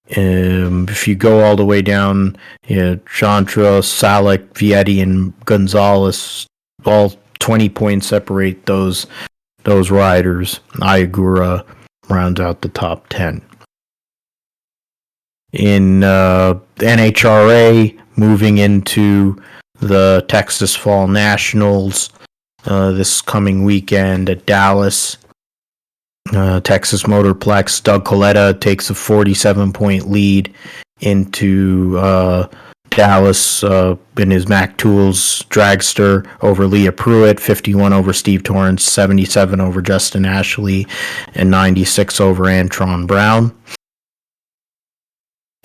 If you go all the way down, Chantra, Salek, Vietti, and Gonzalez, all 20 points separate those riders. Ayagura rounds out the top 10. In NHRA, moving into the Texas Fall Nationals this coming weekend at Dallas. Texas Motorplex, Doug Coletta takes a 47-point lead into Dallas in his Mac Tools dragster over Leah Pruitt, 51 over Steve Torrance, 77 over Justin Ashley, and 96 over Antron Brown.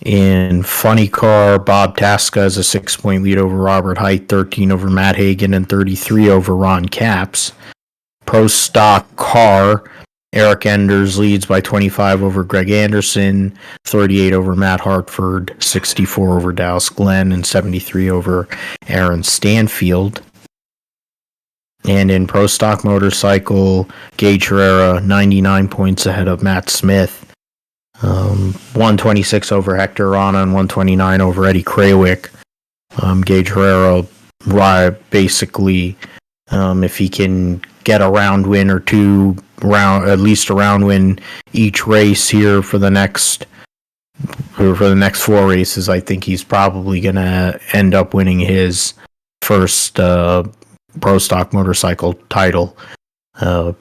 In Funny Car, Bob Tasca has a 6-point lead over Robert Height, 13 over Matt Hagan, and 33 over Ron Capps. Pro Stock Car, Eric Enders leads by 25 over Greg Anderson, 38 over Matt Hartford, 64 over Dallas Glenn, and 73 over Aaron Stanfield. And in Pro Stock Motorcycle, Gage Herrera, 99 points ahead of Matt Smith, 126 over Hector Rana, and 129 over Eddie Krawick. Gage Herrera, basically, if he can get a round win or two, at least a round win each race here for the next 4 races, I think he's probably going to end up winning his first Pro Stock Motorcycle title. I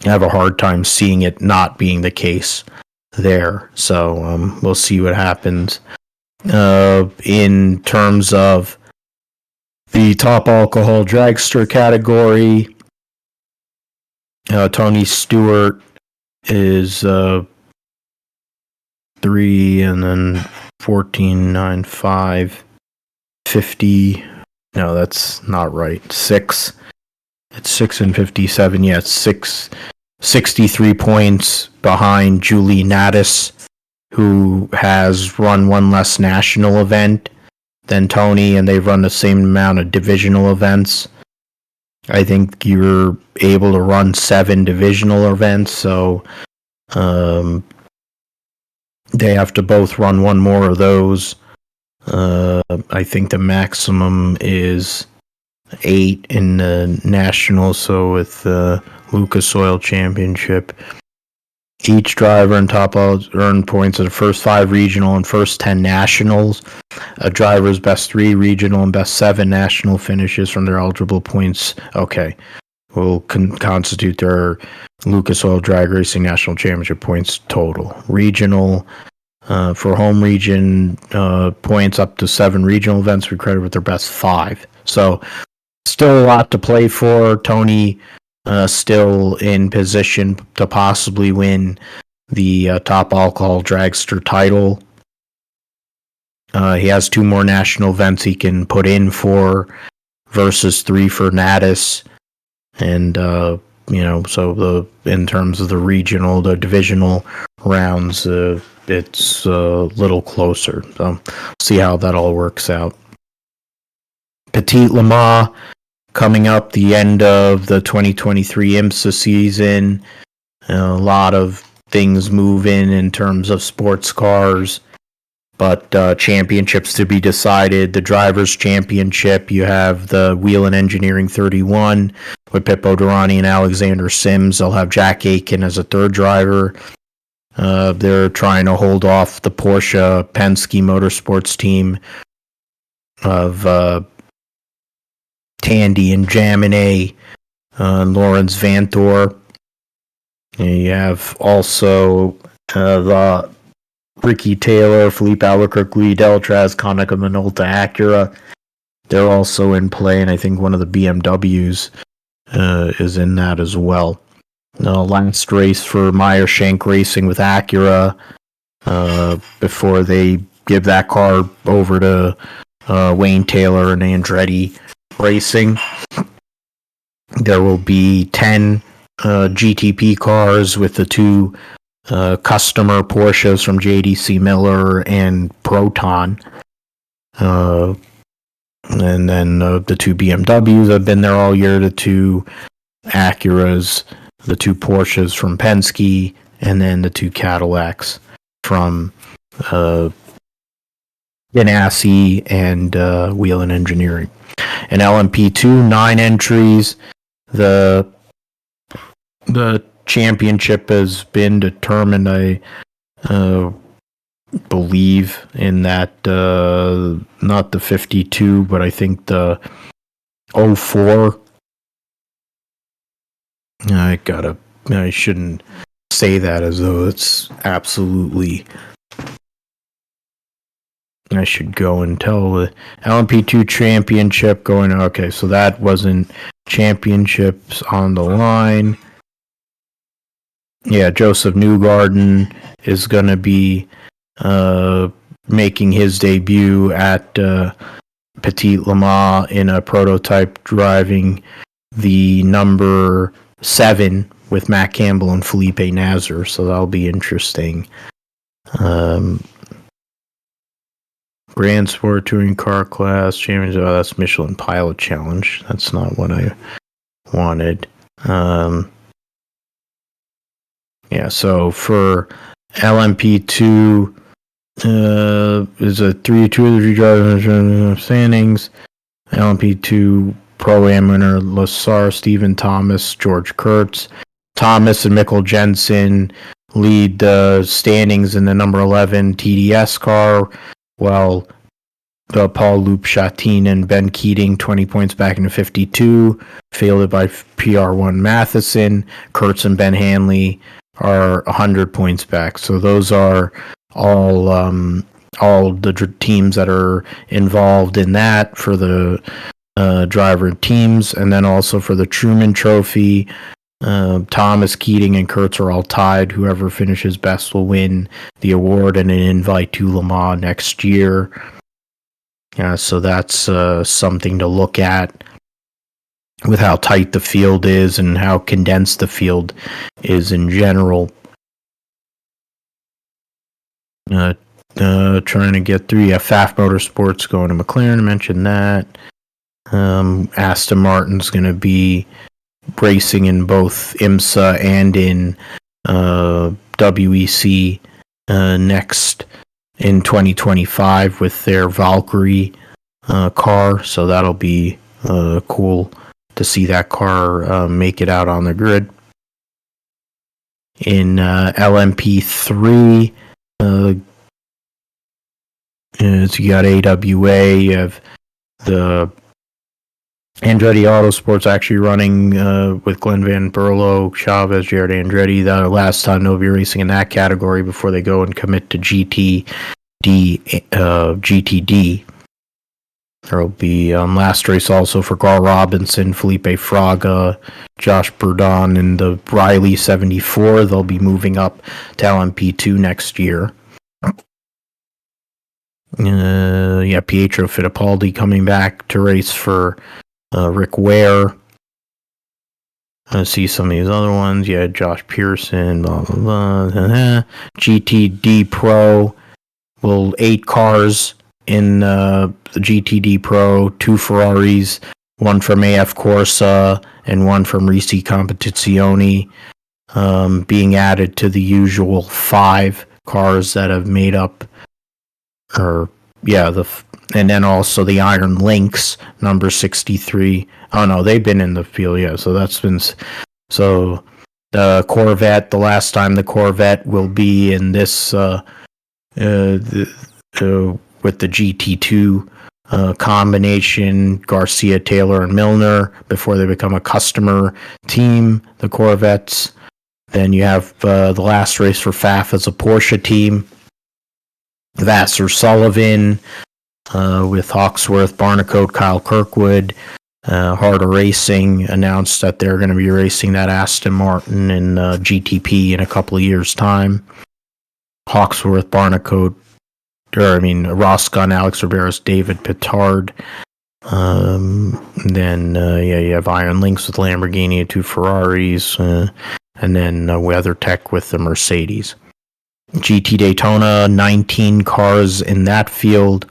have a hard time seeing it not being the case there, so we'll see what happens. In terms of the top alcohol dragster category, Tony Stewart is 3, and then 14, 9, 5, 50. No, that's not right. 6. It's 6 and 57. Yeah, it's 63 points behind Julie Natus, who has run one less national event than Tony, and they've run the same amount of divisional events. I think you're able to run 7 divisional events, so they have to both run one more of those. I think the maximum is 8 in the national, so with the Lucas Oil Championship, each driver and top earn points at the first 5 regional and first 10 nationals. A driver's best 3 regional and best 7 national finishes from their eligible points, will constitute their Lucas Oil Drag Racing National Championship points total. Regional, for home region, points up to 7 regional events we credit with their best 5. So, still a lot to play for. Tony still in position to possibly win the top alcohol dragster title. He has 2 more national events he can put in for versus 3 for Natus. And, so in terms of the divisional rounds, it's a little closer. So see how that all works out. Petit Le Mans coming up the end of the 2023 IMSA season. A lot of things moving in terms of sports cars, but championships to be decided. The Drivers' Championship, you have the Wheel and Engineering 31 with Pippo Durrani and Alexander Sims. They'll have Jack Aitken as a third driver. They're trying to hold off the Porsche Penske Motorsports team of Tandy and Jaminet, Lawrence Vantor. And you have also the Ricky Taylor, Felipe Albuquerque, Lee Deltraz, Konica Minolta, Acura. They're also in play, and I think one of the BMWs is in that as well. Last race for Meyer Shank Racing with Acura before they give that car over to Wayne Taylor and Andretti Racing. There will be 10 GTP cars with the 2 customer Porsches from JDC Miller and Proton. And then the 2 BMWs have been there all year, the 2 Acuras, the 2 Porsches from Penske, and then the 2 Cadillacs from Ganassi and Wheel and Engineering. And LMP2, 9 entries. The championship has been determined, I believe, in that not the 52, but I think the 04. I shouldn't say that as though it's absolutely. I should go and tell the LMP2 championship going. Okay, so that wasn't championships on the line. Yeah, Joseph Newgarden is going to be making his debut at Petit Le Mans in a prototype driving the number 7 with Matt Campbell and Felipe Nasr, so that'll be interesting. Grand Sport Touring Car Class Championship. Oh, that's Michelin Pilot Challenge. That's not what I wanted. Yeah, so for LMP2, is a 3-2 drivers standings. LMP2 Pro-Am winner Lassar, Stephen Thomas, George Kurtz. Thomas and Mikkel Jensen lead the standings in the number 11 TDS car, while Paul-Loup Chatin and Ben Keating 20 points back into 52, fielded by PR1 Matheson. Kurtz and Ben Hanley are 100 points back. So those are all the teams that are involved in that for the driver teams, and then also for the Truman Trophy. Thomas, Keating, and Kurtz are all tied. Whoever finishes best will win the award and an invite to Le Mans next year. So that's something to look at with how tight the field is and how condensed the field is in general. Trying to get through. Yeah, FAF Motorsports going to McLaren. I mentioned that. Aston Martin's going to be racing in both IMSA and in WEC next in 2025 with their Valkyrie car. So that'll be cool to see that car make it out on the grid. In LMP3, you got AWA, you have the Andretti Autosports actually running with Glenn Van Berlo, Chavez, Jared Andretti. The last time they'll be racing in that category before they go and commit to GTD. There will be last race also for Carl Robinson, Felipe Fraga, Josh Bourdon, and the Riley 74. They'll be moving up to LMP2 next year. Pietro Fittipaldi coming back to race for Rick Ware. I see some of these other ones. Yeah, Josh Pearson, blah, blah, blah. GTD Pro. 8 cars in the GTD Pro, 2 Ferraris, 1 from AF Corsa, and 1 from Risi Competizione, being added to the usual 5 cars that have made up, and then also the Iron Lynx, number 63. Oh no, they've been in the field, yeah, so that's been, so the Corvette, the last time the Corvette will be in this, with the GT2 combination, Garcia, Taylor, and Milner, before they become a customer team, the Corvettes. Then you have the last race for FAF as a Porsche team. Vassar Sullivan with Hawksworth, Barnicoat, Kyle Kirkwood. Harder Racing announced that they're going to be racing that Aston Martin in GTP in a couple of years' time. Hawksworth, Barnicoat, Ross Gunn, Alex Riberas, David Pittard. Then you have Iron Lynx with Lamborghini and 2 Ferraris, and then WeatherTech with the Mercedes. GT Daytona, 19 cars in that field.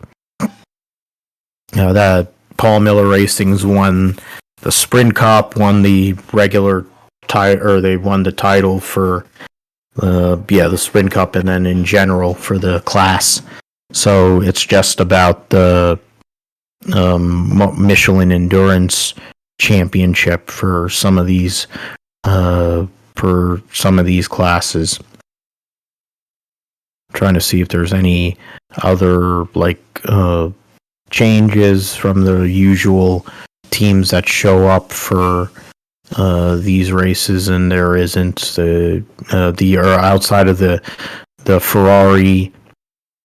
That Paul Miller Racing's won the Sprint Cup, won the regular they won the title for the Sprint Cup, and then in general for the class. So it's just about the Michelin Endurance Championship for some of these classes. Trying to see if there's any other changes from the usual teams that show up for these races, and there isn't. The outside of the Ferrari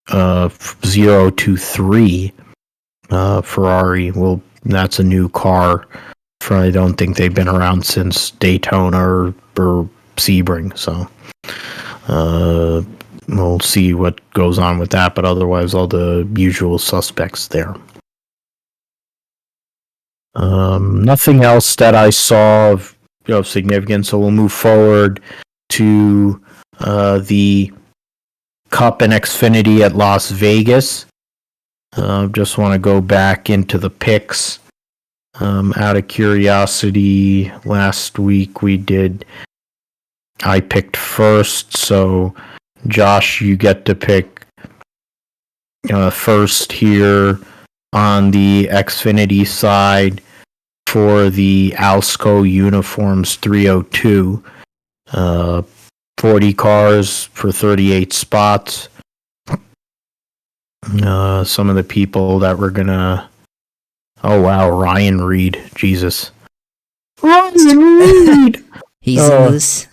023 Ferrari. Well, that's a new car. I don't think they've been around since Daytona or Sebring. So we'll see what goes on with that. But otherwise, all the usual suspects there. Nothing else that I saw of significance. So we'll move forward to the Cup and Xfinity at Las Vegas. Just want to go back into the picks. Out of curiosity, last week I picked first, so Josh, you get to pick first here on the Xfinity side for the Alsco Uniforms 302. 40 cars for 38 spots. Some of the people that were gonna... Oh wow, Ryan Reed. Jesus. Ryan Reed! He's in this.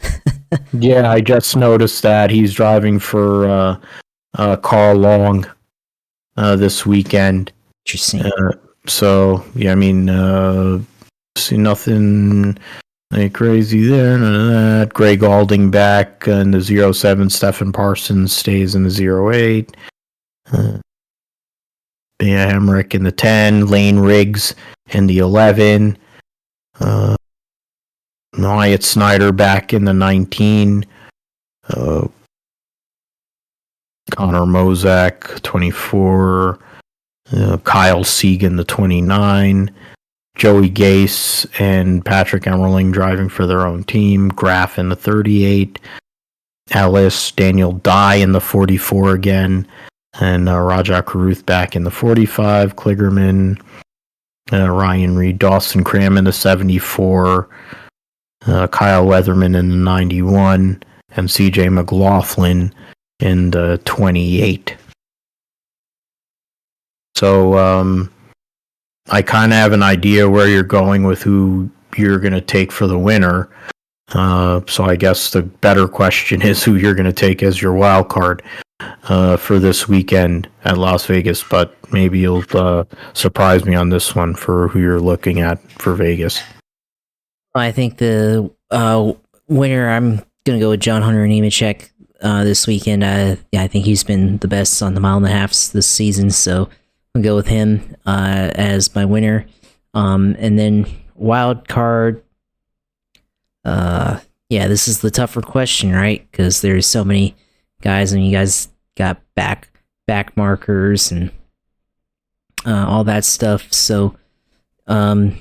Yeah, I just noticed that. He's driving for Carl Long this weekend. Interesting. See nothing crazy there, none of that. Greg Alding back in the 07. Stephen Parsons stays in the 08. Hamrick in the 10. Lane Riggs in the 11. Wyatt Snyder back in the 19. Connor Mozak, 24. Kyle Segan, the 29. Joey Gase and Patrick Emmerling driving for their own team. Graf in the 38. Ellis, Daniel Dye in the 44 again. And Rajah Caruth back in the 45. Kligerman, Ryan Reed, Dawson Cram in the 74. Kyle Weatherman in the 91. And CJ McLaughlin in the 28. So, I kind of have an idea where you're going with who you're going to take for the winner. So I guess the better question is who you're going to take as your wild card for this weekend at Las Vegas. But maybe you'll surprise me on this one for who you're looking at for Vegas. I think the winner, I'm going to go with John Hunter Nemechek. this weekend. I think he's been the best on the mile and a halfs this season, so I'll go with him as my winner. And then wild card. Yeah, this is the tougher question, right? Because there's so many guys, and you guys got back markers and all that stuff. So, I'll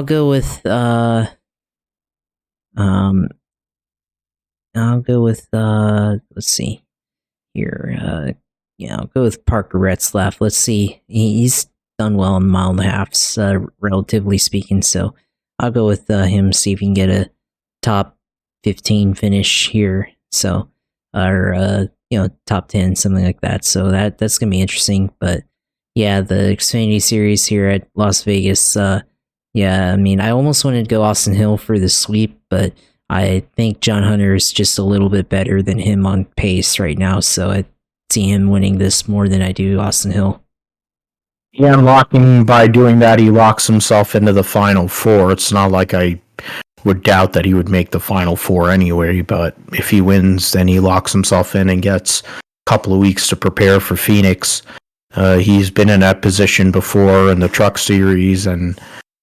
go with let's see here. I'll go with Parker Retzlaff. Let's see. He's done well in mile and a halfs, relatively speaking. So I'll go with him, see if he can get a top 15 finish here. So, or top 10, something like that. So that's gonna be interesting. But yeah, the Xfinity Series here at Las Vegas. Yeah, I mean, I almost wanted to go Austin Hill for the sweep, but I think John Hunter is just a little bit better than him on pace right now. So I see him winning this more than I do Austin Hill. Yeah, by doing that, he locks himself into the Final Four. It's not like I would doubt that he would make the Final Four anyway, but if he wins, then he locks himself in and gets a couple of weeks to prepare for Phoenix. He's been in that position before in the Truck Series and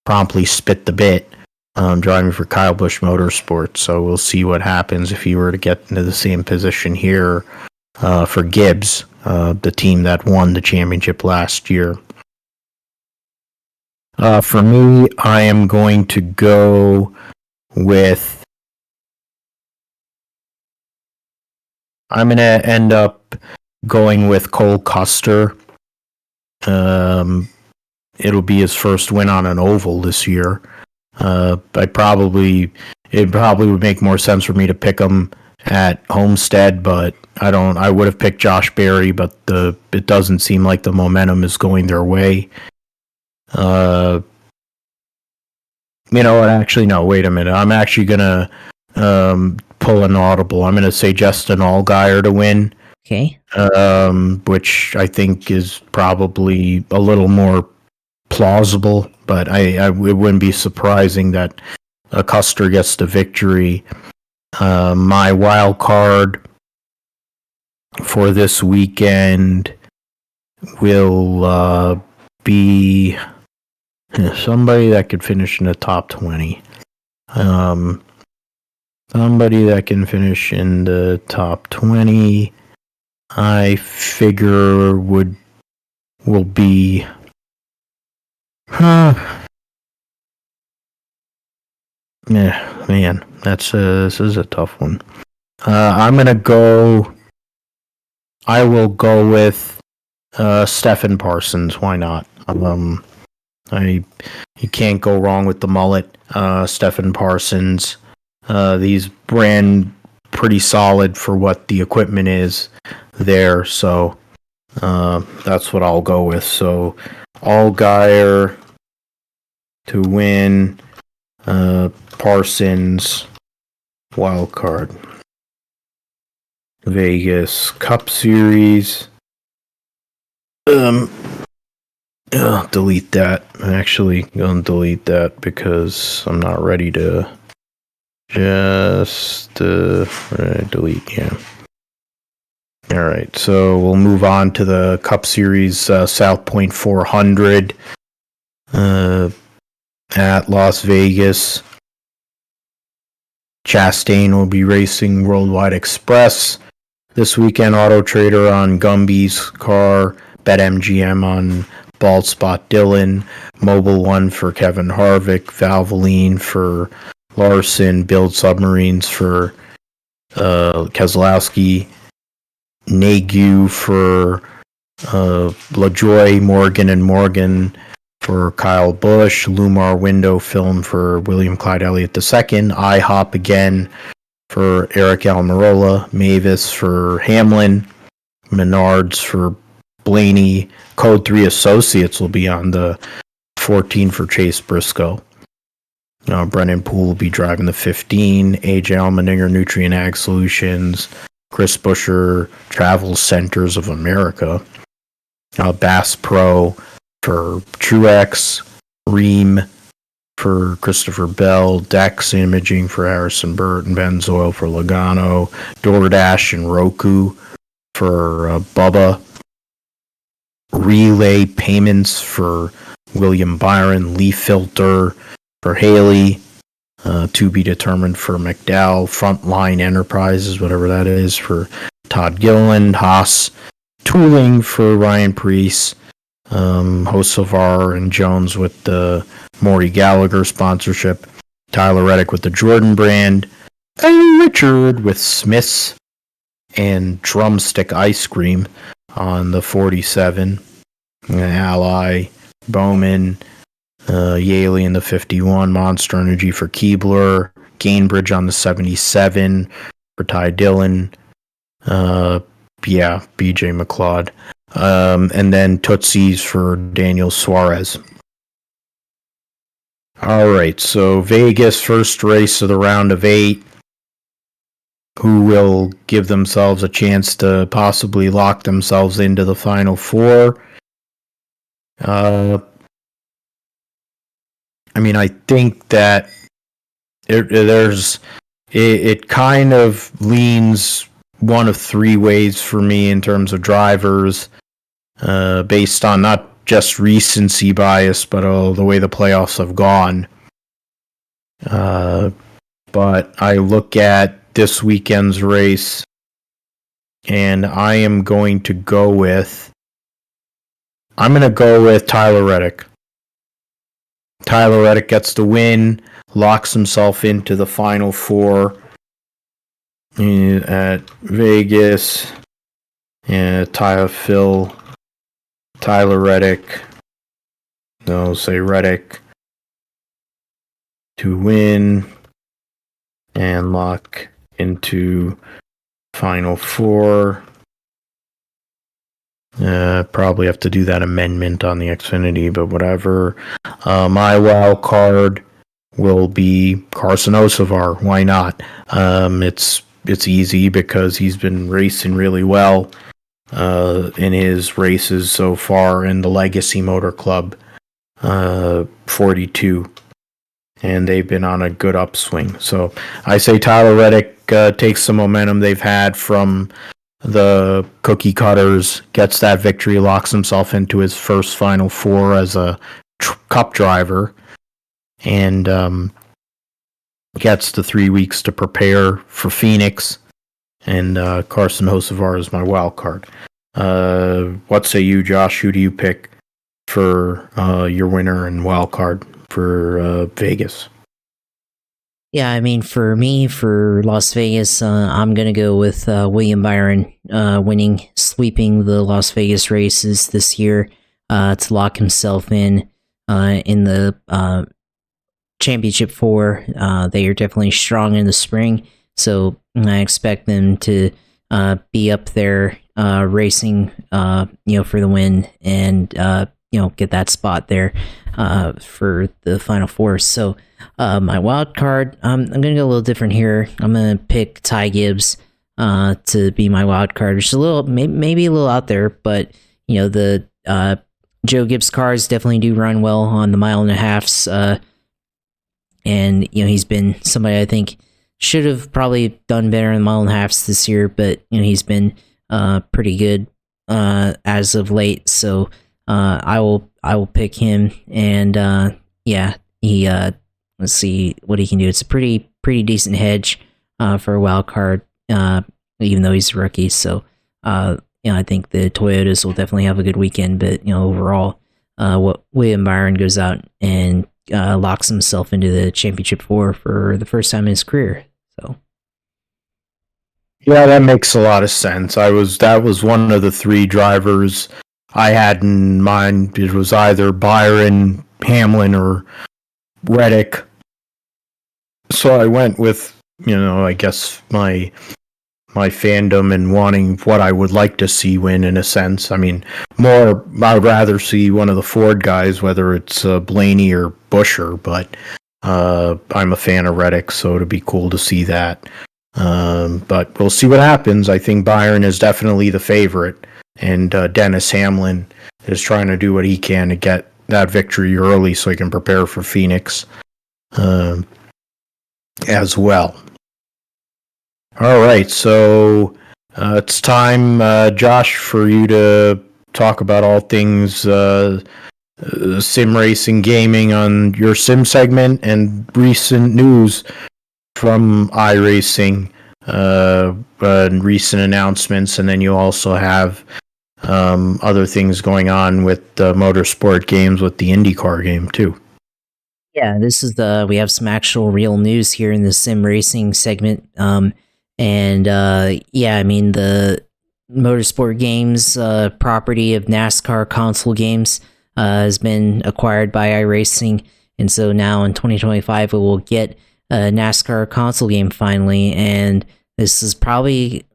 promptly spit the bit driving for Kyle Busch Motorsports. So we'll see what happens if he were to get into the same position here for Gibbs, the team that won the championship last year. For me, I am going to go with... I'm going to end up going with Cole Custer. It'll be his first win on an oval this year. It probably would make more sense for me to pick him at Homestead, but I would have picked Josh Berry, but it doesn't seem like the momentum is going their way. Actually, no, wait a minute. I'm actually gonna pull an audible. I'm gonna say Justin Allgaier to win. Okay. Which I think is probably a little more plausible, but it wouldn't be surprising that Custer gets the victory. My wild card for this weekend will be somebody that could finish in the top 20. Somebody that can finish in the top 20, I figure will be... Yeah, man, this is a tough one. I will go with Stephen Parsons. Why not? You can't go wrong with the mullet. Stephen Parsons. These ran pretty solid for what the equipment is there, so that's what I'll go with. So Allgaier to win, Parsons wild card. Vegas Cup Series. Delete that. I'm actually going to delete that because I'm not ready to just delete. Yeah. All right, so we'll move on to the Cup Series South Point 400 at Las Vegas. Chastain will be racing Worldwide Express this weekend. Auto Trader on Gumby's car. BetMGM on Bald Spot Dylan. Mobile One for Kevin Harvick. Valvoline for Larson. Build Submarines for Keselowski. Nagu for LaJoy. Morgan and Morgan for Kyle Busch. Lumar Window Film for William Clyde Elliott II. IHOP again for Eric Almirola. Mavis for Hamlin. Menards for Blaney. Code 3 Associates will be on the 14 for Chase Briscoe. Brennan Poole will be driving the 15. AJ Allmendinger, Nutrient Ag Solutions. Chris Buescher, Travel Centers of America. Bass Pro for Truex. Ream for Christopher Bell, Dex Imaging for Harrison Burton, Benzoil for Logano, DoorDash and Roku for Bubba, Relay Payments for William Byron, Leaf Filter for Haley, to be determined for McDowell, Frontline Enterprises, whatever that is, for Todd Gilliland, Haas Tooling for Ryan Preece, Hocevar and Jones with the Maury Gallagher sponsorship, Tyler Reddick with the Jordan brand, Richard with Smith's and Drumstick Ice Cream on the 47, Ally, Bowman, Yaley in the 51, Monster Energy for Keebler, Gainbridge on the 77 for Ty Dillon, BJ McLeod, and then Tootsie's for Daniel Suarez. All right, so Vegas, first race of the round of 8. Who will give themselves a chance to possibly lock themselves into the final 4? I think that it kind of leans one of 3 ways for me in terms of drivers, based on not just recency bias, but the way the playoffs have gone. But I look at this weekend's race, and I'm going to go with Tyler Reddick. Tyler Reddick gets the win, locks himself into the final 4 at Vegas. Tyler Reddick. No, say Reddick to win and lock into final 4. Probably have to do that amendment on the Xfinity, but whatever. My wild card will be Carson Osavar. Why not? It's easy because he's been racing really well in his races so far in the Legacy Motor Club 42. And they've been on a good upswing. So I say Tyler Reddick takes the momentum they've had from the cookie cutters, gets that victory, locks himself into his first Final 4 as a cup driver, and gets the 3 weeks to prepare for Phoenix. And Carson Hocevar is my wild card. What say you, Josh? Who do you pick for your winner and wild card for Vegas? Yeah, for me, for Las Vegas, I'm going to go with William Byron sweeping the Las Vegas races this year to lock himself in the Championship 4. They are definitely strong in the spring, so I expect them to be up there racing, for the win and, get that spot there for the Final 4. So, my wild card, I'm going to go a little different here. I'm going to pick Ty Gibbs to be my wild card. It's a little, maybe a little out there, but, the Joe Gibbs cars definitely do run well on the 1.5 miles. And, he's been somebody I think should have probably done better in the 1.5 miles this year, but, he's been pretty good as of late. So I will pick him, and he let's see what he can do. It's a pretty decent hedge for a wild card, even though he's a rookie. So I think the Toyotas will definitely have a good weekend. But overall, William Byron goes out and locks himself into the Championship 4 for the first time in his career. So. Yeah, that makes a lot of sense. That was one of the 3 drivers I had in mind. It was either Byron, Hamlin, or Reddick. So I went with, I guess my fandom and wanting what I would like to see win, in a sense. I would rather see one of the Ford guys, whether it's Blaney or Buescher, but I'm a fan of Reddick, so it'd be cool to see that. But we'll see what happens. I think Byron is definitely the favorite, and Dennis Hamlin is trying to do what he can to get that victory early so he can prepare for Phoenix. as well. All right, so it's time, Josh, for you to talk about all things sim racing gaming on your sim segment and recent news from iRacing and recent announcements, and then you also have other things going on with motorsport games with the IndyCar game too. Yeah, we have some actual real news here in the sim racing segment. Yeah, I mean, the motorsport games property of NASCAR console games has been acquired by iRacing, and so now in 2025 we will get a NASCAR console game finally, and this is probably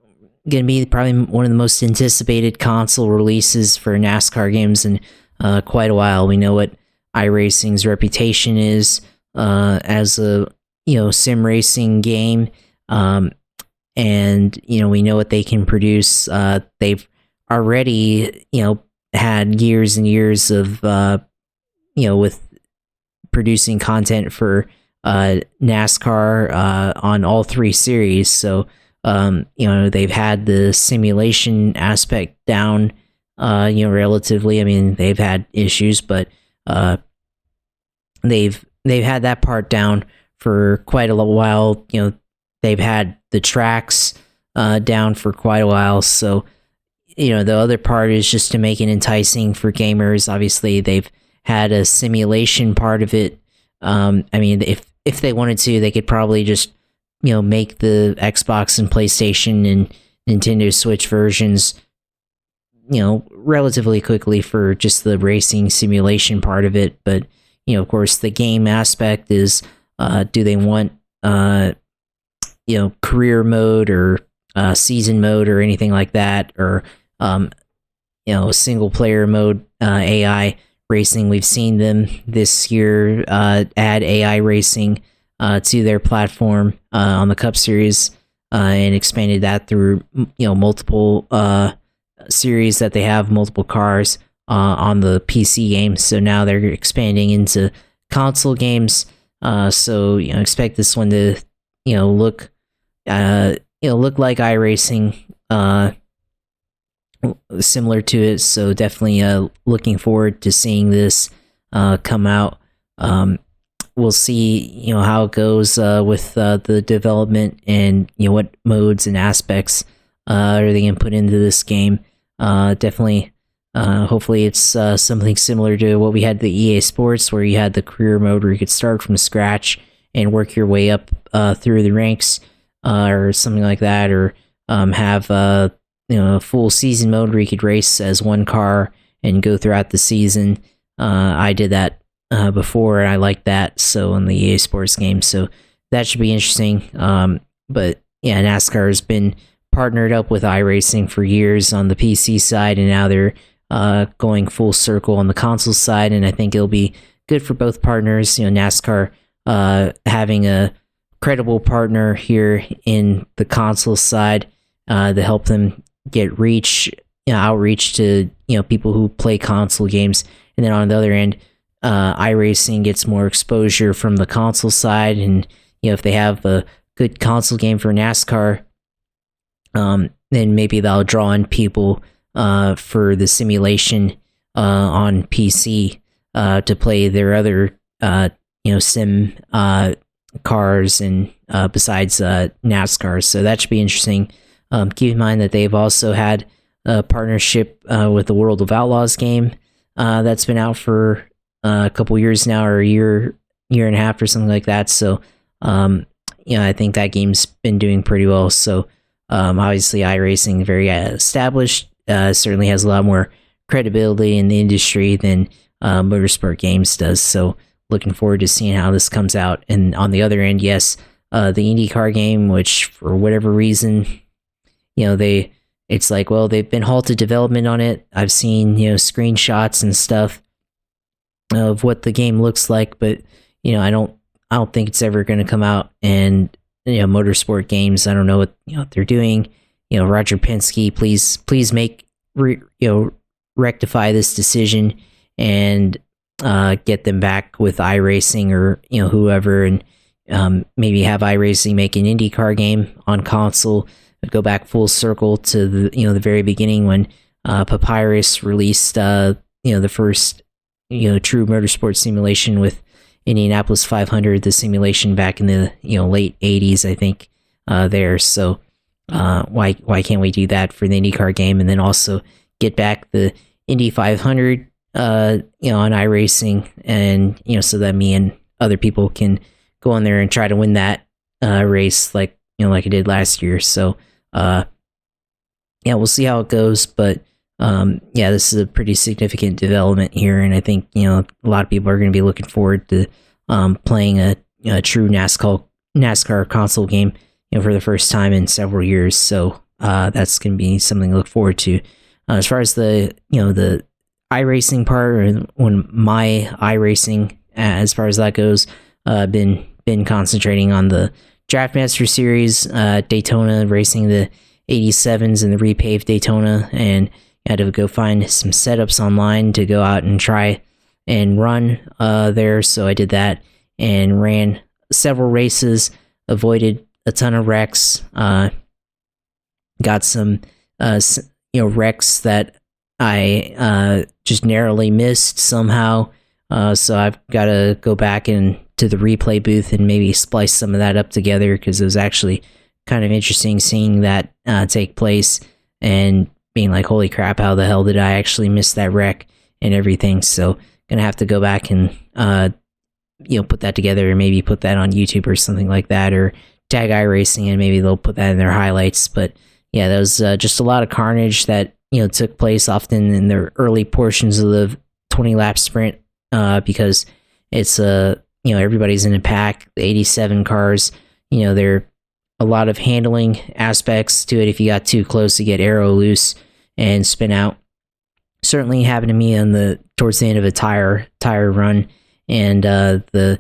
going to be one of the most anticipated console releases for NASCAR games in quite a while. We know what iRacing's reputation is as a sim racing game, and we know what they can produce. They've already had years and years of with producing content for NASCAR on all three series. So they've had the simulation aspect down relatively. I mean, they've had issues, but they've had that part down for quite a while. They've had the tracks down for quite a while. So the other part is just to make it enticing for gamers. Obviously, they've had a simulation part of it. I mean, if they wanted to, they could probably just make the Xbox and PlayStation and Nintendo Switch versions relatively quickly for just the racing simulation part of it. But of course, the game aspect is do they want career mode or season mode or anything like that, or single player mode AI racing. We've seen them this year add AI racing to their platform on the Cup Series and expanded that through multiple series that they have, multiple cars on the PC games. So now they're expanding into console games. So expect this one to look like iRacing, similar to it. So definitely looking forward to seeing this come out. We'll see how it goes with the development and what modes and aspects are they going to put into this game. Definitely hopefully it's something similar to what we had the EA Sports, where you had the career mode where you could start from scratch and work your way up through the ranks, or something like that, or have a full season mode where you could race as one car and go throughout the season. I did that before, and I liked that. So in the EA Sports game, so that should be interesting. But yeah, NASCAR has been partnered up with iRacing for years on the PC side, and now they're going full circle on the console side, and I think it'll be good for both partners. NASCAR having a credible partner here in the console side to help them get outreach to people who play console games, and then on the other end, iRacing gets more exposure from the console side, and if they have a good console game for NASCAR, then maybe they'll draw in people for the simulation on PC to play their other sim cars and besides NASCAR. So that should be interesting. Keep in mind that they've also had a partnership with the World of Outlaws game that's been out for a couple years now, or a year and a half or something like that. So I think that game's been doing pretty well. So obviously iRacing, very established, certainly has a lot more credibility in the industry than Motorsport Games does. So looking forward to seeing how this comes out. And on the other end, yes, the IndyCar game, which for whatever reason, it's like, well, they've been halted development on it. I've seen screenshots and stuff of what the game looks like, but I don't think it's ever going to come out. And Motorsport Games, I don't know what they're doing. Roger Penske, please make rectify this decision and get them back with iRacing or whoever, and maybe have iRacing make an IndyCar game on console. Go back full circle to the very beginning when Papyrus released the first true motorsport simulation with Indianapolis 500, the simulation back in the late 80s, I think. So why can't we do that for the IndyCar game, and then also get back the Indy 500 on iRacing, and so that me and other people can go on there and try to win that race like I did last year. So we'll see how it goes, but this is a pretty significant development here, and I think a lot of people are going to be looking forward to playing a true NASCAR console game for the first time in several years. So that's going to be something to look forward to. As far as the iRacing part, or when my iRacing, as far as that goes, been concentrating on the Draftmaster Series, Daytona, racing the 87s and the repaved Daytona, and I had to go find some setups online to go out and try and run there. So I did that and ran several races, avoided a ton of wrecks, got some wrecks that I just narrowly missed somehow. So I've got to go back and to the replay booth and maybe splice some of that up together, because it was actually kind of interesting seeing that take place and being like, holy crap, how the hell did I actually miss that wreck and everything. So gonna have to go back and put that together, and maybe put that on YouTube or something like that, or tag iRacing and maybe they'll put that in their highlights. But yeah, that was just a lot of carnage that took place often in the early portions of the 20 lap sprint, because it's everybody's in a pack. The 87 cars, there are a lot of handling aspects to it. If you got too close, you get aero loose and spin out. Certainly happened to me towards the end of a tire run, and the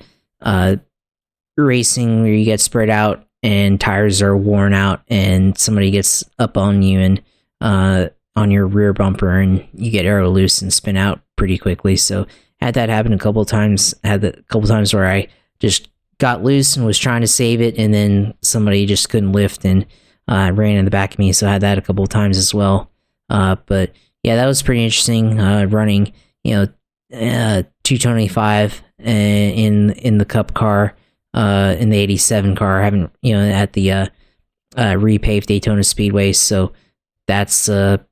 racing where you get spread out and tires are worn out, and somebody gets up on you and on your rear bumper, and you get aero loose and spin out pretty quickly. So had that happen a couple times. Had a couple times where I just got loose and was trying to save it, and then somebody just couldn't lift and ran in the back of me. So I had that a couple of times as well. But yeah, that was pretty interesting. Running 225 in the Cup car, in the 87 car, having at the repaved Daytona Speedway. So that's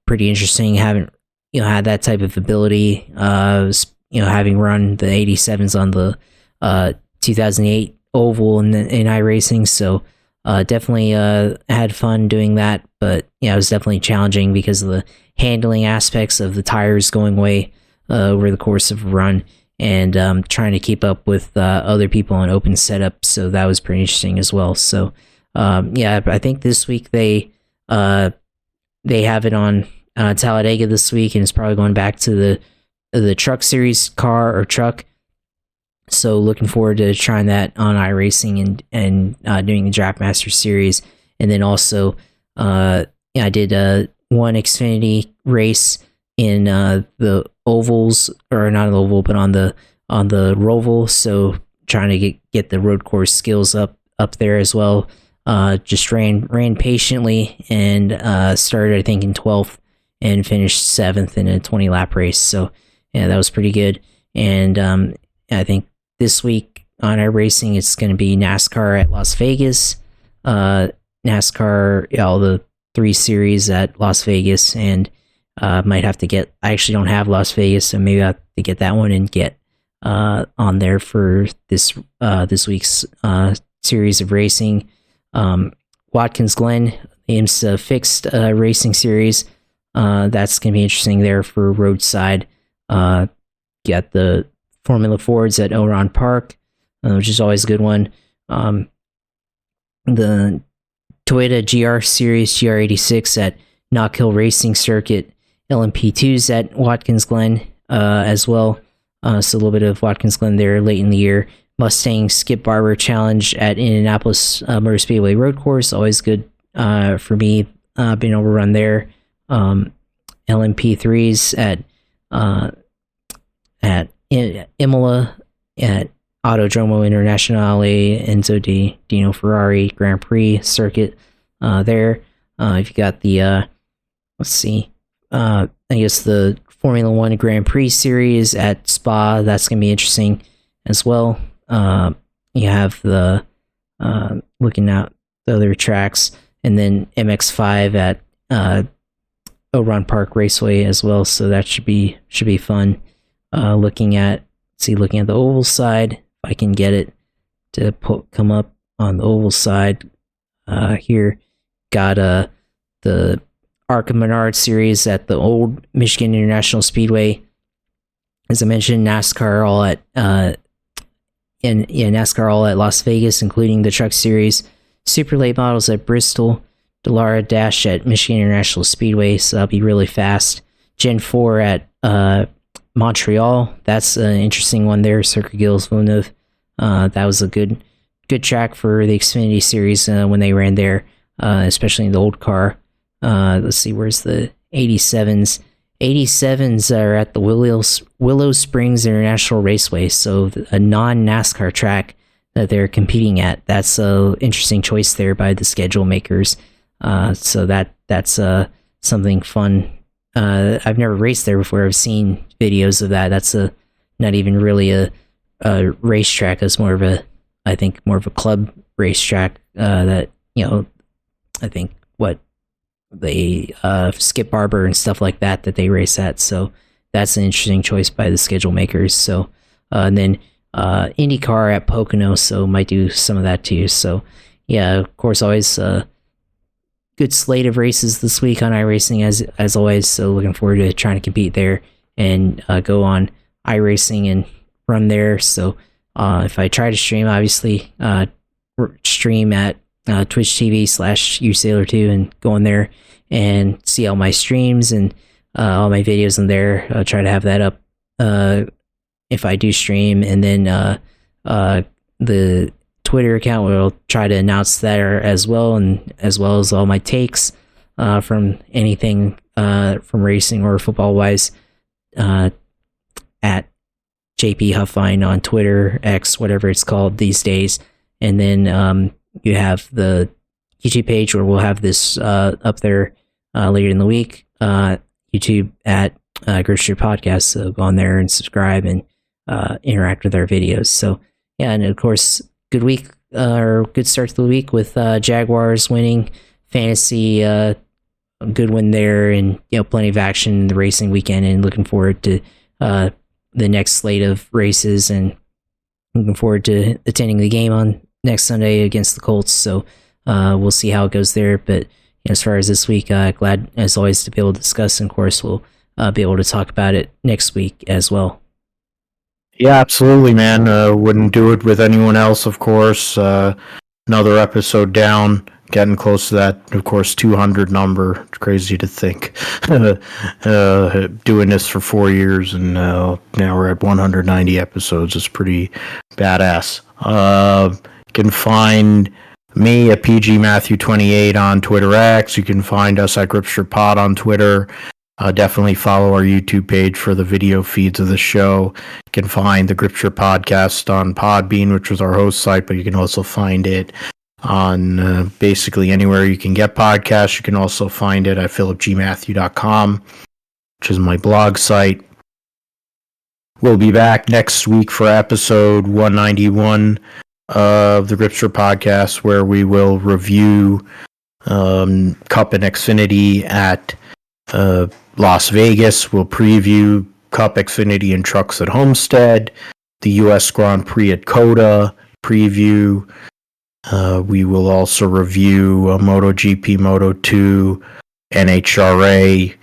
pretty interesting. Haven't had that type of ability. Having run the 87s on the 2008 oval in iRacing. So definitely had fun doing that. But it was definitely challenging because of the handling aspects of the tires going away over the course of a run, and trying to keep up with other people on open setup. So that was pretty interesting as well. So I think this week they have it on Talladega this week, and it's probably going back to the Truck Series car or truck. So looking forward to trying that on iRacing and doing the Draftmaster Series. And then also I did one Xfinity race in the ovals, or not an oval, but on the Roval. So trying to get the road course skills up there as well. Just ran patiently and started I think in 12th and finished 7th in a 20 lap race. So yeah, that was pretty good. And I think this week on iRacing it's going to be NASCAR at Las Vegas, NASCAR, all the 3 series at Las Vegas, and might have to get, I actually don't have Las Vegas, so maybe I have to get that one and get on there for this week's series of racing. Watkins Glen, the IMSA fixed racing series, that's going to be interesting there for roadside. Got the Formula Fords at Elron Park, which is always a good one. The Toyota GR Series GR86 at Knock Hill Racing Circuit, LMP2s at Watkins Glen as well. So a little bit of Watkins Glen there late in the year. Mustang Skip Barber Challenge at Indianapolis Motor Speedway Road Course, always good for me, being able to run there. LMP3s at Imola at Autodromo Internazionale Enzo Di Dino Ferrari Grand Prix circuit there. If you got the let's see, I guess the Formula One Grand Prix series at Spa, that's gonna be interesting as well. You have the looking at the other tracks, and then MX5 at Oran Park Raceway as well. So that should be fun. Looking at the oval side, if I can get it to come up on the oval side here. Got the Arca Menard series at the old Michigan International Speedway. As I mentioned, NASCAR all at NASCAR all at Las Vegas, including the Truck Series. Super late models at Bristol. Delara Dash at Michigan International Speedway, so that'll be really fast. Gen 4 at Montreal. That's an interesting one there. Circuit Gilles Villeneuve. That was a good track for the Xfinity Series when they ran there, especially in the old car. Let's see, where's the 87s? 87s are at the Willow Springs International Raceway, so a non-NASCAR track that they're competing at. That's an interesting choice there by the schedule makers. So that's something fun. I've never raced there before. I've seen videos of that. That's not even really a racetrack. It's more of a club racetrack. That, I think what they Skip Barber and stuff like that they race at. So that's an interesting choice by the schedule makers. So and then IndyCar at Pocono. So might do some of that too. So yeah, of course, always. Good slate of races this week on iRacing as always, so looking forward to trying to compete there and go on iRacing and run there. So if I try to stream, obviously stream at Twitch TV/usailor2 and go on there and see all my streams and all my videos in there. I'll try to have that up if I do stream, and then the Twitter account will try to announce there as well, and as well as all my takes from anything from racing or football wise at JP Huffine on Twitter, X, whatever it's called these days. And then you have the YouTube page where we'll have this up there later in the week. YouTube at Gripster Podcast, so go on there and subscribe and interact with our videos. So yeah, and of course, good week or good start to the week with Jaguars winning fantasy, good win there, and plenty of action in the racing weekend, and looking forward to the next slate of races, and looking forward to attending the game on next Sunday against the Colts. So we'll see how it goes there. But as far as this week, glad as always to be able to discuss, and of course we'll be able to talk about it next week as well. Yeah, absolutely, man. Wouldn't do it with anyone else, of course. Another episode down, getting close to that, of course, 200 number. It's crazy to think. Doing this for 4 years, and now we're at 190 episodes. It's pretty badass. You can find me at PGMatthew28 on Twitter X. You can find us at GripsterPod on Twitter. Definitely follow our YouTube page for the video feeds of the show. You can find the Gripster Podcast on Podbean, which was our host site, but you can also find it on basically anywhere you can get podcasts. You can also find it at philipgmatthew.com, which is my blog site. We'll be back next week for episode 191 of the Gripster Podcast, where we will review Cup and Xfinity at Las Vegas. We'll preview Cup, Xfinity, and Trucks at Homestead, the U.S. Grand Prix at CoTA preview. We will also review MotoGP, Moto2, NHRA,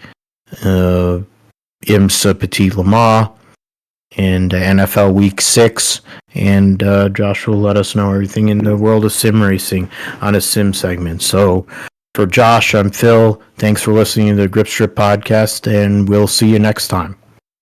IMSA Petit Le Mans, and NFL Week 6. And Josh will let us know everything in the world of sim racing on a sim segment. So for Josh, I'm Phil. Thanks for listening to the Gripstrip Podcast, and we'll see you next time.